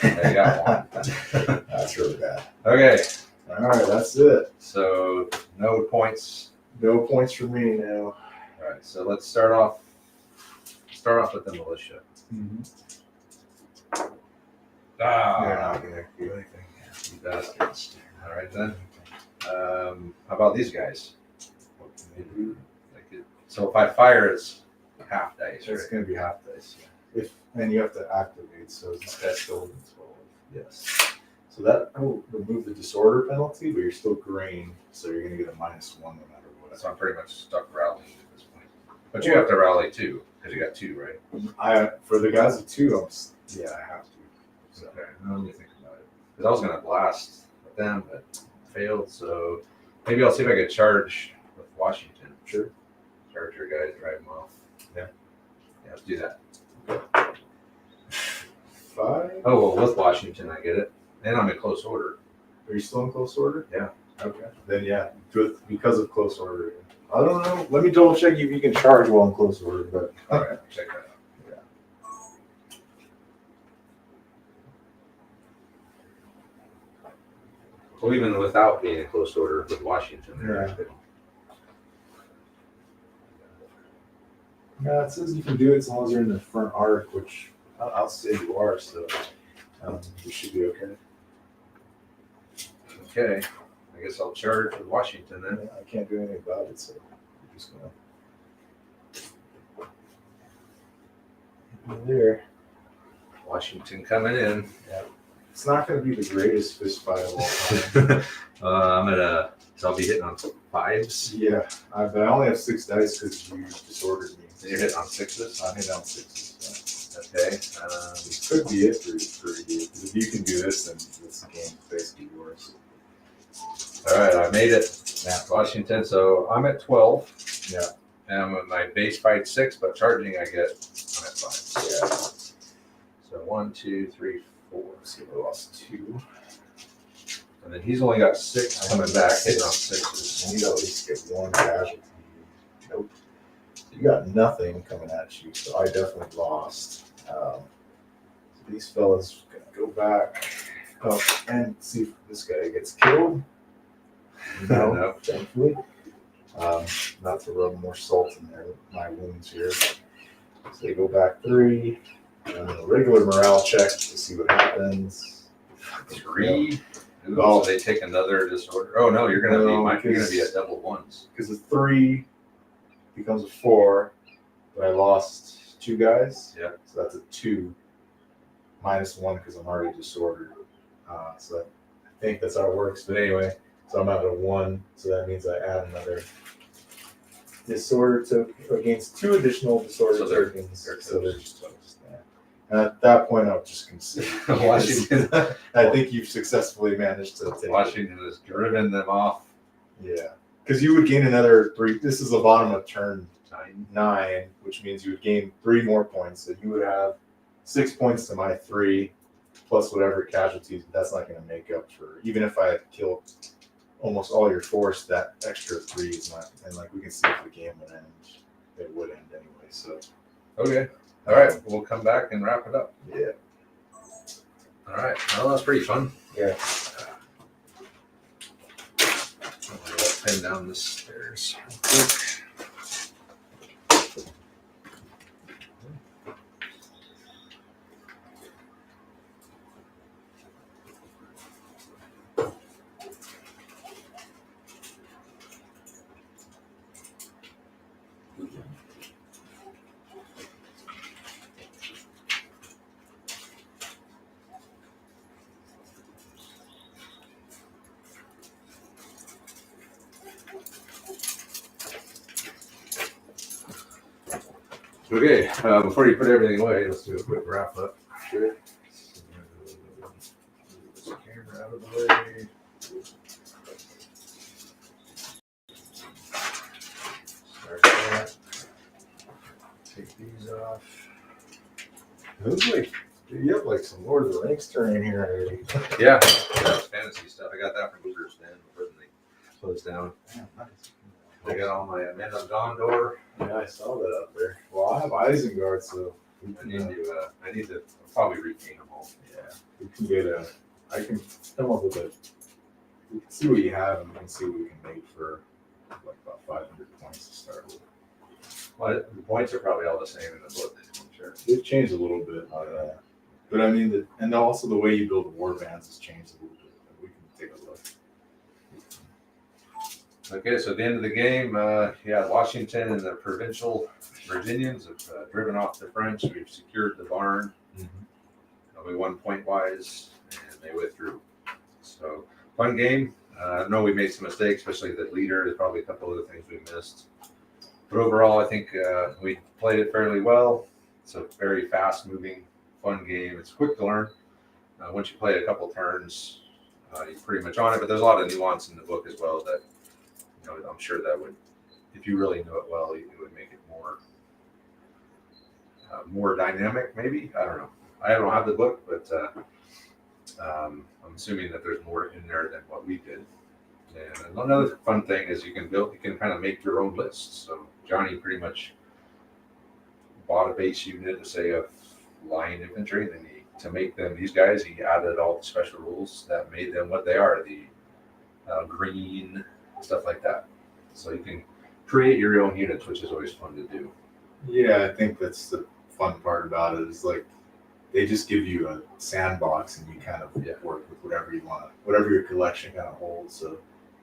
They got 1. That's really bad. Okay. All right, that's it. So no points. No points for me now. All right. So let's start off with the militia. They're Ah, not gonna do anything. you bastards. All right then. How about these guys? What can they do? So if I fire, it's half dice, It's right? gonna be half dice. Yeah. And you have to activate. So this guy's still in 12. Yes. So that will remove the disorder penalty, but you're still green, so you're gonna get a -1 no matter what. So I'm pretty much stuck rallying at this point. But you have to rally too, because you got 2, right? For the guys of 2, I have to. So Okay. Let me think about it. Because I was gonna blast with them, but failed. So maybe I'll see if I could charge with Washington. sure. Charge your guys, drive them off. Yeah. Yeah, let's do that. 5. Oh well, with Washington, I get it. And I'm in close order. Are you still in close order? Yeah. Okay. Then yeah, because of close order. I don't know. Let me double check if you can charge while in close order, but All right, check that out. Well, even without being in close order with Washington, Yeah. Yeah, it says you can do it as long as you're in the front arc, which I'll say you are, so you should be okay. Okay, I guess I'll charge with Washington then. Yeah, I can't do anything about it, so I'm just gonna. There. Washington coming in. It's not going to be the greatest fist fight of all time. I'm at so I'll be hitting on 5s. Yeah, but I only have 6 dice because you disordered me. So you're hitting on 6s. I'm hitting on 6s. Okay. This could be it for you. Because if you can do this, then this game is basically yours. All right, I made it. Yeah. Washington. So I'm at 12. Yeah. And with my base fight 6, but charging I'm at 5. Yeah. So 1, 2, 3, 4. So I lost 2. And then he's only got 6 coming back, hitting on 6s. And you at least get 1 casualty. Nope. You got nothing coming at you, so I definitely lost. So these fellas gonna go back up and see if this guy gets killed. No, No. thankfully. Not to rub more salt in there, my wounds here. So they go back 3. And then a regular morale check to see what happens. 3. Ooh, Oh. so they take another disorder. Oh no, you're gonna No, you're gonna be because- at double 1s. Because a 3 becomes a 4, but I lost 2 guys. Yeah. So that's a 2 -1 because I'm already disordered. So I think that's how it works. But anyway, so I'm at a 1. So that means I add another disorder against 2 additional disorder So they're tokens. toast. So they're just toast. Yeah. And at that point, I'll just consider. Washington, I think you've successfully managed to take it. Washington has driven them off. Yeah, because you would gain another 3. This is the bottom of turn 9. 9, which means you would gain 3 more points. So you would have 6 points to my 3, plus whatever casualties. But that's not going to make up for, even if I had killed almost all your force, that extra 3 is not. And like we can see if the game would end, it would end anyway. So Okay. All right. We'll come back and wrap it up. yeah. All right. Well, that's pretty fun. Yeah. I'll pin down the stairs real quick. Okay, before you put everything away, let's do a quick wrap up. Sure. This camera out of the way. Start that. Take these off. It looks like you have like some Lord of the Rings terrain here already. Yeah, that's fantasy stuff. I got that from Booger's Den before they closed down. Damn, nice. I got all my Men of Gondor. Yeah, I saw that up there. Well, I have Isengard, so I need to probably repaint them all. yeah, we can get I can come up with we can see what you have and we can see what we can make for like about 500 points to start with. Well, the points are probably all the same in the book. I'm sure. They've changed a little bit, but I mean, and also the way you build war bands has changed a little bit. We can take a look. Okay, so at the end of the game, Washington and the provincial Virginians have driven off the French. We've secured the barn. We won point-wise, and they withdrew. So, fun game. I know we made some mistakes, especially the leader. There's probably a couple other things we missed. But overall, I think we played it fairly well. It's a very fast-moving, fun game. It's quick to learn. Once you play a couple turns, you're pretty much on it. But there's a lot of nuance in the book as well that I'm sure that would, if you really knew it well, it would make it more dynamic. Maybe, I don't know. I don't have the book, but I'm assuming that there's more in there than what we did. And another fun thing is you can kind of make your own lists. So Johnny pretty much bought a base unit, say of line infantry, and then to make them these guys, he added all the special rules that made them what they are, the green, stuff like that. So you can create your own units, which is always fun to do. Yeah, I think that's the fun part about it is like they just give you a sandbox and you kind of work with whatever you want, whatever your collection kind of holds. So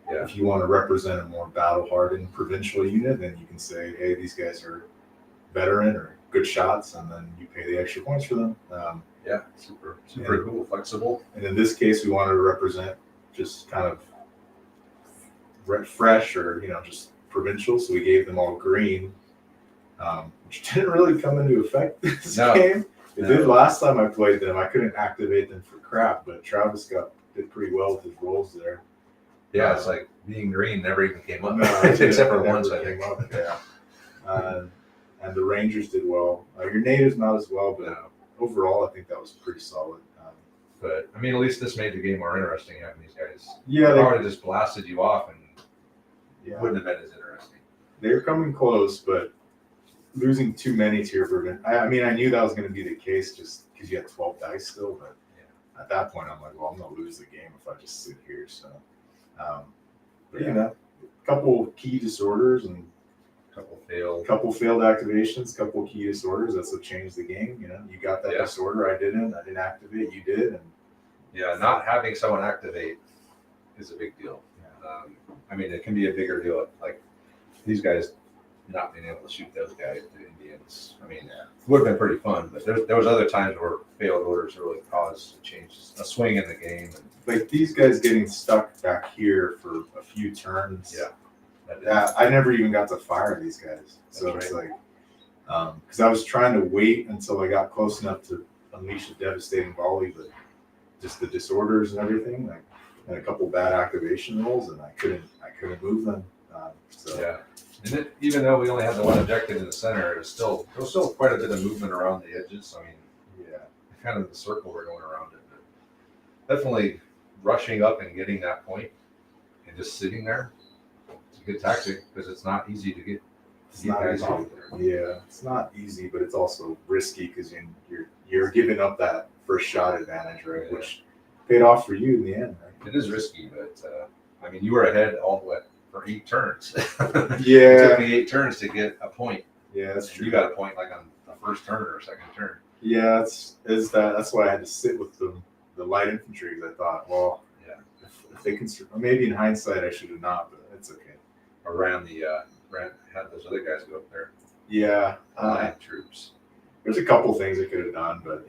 if you want to represent a more battle-hardened provincial unit, then you can say, hey, these guys are veteran or good shots, and then you pay the extra points for them. Super cool, flexible. And in this case, we wanted to represent just kind of fresh or just provincial, so we gave them all green, which didn't really come into effect this game. It did last time I played them. I couldn't activate them for crap, but Travis did pretty well with his rolls there. Yeah, it's like being green never even came up, no, except for once, I think. And the Rangers did well. Your natives not as well, but overall, I think that was pretty solid. But I mean, at least this made the game more interesting having these guys. Yeah, they probably just blasted you off and wouldn't have been as interesting. They're coming close, but losing too many to your Bergen. I mean, I knew that was going to be the case just because you had 12 dice still, but at that point, I'm like, well, I'm going to lose the game if I just sit here. So, but a couple key disorders and couple failed activations, couple key disorders. That's what changed the game. You got that disorder. I didn't activate. You did. And not having someone activate is a big deal. I mean, it can be a bigger deal. Like these guys not being able to shoot those guys, the Indians. I mean, it would have been pretty fun, but there was other times where failed orders really caused a swing in the game. And, like these guys getting stuck back here for a few turns. I never even got to fire these guys. So it's like, because I was trying to wait until I got close enough to unleash a devastating volley, but just the disorders and everything, and a couple bad activation rolls, and I couldn't move them. And even though we only had the one objective in the center, there was still quite a bit of movement around the edges. I mean, Yeah. kind of the circle we're going around it. But definitely rushing up and getting that point and just sitting there. It's a good tactic because it's not easy to get It's not guys easy. off there. Yeah, it's not easy, but it's also risky because you're giving up that first shot advantage, right? Yeah. Which paid off for you in the end, right? It is risky, but I mean, you were ahead all the way for 8 turns. Yeah. It took me 8 turns to get a point. Yeah, that's true. You got a point like on the first turn or second turn. Yeah, that's why I had to sit with the light infantry because I thought, well, Yeah. if they can, maybe in hindsight I should have not, but it's okay. Or had those other guys go up there. Yeah, Line troops. there's a couple things I could have done, but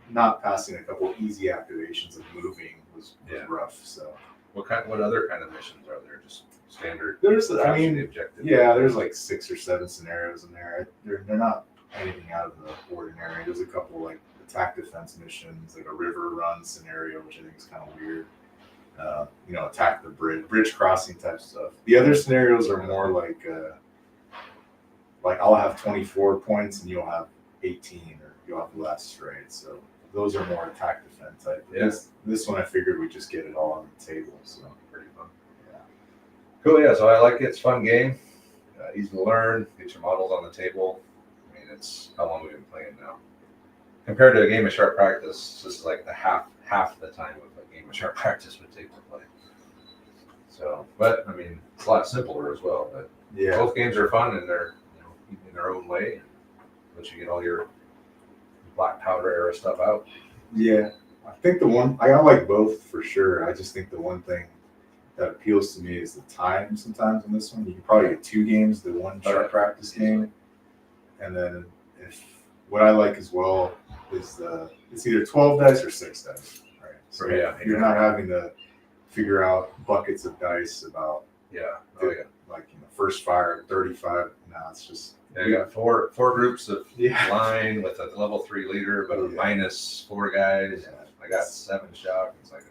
not passing a couple easy activations of moving was rough. So What other kind of missions are there? Just standard. there's, the objective. yeah, there's like 6 or 7 scenarios in there. They're not anything out of the ordinary. There's a couple like attack defense missions, like a river run scenario, which I think is kind of weird. Attack the bridge crossing type stuff. The other scenarios are more like I'll have 24 points and you'll have 18 or you'll have less, right? So those are more attack defense type. Yeah. This one I figured we'd just get it all on the table. So Pretty fun. yeah. Cool, yeah. So I like it. It's a fun game. Easy to learn. Get your models on the table. I mean, it's how long we've been playing now. Compared to a game of sharp practice, this is like the half the time of a game of sharp practice would take to play. So, but I mean, it's a lot simpler as well. But Yeah. both games are fun and they're in their own way. And once you get all your black powder era stuff out. Yeah, I think I like both for sure. I just think the one thing that appeals to me is the time. Sometimes in this one, you can probably get 2 games, the one sharp practice game, and then what I like as well is it's either 12 dice or 6 dice, right? So you're not having to figure out buckets of dice about first fire 35. No, it's just. Yeah, you got four groups of Yeah. line with a level 3 leader, but a minus 4 guys. Yeah. I got 7 shock. It's like,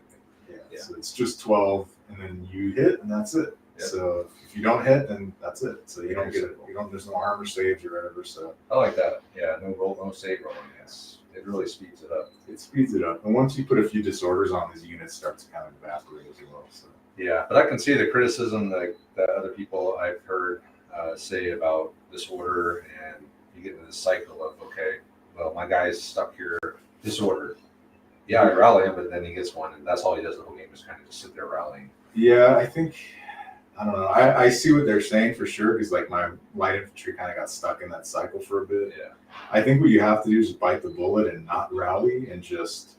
Yeah, so it's just 12, and then you hit, and that's it. Yep. So if you don't hit, then that's it. So you don't get it. There's no armor saves or whatever. So I like that. Yeah, no save rolling. It really speeds it up. it speeds it up. And once you put a few disorders on, these units start to kind of evaporate as well. So Yeah, but I can see the criticism that other people I've heard say about disorder, and you get into this cycle of, okay, well, my guy's stuck here, disordered. Yeah, I rally him, but then he gets one, and that's all he does the whole game is kind of just sit there rallying. yeah, I don't know. I see what they're saying for sure because like my light infantry kind of got stuck in that cycle for a bit. Yeah. I think what you have to do is bite the bullet and not rally and just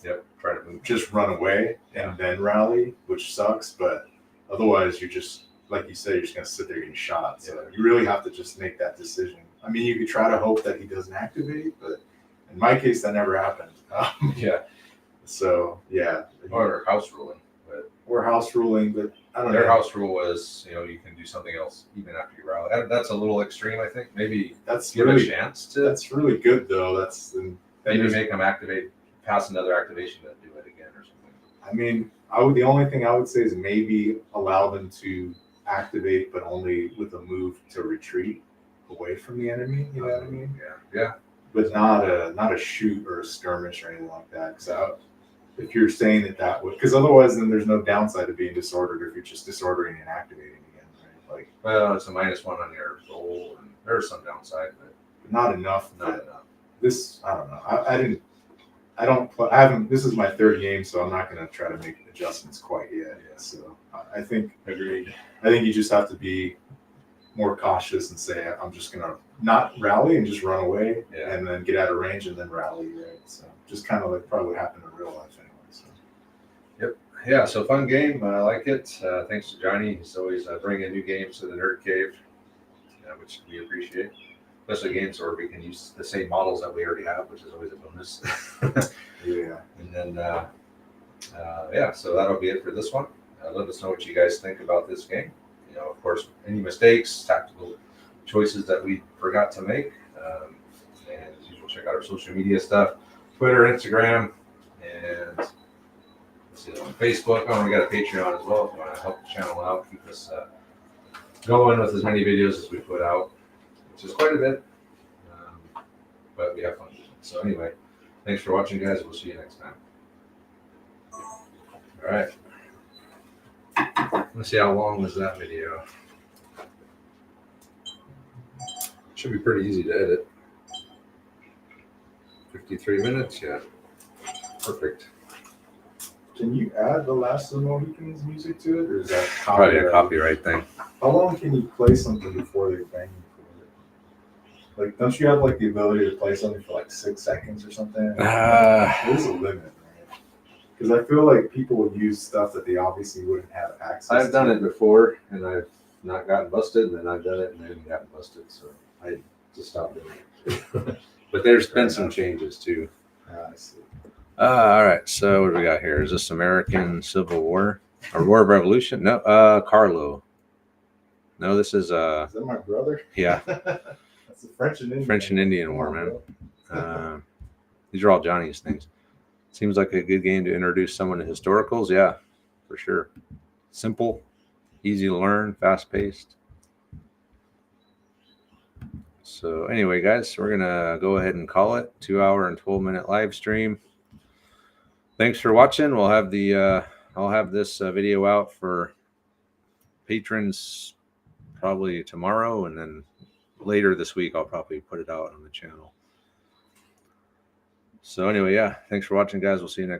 try to move. Just run away and then rally, which sucks. But otherwise, you're just like you said, you're just gonna sit there getting shot. So you really have to just make that decision. I mean, you could try to hope that he doesn't activate, but in my case, that never happened. Yeah. So yeah. Or house ruling. Or house ruling, but I don't know. Their house rule was, you can do something else even after you rally. That's a little extreme, I think. Maybe give a chance to. That's really good, though. Maybe make them pass another activation to do it again or something. I mean, the only thing I would say is maybe allow them to activate, but only with a move to retreat away from the enemy. You know what I mean? Yeah. But not a shoot or a skirmish or anything like that. So if you're saying that would, because otherwise then there's no downside to being disordered if you're just disordering and activating again, right? Like, well, it's a -1 on your roll, and there's some downside, but not enough. Not enough. This, I don't know. I haven't. This is my 3rd game, so I'm not going to try to make adjustments quite yet. So I think agreed. I think you just have to be more cautious and say, I'm just going to not rally and just run away and then get out of range and then rally, right? So just kind of like probably what happened in real life anyway. So. Yep. Yeah, so fun game. I like it. Thanks to Johnny. He's always bringing new games to the Nerd Cave, which we appreciate. Especially games where we can use the same models that we already have, which is always a bonus. Yeah. And then, so that'll be it for this one. Let us know what you guys think about this game. Of course, any mistakes, tactical choices that we forgot to make. And as usual, check out our social media stuff, Twitter, Instagram, and on Facebook. We got a Patreon as well if you want to help the channel out, keep us going with as many videos as we put out, which is quite a bit. But we have fun. So anyway, thanks for watching, guys. We'll see you next time. All right. Let's see how long was that video. Should be pretty easy to edit. 53 minutes, yeah. Perfect. Can you add the Last of the Mohicans music to it, or is that Probably a copyright thing. How long can you play something before they bang you for it? Like, don't you have like the ability to play something for like 6 seconds or something? There's a limit, right? Because I feel like people would use stuff that they obviously wouldn't have access to. I've done it before, and I've not gotten busted, and then I've done it, and then gotten busted. So I just stopped doing it. But there's been some changes too. I see. All right. So what do we got here? Is this American Civil War or War of Revolution? No. Carlo. No, this is Is that my brother? yeah. That's the French and Indian. French and Indian War, man. These are all Johnny's things. Seems like a good game to introduce someone to historicals. Yeah, for sure. Simple, easy to learn, fast paced. So anyway, guys, we're gonna go ahead and call it 2-hour and 12-minute live stream. Thanks for watching. We'll have the I'll have this video out for patrons probably tomorrow, and then later this week I'll probably put it out on the channel. So anyway, yeah, thanks for watching, guys. We'll see you next time.